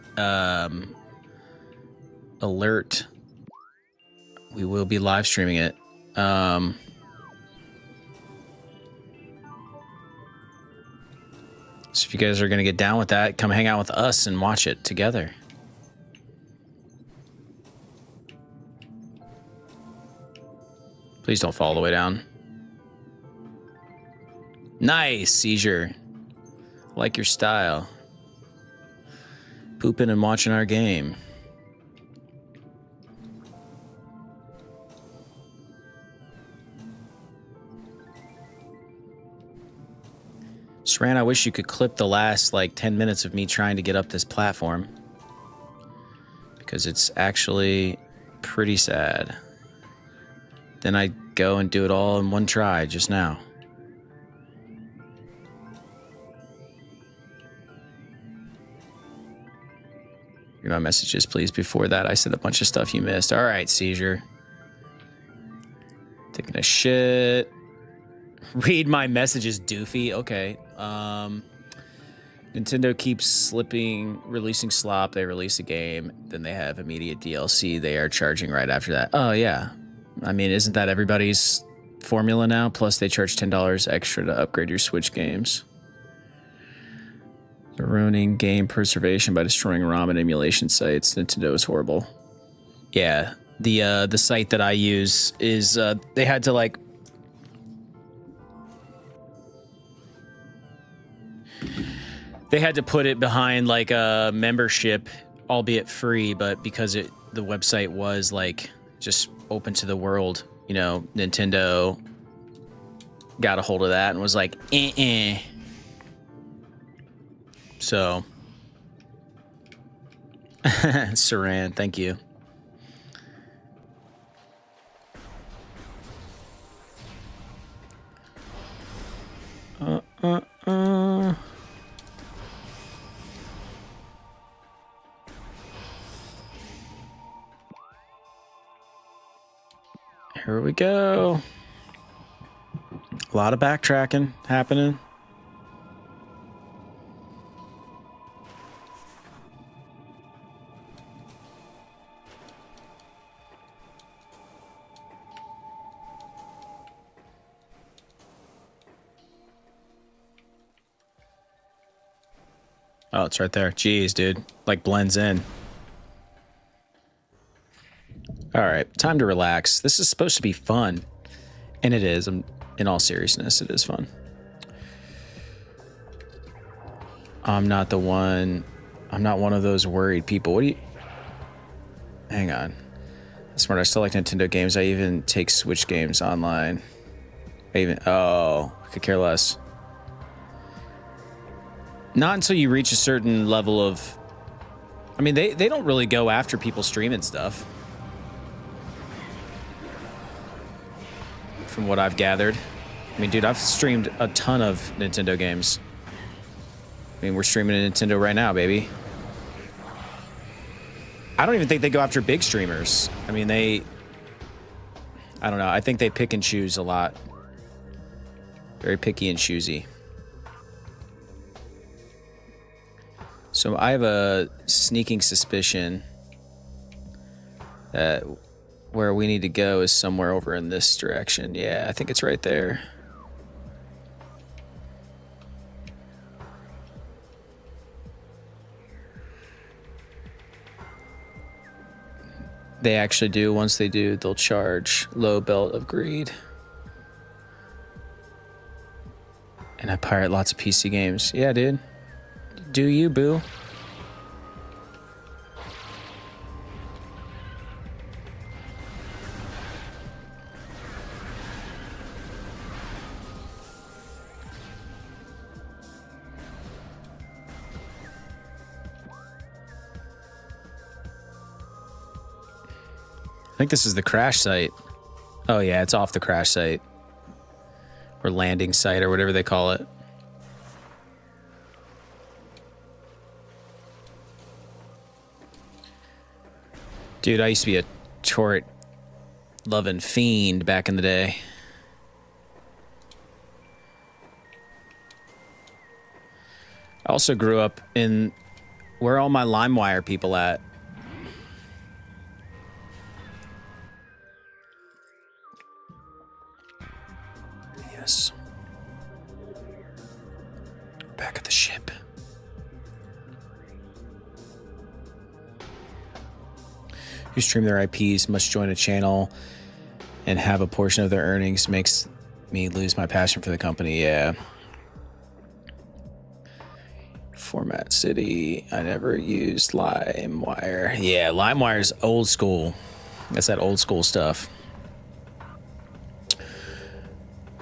alert, we will be live streaming it. So if you guys are going to get down with that, come hang out with us and watch it together. Please don't fall all the way down. Nice, Seizure. Like your style. Pooping and watching our game. Saran, I wish you could clip the last, like, 10 minutes of me trying to get up this platform. Because it's actually pretty sad. Then I go and do it all in one try just now. my messages, please. Before that, I said a bunch of stuff you missed. All right, Seizure. Taking a shit. Read my messages, doofy. Okay. Nintendo keeps releasing slop. They release a game, then they have immediate DLC. They are charging right after that. Oh, yeah. I mean, isn't that everybody's formula now? Plus, they charge $10 extra to upgrade your Switch games. They're ruining game preservation by destroying ROM and emulation sites. Nintendo is horrible. Yeah, the site that I use is they had to like put it behind like a membership, albeit free, but because the website was like just open to the world, you know, Nintendo got a hold of that and was like, So, Saran, thank you. Here we go. A lot of backtracking happening. Oh, it's right there. Jeez, dude. Like blends in. All right, time to relax. This is supposed to be fun. And it is. In all seriousness, it is fun. I'm not one of those worried people. What do you... Hang on. That's smart. I still like Nintendo games. I even take Switch games online. Oh, I could care less. Not until you reach a certain level of... I mean, they don't really go after people streaming stuff. From what I've gathered. I mean, dude, I've streamed a ton of Nintendo games. I mean, we're streaming a Nintendo right now, baby. I don't even think they go after big streamers. I mean, I don't know. I think they pick and choose a lot. Very picky and choosy. So I have a sneaking suspicion that where we need to go is somewhere over in this direction. Yeah, I think it's right there. They actually do. Once they do, they'll charge low belt of greed. And I pirate lots of PC games. Yeah, dude. Do you, boo? I think this is the crash site. Oh yeah, it's off the crash site. Or landing site or whatever they call it. Dude, I used to be a turret loving fiend back in the day. I also grew up in... Where are all my LimeWire people at? Yes. Back at the ship. Who stream their IPs must join a channel and have a portion of their earnings. Makes me lose my passion for the company. Yeah. Format City. I never used LimeWire. Yeah, LimeWire's old school. That's that old school stuff.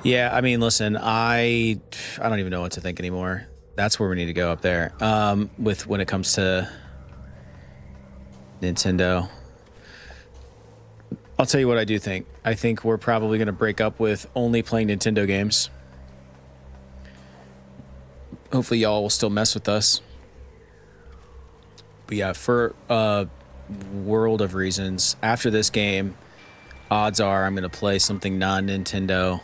Yeah, I mean, listen, I don't even know what to think anymore. That's where we need to go up there. When it comes to Nintendo. I'll tell you what I do think. I think we're probably going to break up with only playing Nintendo games. Hopefully y'all will still mess with us. But yeah, for world of reasons, after this game, odds are I'm going to play something non-Nintendo.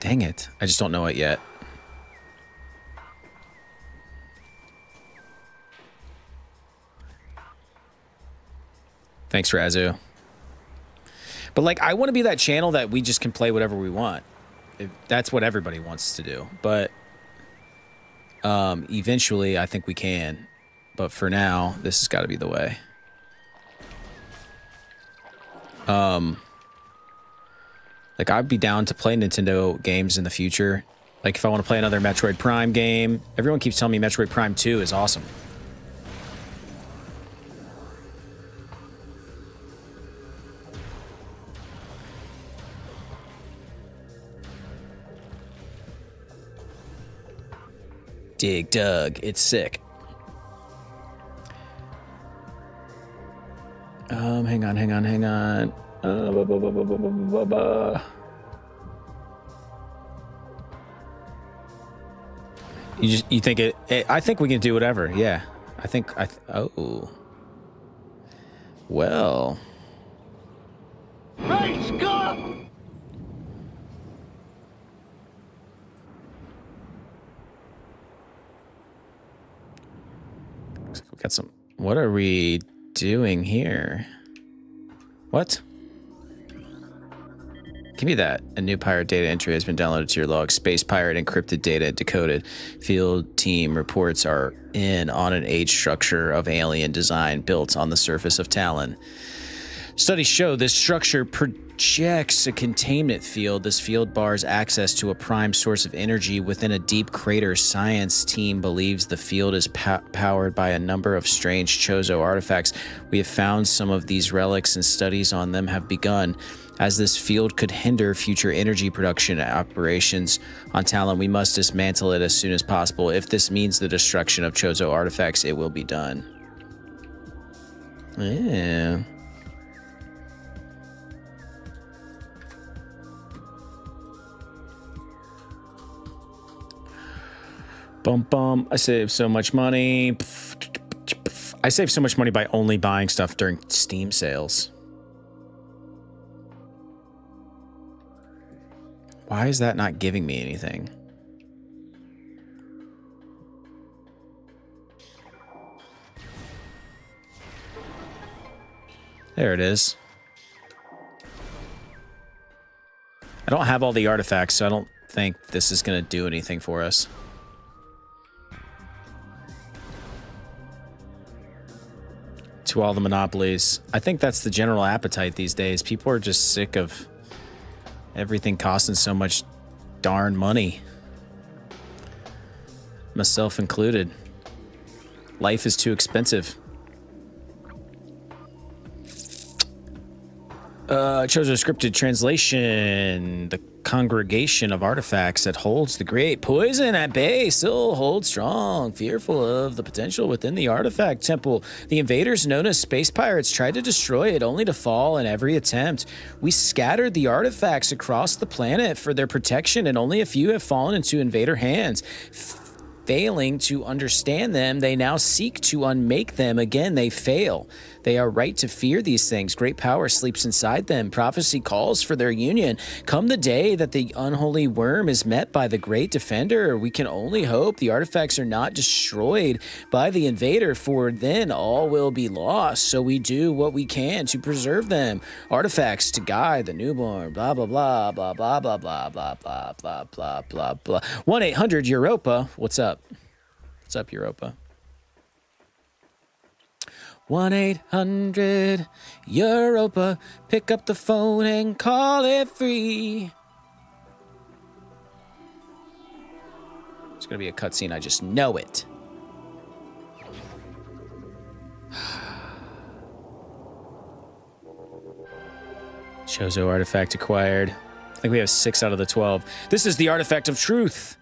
Dang it. I just don't know it yet. Thanks, Razu. But like, I want to be that channel that we just can play whatever we want. That's what everybody wants to do. But eventually, I think we can. But for now, this has got to be the way. Like, I'd be down to play Nintendo games in the future. Like, if I want to play another Metroid Prime game. Everyone keeps telling me Metroid Prime 2 is awesome. Dig Dug, it's sick. Hang on. You think it? I think we can do whatever. Yeah, oh, well. Hey, Scott! We got some. What are we doing here? What? Give me that. A new pirate data entry has been downloaded to your log. Space pirate encrypted data decoded. Field team reports are in on an age structure of alien design built on the surface of Tallon. Studies show this structure projects a containment field. This field bars access to a prime source of energy within a deep crater. Science team believes the field is powered by a number of strange Chozo artifacts. We have found some of these relics and studies on them have begun. As this field could hinder future energy production operations on Tallon, we must dismantle it as soon as possible. If this means the destruction of Chozo artifacts, it will be done. Yeah. Bum. I save so much money. I save so much money by only buying stuff during Steam sales. Why is that not giving me anything? There it is. I don't have all the artifacts, so I don't think this is going to do anything for us. To all the monopolies. I think that's the general appetite these days. People are just sick of everything costing so much darn money. Myself included. Life is too expensive. Chozo scripted translation. The congregation of artifacts that holds the great poison at bay still holds strong, fearful of the potential within the artifact temple. The invaders, known as space pirates, tried to destroy it only to fall in every attempt. We scattered the artifacts across the planet for their protection, and only a few have fallen into invader hands. Failing to understand them, they now seek to unmake them. Again, they fail. They are right to fear these things. Great power sleeps inside them. Prophecy calls for their union. Come the day that the unholy worm is met by the great defender, we can only hope the artifacts are not destroyed by the invader, for then all will be lost. So we do what we can to preserve them. Artifacts to guide the newborn. Blah, blah, blah, blah, blah, blah, blah, blah, blah, blah, blah, blah, blah. 1-800-Europa. What's up? What's up, Europa? 1-800-Europa. Pick up the phone and call it free. It's gonna be a cutscene. I just know it. Chozo artifact acquired. I think we have 6 out of the 12. This is the artifact of truth.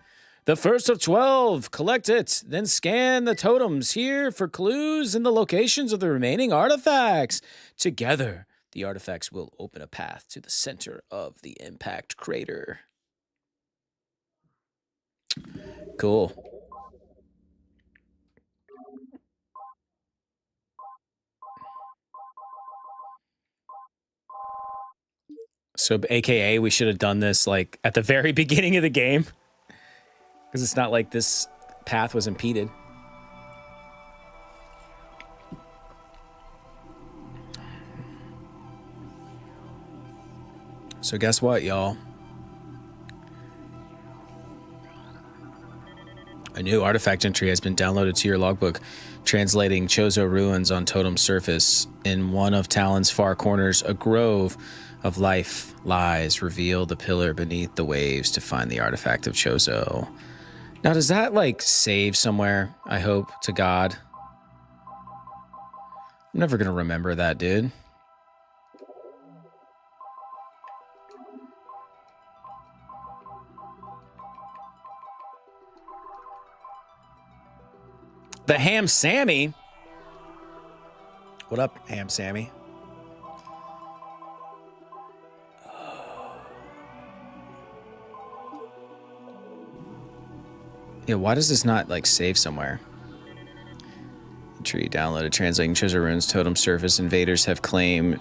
The first of 12. Collect it, then scan the totems here for clues and the locations of the remaining artifacts. Together, the artifacts will open a path to the center of the impact crater. Cool. So, AKA, we should have done this like at the very beginning of the game. Because it's not like this path was impeded. So guess what, y'all? A new artifact entry has been downloaded to your logbook, translating Chozo ruins on Totem surface. In one of Tallon's far corners, a grove of life lies. Reveal the pillar beneath the waves to find the artifact of Chozo. Now, does that, like, save somewhere, I hope, to God? I'm never gonna remember that, dude. The Ham Sammy? What up, Ham Sammy? Yeah, why does this not, like, save somewhere? Entry downloaded, translating Chozo ruins Totem surface. Invaders have claimed...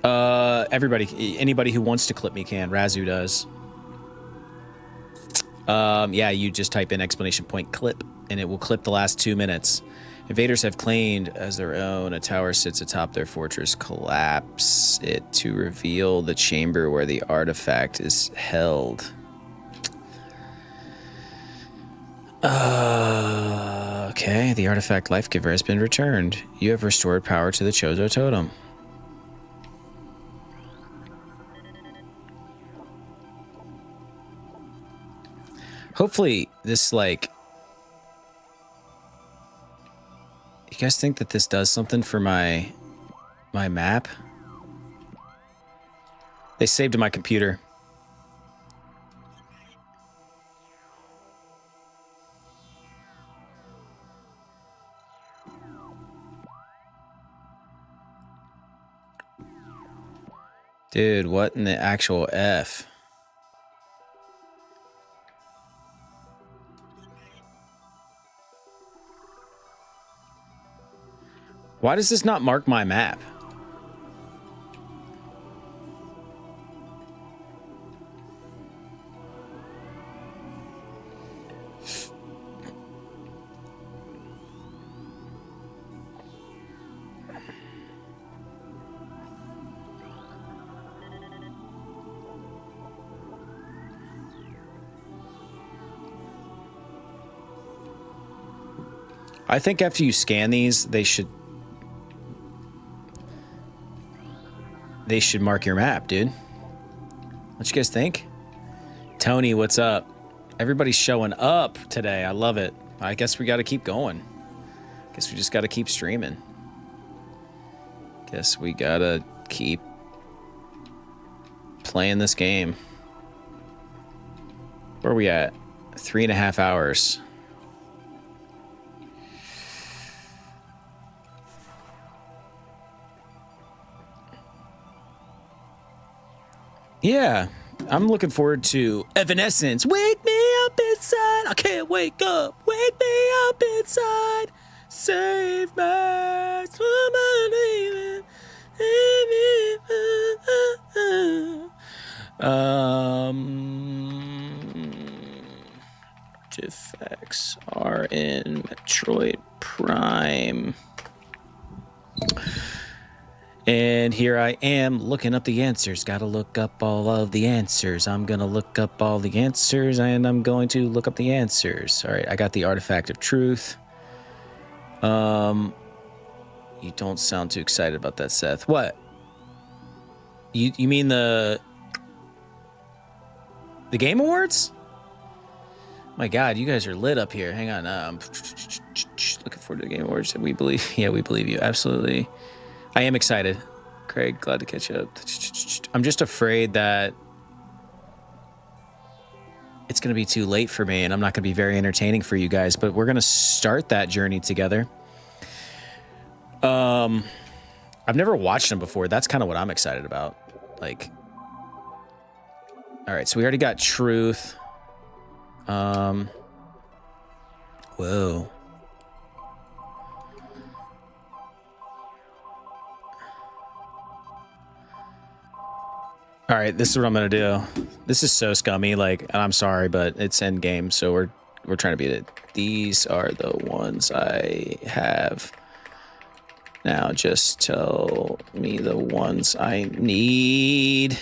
Everybody, anybody who wants to clip me can. Razu does. Yeah, you just type in exclamation point clip, and it will clip the last 2 minutes. Invaders have claimed as their own a tower sits atop their fortress. Collapse it to reveal the chamber where the artifact is held. Okay, the artifact life giver has been returned. You have restored power to the Chozo totem. Hopefully this, like... You guys think that this does something for my map? They saved to my computer. Dude, what in the actual F? Why does this not mark my map? I think after you scan these, they should mark your map, dude. What you guys think? Tony, what's up? Everybody's showing up today. I love it. I guess we got to keep going. Guess we just got to keep streaming. Guess we got to keep playing this game. Where are we at? 3.5 hours. Yeah, I'm looking forward to Evanescence. Wake me up inside. I can't wake up. Wake me up inside. Save my artifacts are in Metroid Prime. And here I am looking up the answers. Gotta look up all of the answers. I'm gonna look up all the answers, and I'm going to look up the answers. All right, I got the artifact of truth. You don't sound too excited about that, Seth. What? You mean the Game Awards? My God, you guys are lit up here. Hang on. Looking forward to the Game Awards. We believe. Yeah, we believe you. Absolutely. I am excited. Craig, glad to catch up. I'm just afraid that it's going to be too late for me and I'm not going to be very entertaining for you guys, but we're going to start that journey together. I've never watched them before. That's kind of what I'm excited about. Like, all right, so we already got truth. Whoa. All right, this is what I'm gonna do. This is so scummy, like, and I'm sorry, but it's end game, so we're trying to beat it. These are the ones I have. Now just tell me the ones I need.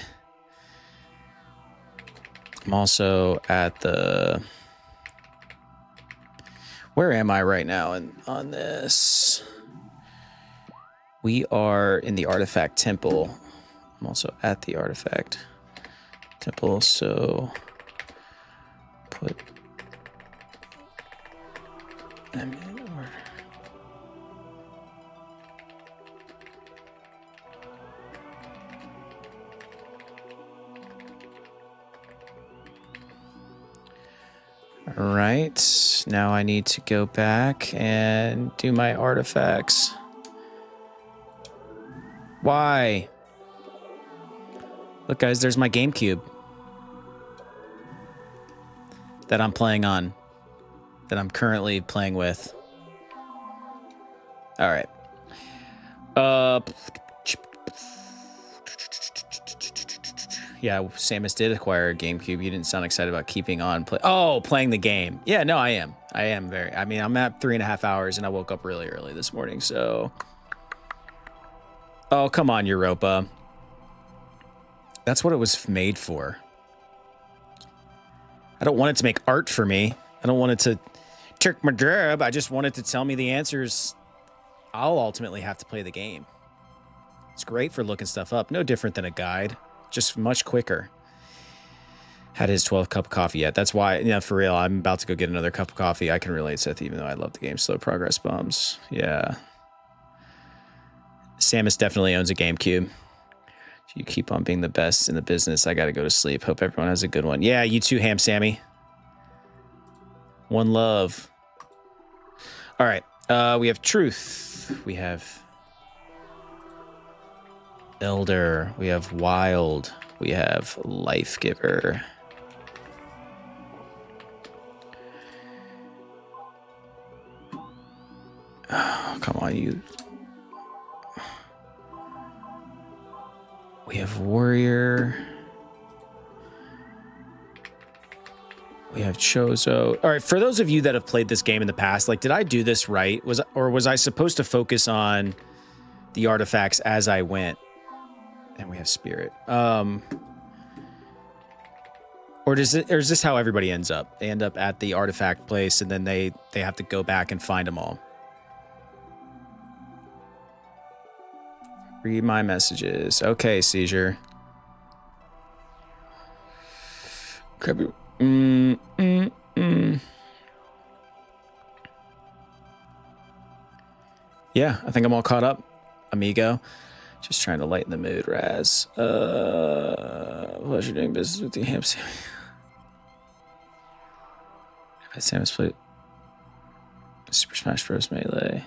I'm also at the... Where am I right now on this? We are in the Artifact Temple. I'm also at the Artifact Temple, so put them in order. All right, now I need to go back and do my artifacts. Why? Look, guys, there's my GameCube that I'm playing on, that I'm currently playing with. All right. Yeah, Samus did acquire a GameCube. You didn't sound excited about keeping on playing the game. Yeah, no, I am. I mean, I'm at 3.5 hours, and I woke up really early this morning, so. Oh, come on, Europa. That's what it was made for. I don't want it to make art for me. I don't want it to trick my job. I just want it to tell me the answers. I'll ultimately have to play the game. It's great for looking stuff up. No different than a guide. Just much quicker. Had his 12th cup of coffee yet. That's why, yeah, for real, I'm about to go get another cup of coffee. I can relate, Seth, even though I love the game. Slow progress bumps. Yeah. Samus definitely owns a GameCube. You keep on being the best in the business. I got to go to sleep. Hope everyone has a good one. Yeah, you too, Ham Sammy. One love. All right. We have Truth. We have Elder. We have Wild. We have Life Giver. Oh, come on, you. We have Warrior. We have Chozo. All right, for those of you that have played this game in the past, like, did I do this right? Was I supposed to focus on the artifacts as I went? And we have Spirit. Or is this how everybody ends up? They end up at the artifact place, and then they have to go back and find them all. Read my messages. Okay, Seizure. Yeah, I think I'm all caught up, amigo. Just trying to lighten the mood, Raz. Pleasure doing business with you, Ham Sammy. I've had Samus play Super Smash Bros. Melee.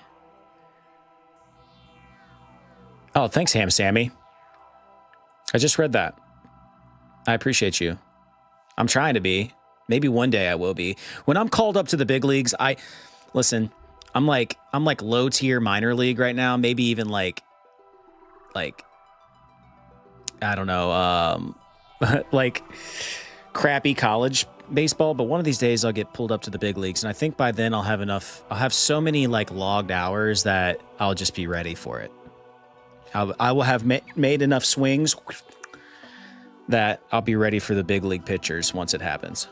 Oh, thanks, Ham Sammy. I just read that. I appreciate you. I'm trying to be. Maybe one day I will be. When I'm called up to the big leagues, listen, I'm like low tier minor league right now. Maybe even like I don't know, like crappy college baseball. But one of these days I'll get pulled up to the big leagues, and I think by then I'll have so many like logged hours that I'll just be ready for it. I will have made enough swings that I'll be ready for the big league pitchers once it happens.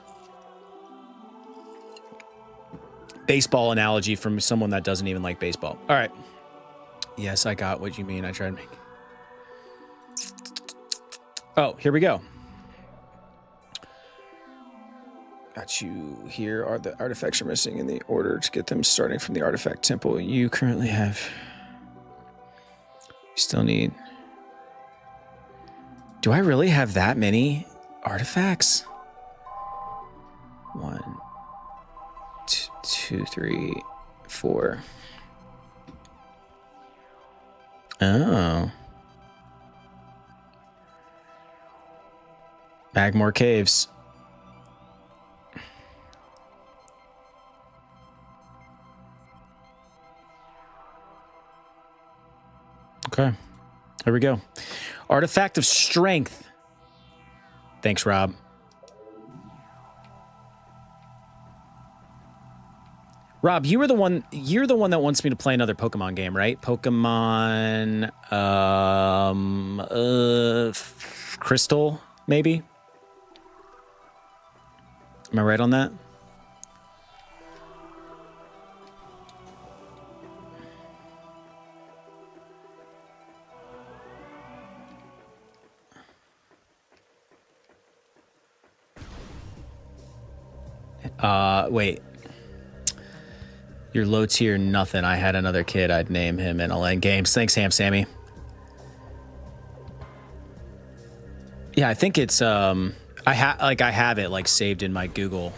Baseball analogy from someone that doesn't even like baseball. All right. Yes, I got what you mean. I tried to make. Oh, here we go. Got you. Here are the artifacts you're missing in the order to get them starting from the artifact temple. You currently have... You still need... Do I really have that many artifacts? 1, 2, 3, 4. Oh. Magmore Caves. Okay. Here we go. Artifact of Strength. Thanks, Rob. Rob, you're the one that wants me to play another Pokemon game, right? Pokemon Crystal, maybe? Am I right on that? Wait. You're low tier nothing. I had another kid. I'd name him in LN Games. Thanks, Ham Sammy. Yeah, I think it's I have it like saved in my Google.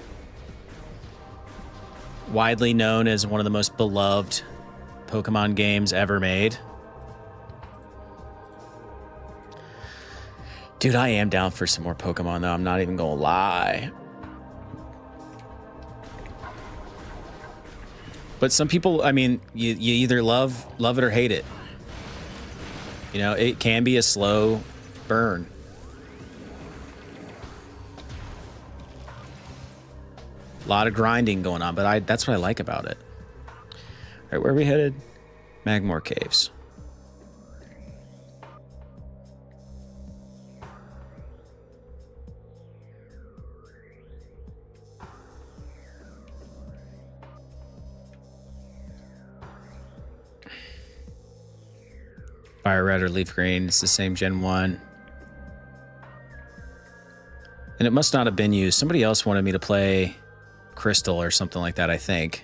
Widely known as one of the most beloved Pokemon games ever made. Dude, I am down for some more Pokemon though. I'm not even gonna lie. But some people, I mean, you either love it or hate it. You know, it can be a slow burn. A lot of grinding going on, but that's what I like about it. All right, where are we headed? Magmore Caves. Fire Red or Leaf Green. It's the same Gen 1. And it must not have been used. Somebody else wanted me to play Crystal or something like that, I think.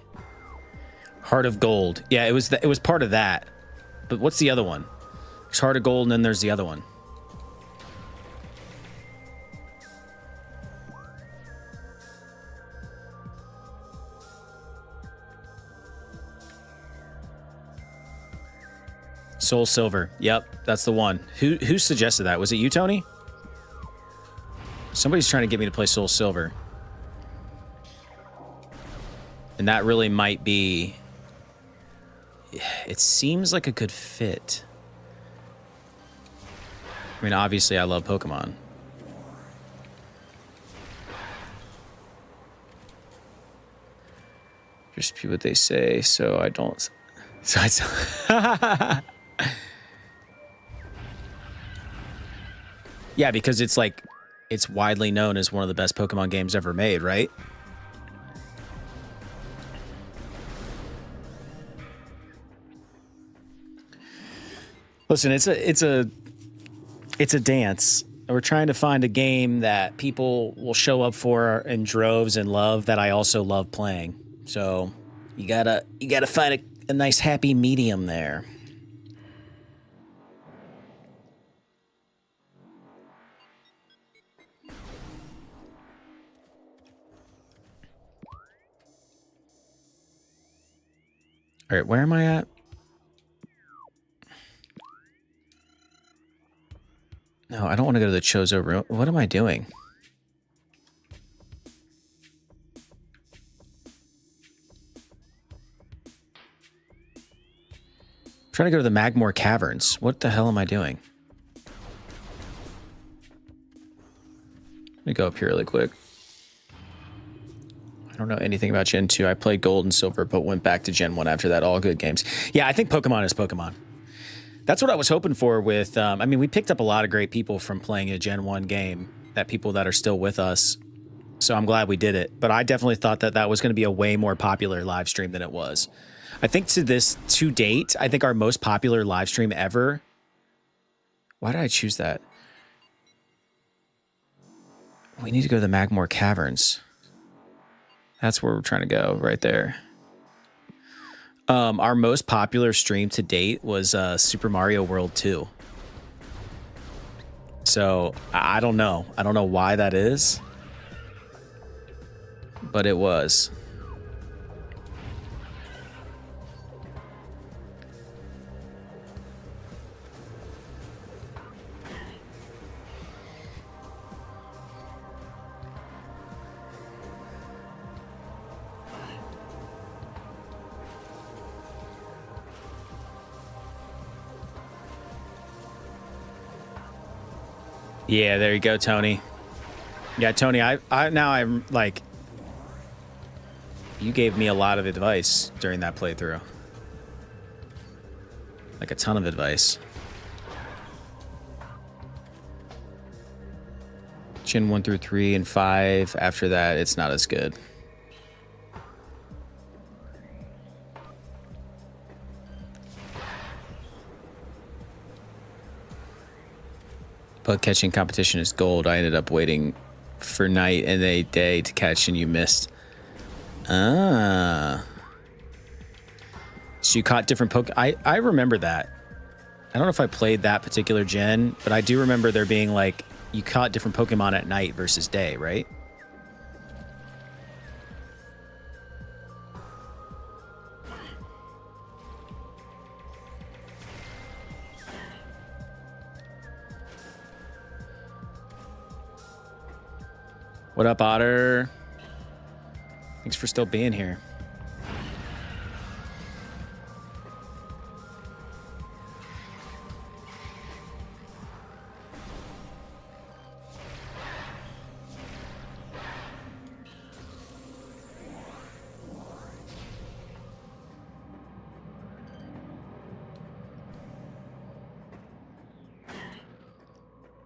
Heart of Gold. Yeah, it was part of that. But what's the other one? There's Heart of Gold and then there's the other one. Soul Silver. Yep, that's the one. Who suggested that? Was it you, Tony? Somebody's trying to get me to play Soul Silver. And that really might be... It seems like a good fit. I mean, obviously, I love Pokemon. Just what they say, so I don't... So I... Yeah, because it's like... It's widely known as one of the best Pokemon games ever made, right? Listen, it's a dance. We're trying to find a game that people will show up for in droves and love that I also love playing. So you gotta find a nice happy medium there. All right, where am I at? No, I don't want to go to the Chozo room. What am I doing? I'm trying to go to the Magmore Caverns. What the hell am I doing? Let me go up here really quick. I don't know anything about Gen 2. I played Gold and Silver, but went back to Gen 1 after that. All good games. Yeah, I think Pokemon is Pokemon. That's what I was hoping for with... I mean, we picked up a lot of great people from playing a Gen 1 game, that people that are still with us. So I'm glad we did it. But I definitely thought that that was going to be a way more popular live stream than it was. I think to date, I think our most popular live stream ever... Why did I choose that? We need to go to the Magmore Caverns. That's where we're trying to go, right there. Our most popular stream to date was Super Mario World 2. So, I don't know. I don't know why that is. But it was. Yeah, there you go, Tony. Yeah, Tony, I now I'm like, you gave me a lot of advice during that playthrough. Like a ton of advice. Gen 1 through 3 and 5. After that, it's not as good. Bug catching competition is gold. I ended up waiting for night and a day to catch, and you missed. Ah. So you caught different I remember that. I don't know if I played that particular gen, but I do remember there being like, you caught different Pokemon at night versus day, right? What up, Otter? Thanks for still being here.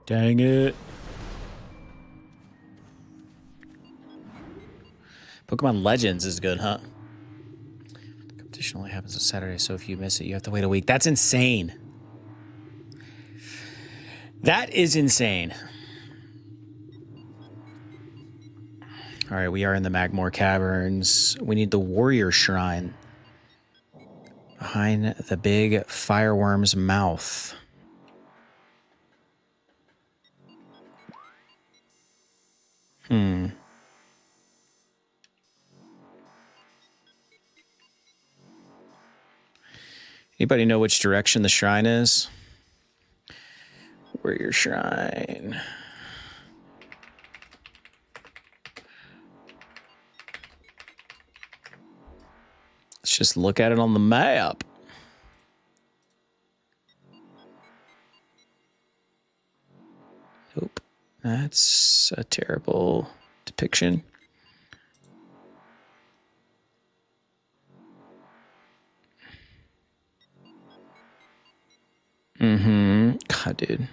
Dang it. Pokemon Legends is good, huh? The competition only happens on Saturday, so if you miss it, you have to wait a week. That's insane. That is insane. All right, we are in the Magmore Caverns. We need the Warrior Shrine behind the big fireworm's mouth. Anybody know which direction the shrine is? Warrior Shrine. Let's just look at it on the map. Nope. That's a terrible depiction. God, dude.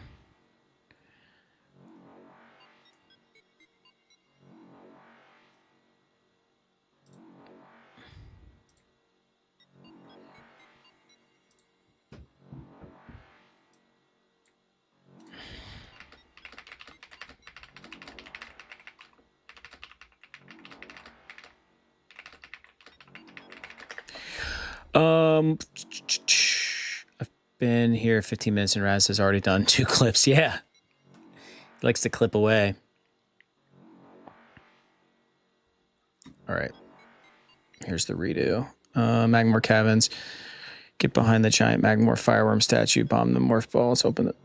I've been here 15 minutes and Raz has already done 2 clips. Yeah. He likes to clip away. All right. Here's the redo. Magmore Caverns. Get behind the giant Magmore fireworm statue. Bomb the morph balls. Open it.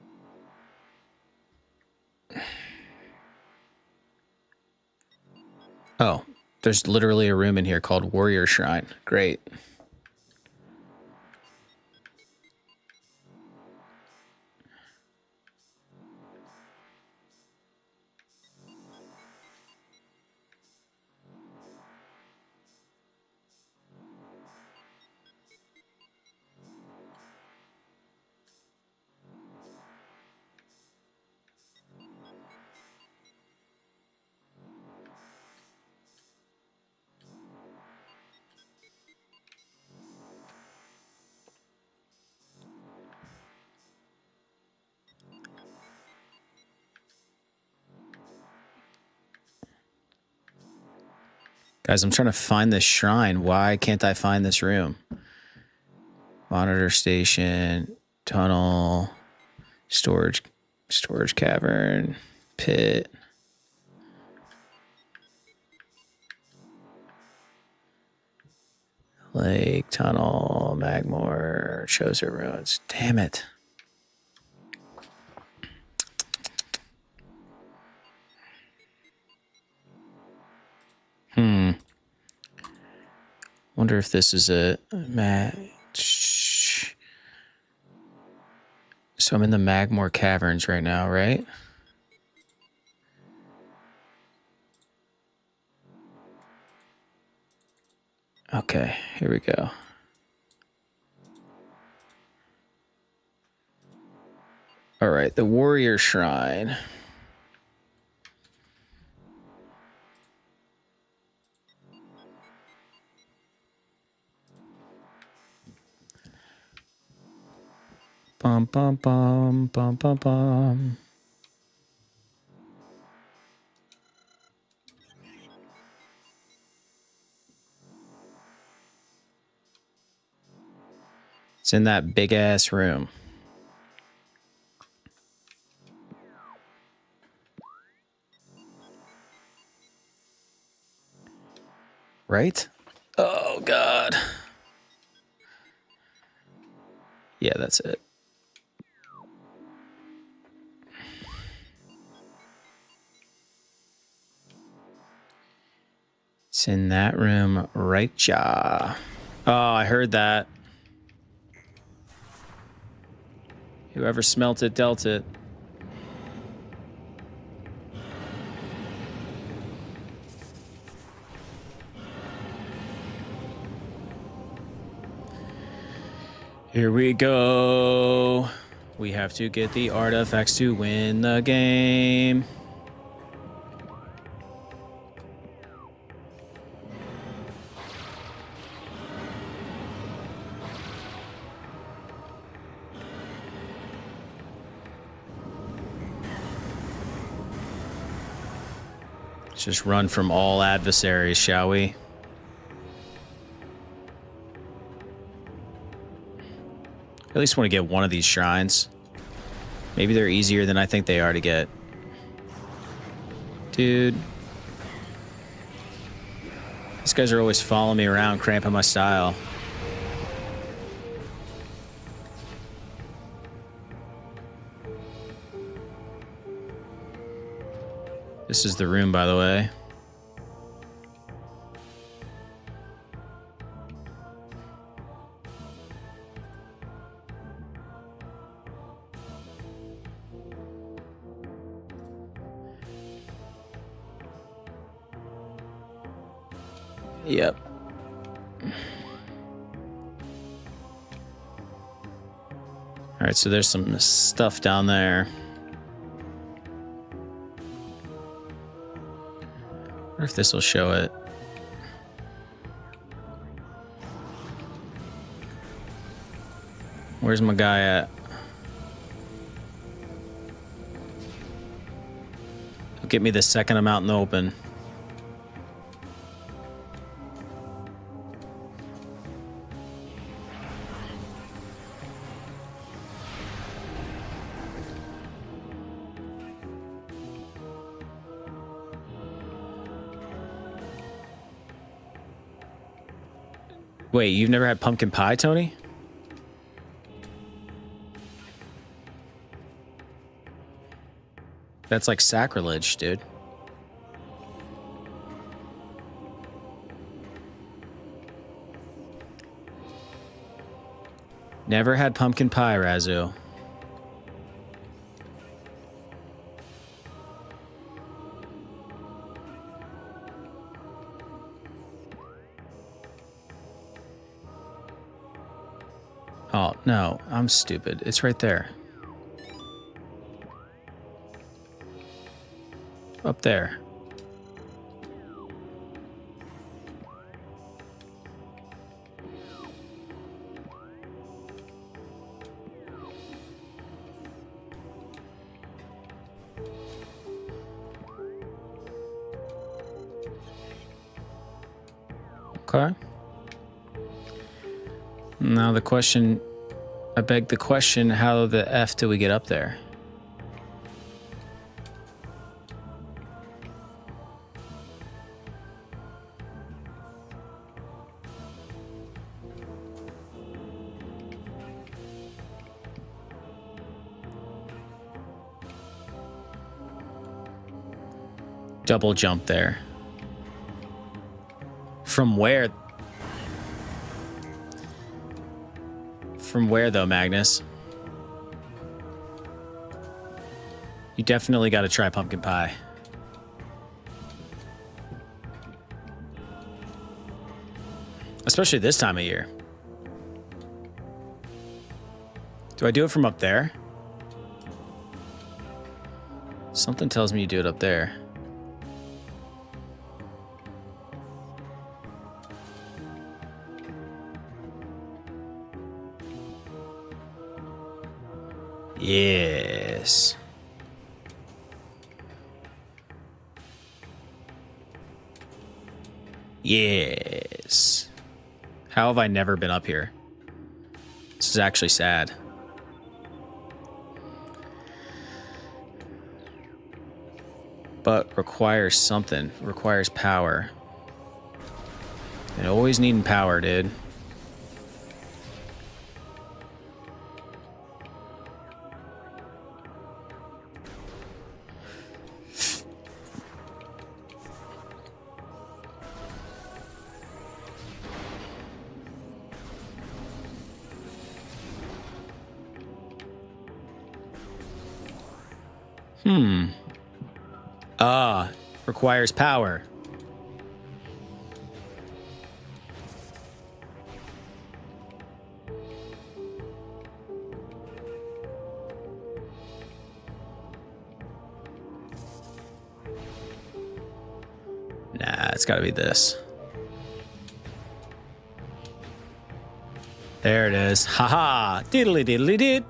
Oh, there's literally a room in here called Warrior Shrine. Great. Guys, I'm trying to find this shrine. Why can't I find this room? Monitor station, tunnel, storage cavern, pit. Lake, tunnel, Magmore, Choser ruins. Damn it. Wonder if this is a match. So I'm in the Magmore Caverns right now, right? Okay, here we go. All right, the warrior shrine. Bum, bum, bum, bum, bum, bum. It's in that big ass room. Right? Oh, God. Yeah, that's it. It's in that room right ya. Oh, I heard that. Whoever smelt it, dealt it. Here we go. We have to get the artifacts to win the game. Let's just run from all adversaries, shall we? At least want to get one of these shrines. Maybe they're easier than I think they are to get. Dude. These guys are always following me around, cramping my style. This is the room, by the way. Yep. All right, so there's some stuff down there. I wonder if this will show it. Where's my guy at? He'll get me the second I'm out in the open. Wait, you've never had pumpkin pie, Tony? That's like sacrilege, dude. Never had pumpkin pie, Razu. Oh, no, I'm stupid. It's right there. Up there. Okay. Now the question, I beg the question, how the F do we get up there? Double jump there. From where? From where, though, Magnus? You definitely got to try pumpkin pie. especially this time of year. Do I do it from up there? Something tells me you do it up there. Yes. Yes. How have I never been up here? This is actually sad. But requires something. Requires power. And always needing power, dude. Requires power. Nah, it's gotta be this. There it is. Haha. Diddly diddly did.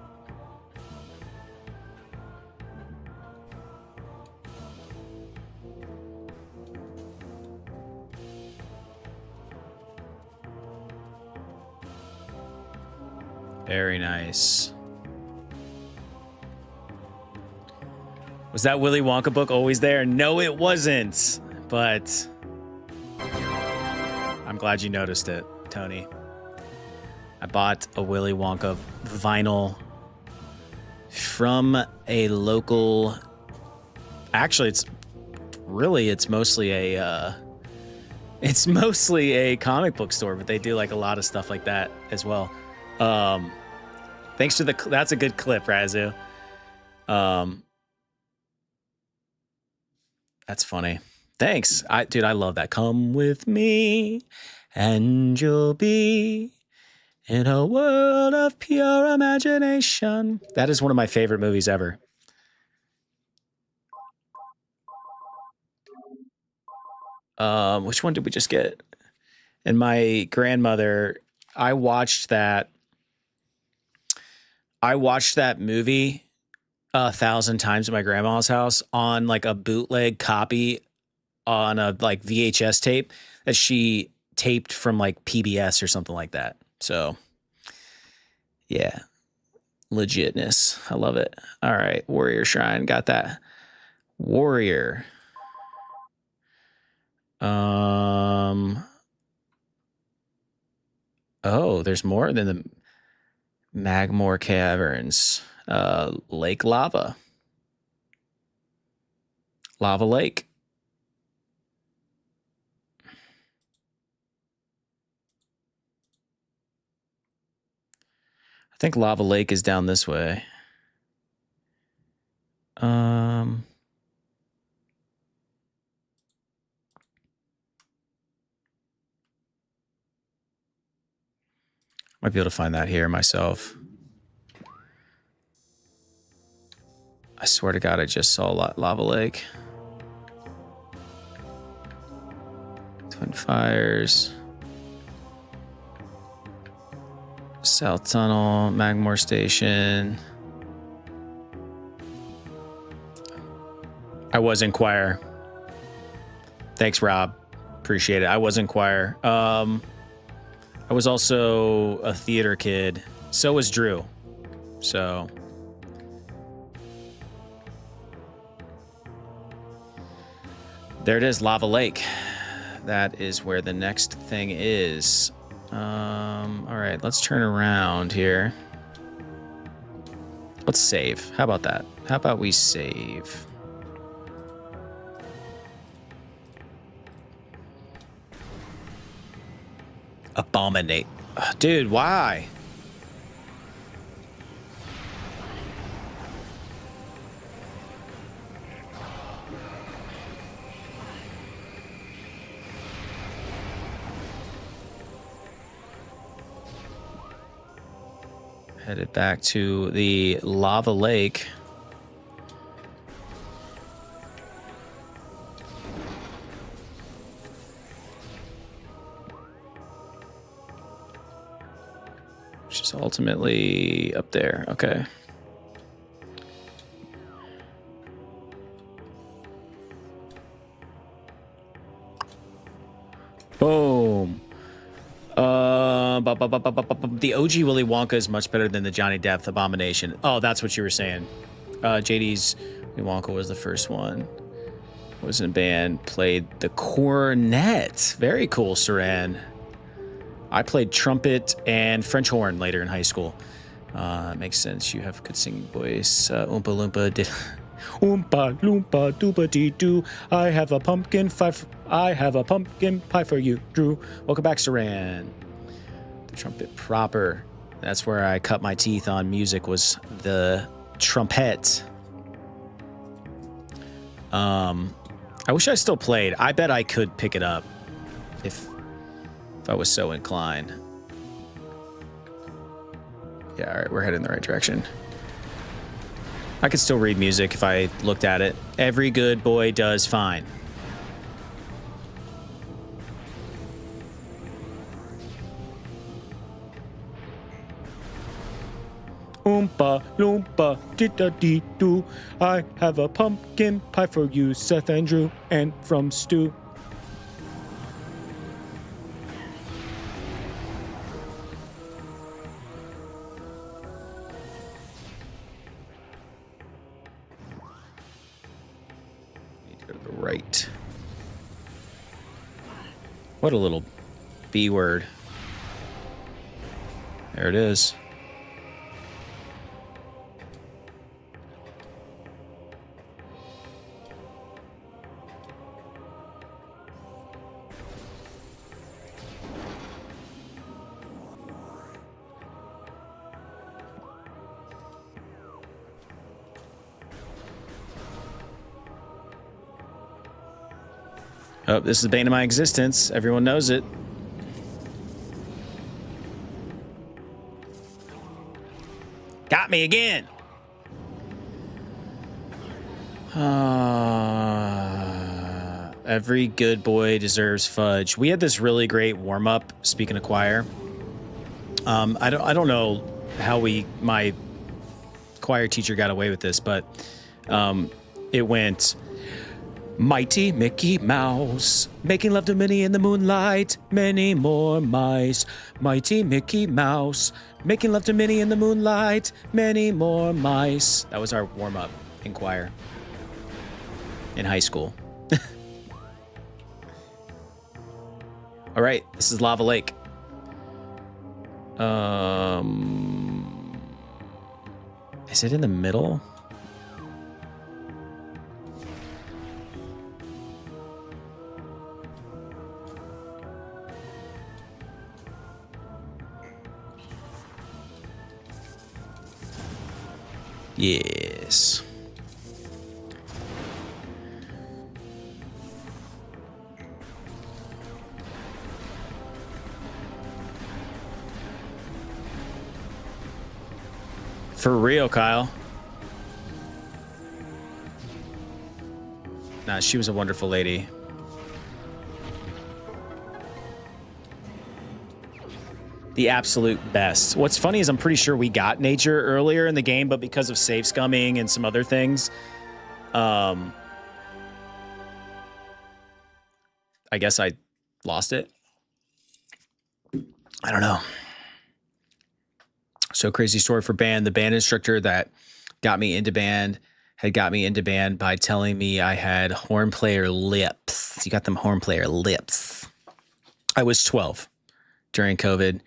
Very nice. Was that Willy Wonka book always there? No, it wasn't. But I'm glad you noticed it, Tony. I bought a Willy Wonka vinyl from a local. Actually, it's mostly a comic book store, but they do like a lot of stuff like that as well. Thanks to that's a good clip, Razu. That's funny. Thanks. Dude, I love that. Come with me and you'll be in a world of pure imagination. That is one of my favorite movies ever. Which one did we just get? And my grandmother, I watched that movie 1,000 times at my grandma's house on like a bootleg copy on a like VHS tape that she taped from like PBS or something like that. So yeah, legitness. I love it. All right. Warrior Shrine. Got that. Warrior. Oh, there's more than the Magmore Caverns. Lake Lava. Lava Lake. I think Lava Lake is down this way. Might be able to find that here myself. I swear to God, I just saw Lava Lake. Twin Fires. South Tunnel, Magmore Station. I was in choir. Thanks, Rob. Appreciate it. I was in choir. I was also a theater kid. So was Drew. So there it is, Lava Lake. That is where the next thing is. All right, let's turn around here. Let's save. How about that? How about we save? Abominate. Ugh, dude, why? Headed back to the lava lake. Which is ultimately up there. Okay. Boom. The OG Willy Wonka is much better than the Johnny Depp Abomination. Oh, that's what you were saying. JD's Willy Wonka was the first one. Was in a band, played the cornet. Very cool, Saran. I played trumpet and French horn later in high school. Makes sense. You have a good singing voice. Oompa Loompa did. Oompa Loompa Doopa Dee Doo. I have a pumpkin pie for you, Drew. Welcome back, Saran. The trumpet proper. That's where I cut my teeth on music, was the trumpet. I wish I still played. I bet I could pick it up if I was so inclined. Yeah, all right, we're heading in the right direction. I could still read music if I looked at it. Every good boy does fine. Oompa Loompa Dee Doo. I have a pumpkin pie for you, Seth Andrew, and from Stu. Need to go to the right. What a little B word. There it is. Oh, this is the bane of my existence. Everyone knows it. Got me again. Every good boy deserves fudge. We had this really great warm-up, speaking of choir. I don't know how my choir teacher got away with this, but it went... Mighty Mickey Mouse, making love to Minnie in the moonlight, many more mice. Mighty Mickey Mouse, making love to Minnie in the moonlight, many more mice. That was our warm-up in choir in high school. All right, this is Lava Lake. Is it in the middle? Yes. For real, Kyle. Nah, she was a wonderful lady. The absolute best. What's funny is I'm pretty sure we got nature earlier in the game, but because of save scumming and some other things, I guess I lost it. I don't know. So crazy story for band. The band instructor that got me into band had got me into band by telling me I had horn player lips. You got them horn player lips. I was 12 during COVID.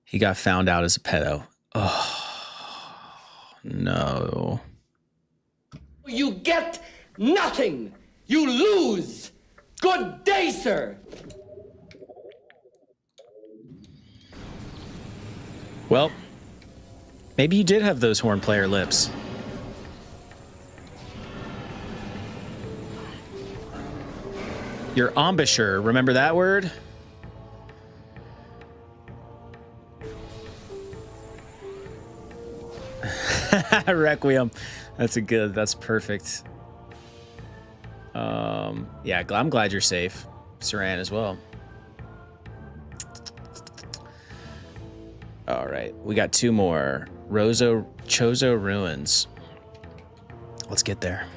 He got found out as a pedo. Oh, no. You get nothing. You lose. Good day, sir. Well, maybe you did have those horn player lips. Your embouchure, remember that word? Requiem. That's perfect. Yeah, I'm glad you're safe. Saran as well. All right, we got 2 more. Chozo Ruins. Let's get there.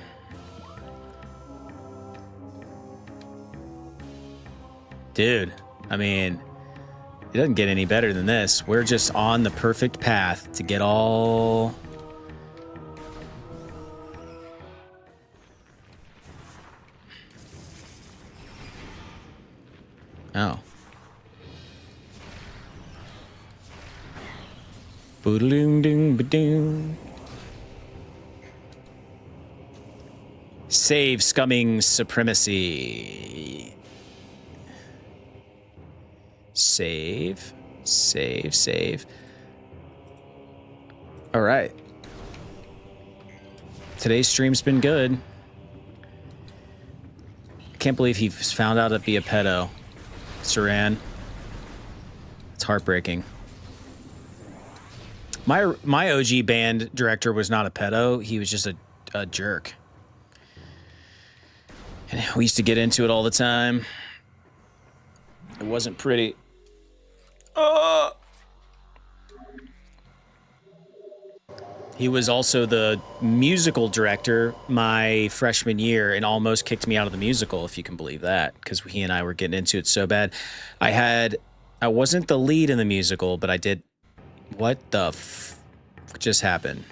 Dude, I mean, it doesn't get any better than this. We're just on the perfect path to get all... Oh. Boodaloom-doom-ba-doom. Save scumming supremacy. Save. All right. Today's stream's been good. I can't believe he found out to be a pedo. Saran. It's heartbreaking. My OG band director was not a pedo. He was just a jerk. And we used to get into it all the time. It wasn't pretty. He was also the musical director my freshman year and almost kicked me out of the musical, if you can believe that, because he and I were getting into it so bad. I wasn't the lead in the musical, but I did. What the f just happened?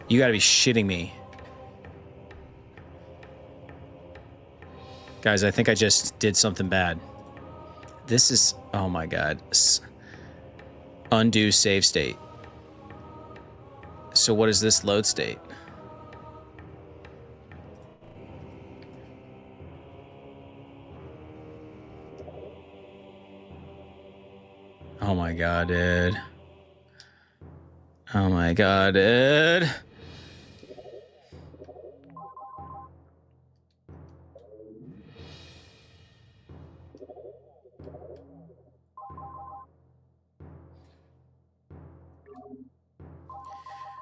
You gotta be shitting me. Guys, I think I just did something bad. This is, oh my God. Undo save state. So what is this load state? Oh my God, dude. Oh my God, dude.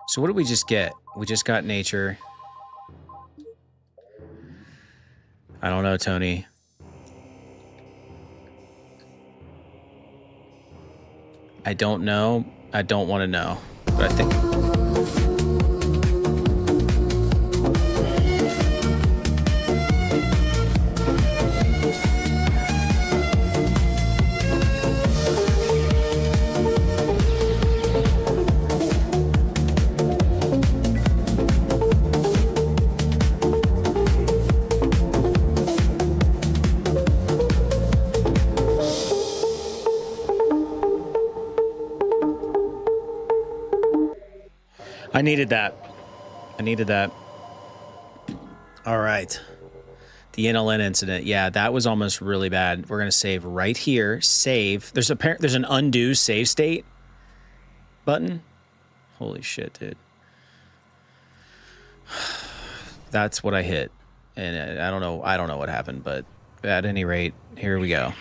So what did we just get? We just got nature. I don't know, Tony. I don't know. I don't want to know. But I think... I needed that. I needed that. All right. The NLN incident. Yeah, that was almost really bad. We're going to save right here. Save. There's an undo save state button. Holy shit, dude. That's what I hit. And I don't know what happened, but at any rate, here we go.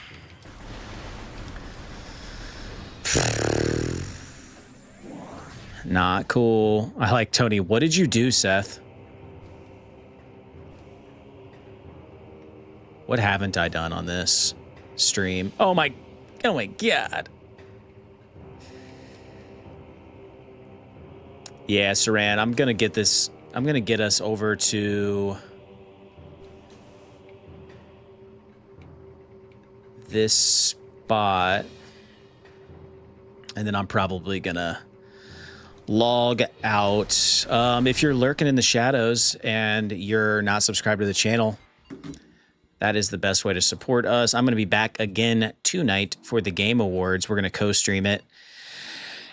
Not cool. I like Tony. What did you do, Seth? What haven't I done on this stream? Oh my God. Yeah, Saran, I'm gonna get this. I'm gonna get us over to this spot, and then I'm probably gonna log out. If you're lurking in the shadows and you're not subscribed to the channel, that is the best way to support us. I'm going to be back again tonight for the Game Awards. We're going to co-stream it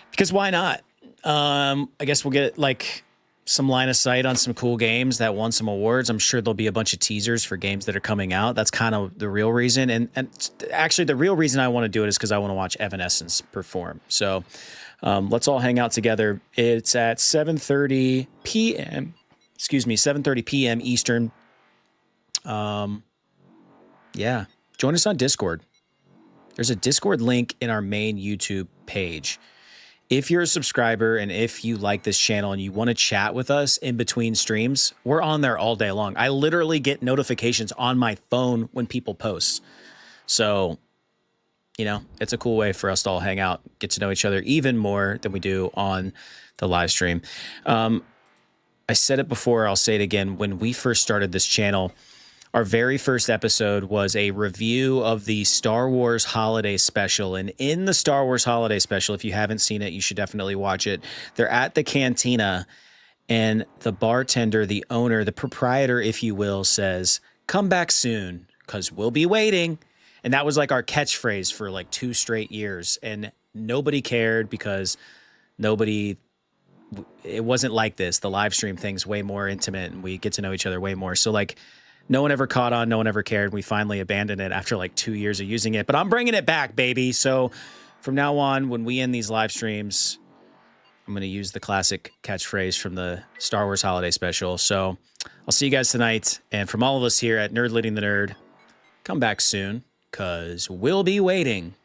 because why not? I guess we'll get like some line of sight on some cool games that won some awards. I'm sure there'll be a bunch of teasers for games that are coming out. That's kind of the real reason. And actually the real reason I want to do it is because I want to watch Evanescence perform. So let's all hang out together. It's at 7:30 p.m. Excuse me, 7:30 p.m. Eastern. Yeah. Join us on Discord. There's a Discord link in our main YouTube page. If you're a subscriber and if you like this channel and you want to chat with us in between streams, we're on there all day long. I literally get notifications on my phone when people post. So, you know, it's a cool way for us to all hang out, get to know each other even more than we do on the live stream. I said it before, I'll say it again. When we first started this channel, our very first episode was a review of the Star Wars Holiday Special. And in the Star Wars Holiday Special, if you haven't seen it, you should definitely watch it. They're at the cantina, and the bartender, the owner, the proprietor, if you will, says, "Come back soon, because we'll be waiting." And that was like our catchphrase for like 2 straight years. And nobody cared because it wasn't like this. The live stream thing's way more intimate and we get to know each other way more. So like no one ever caught on. No one ever cared. We finally abandoned it after like 2 years of using it, but I'm bringing it back, baby. So from now on, when we end these live streams, I'm going to use the classic catchphrase from the Star Wars Holiday Special. So I'll see you guys tonight. And from all of us here at Nerd Leading the Nerd, come back soon, because we'll be waiting.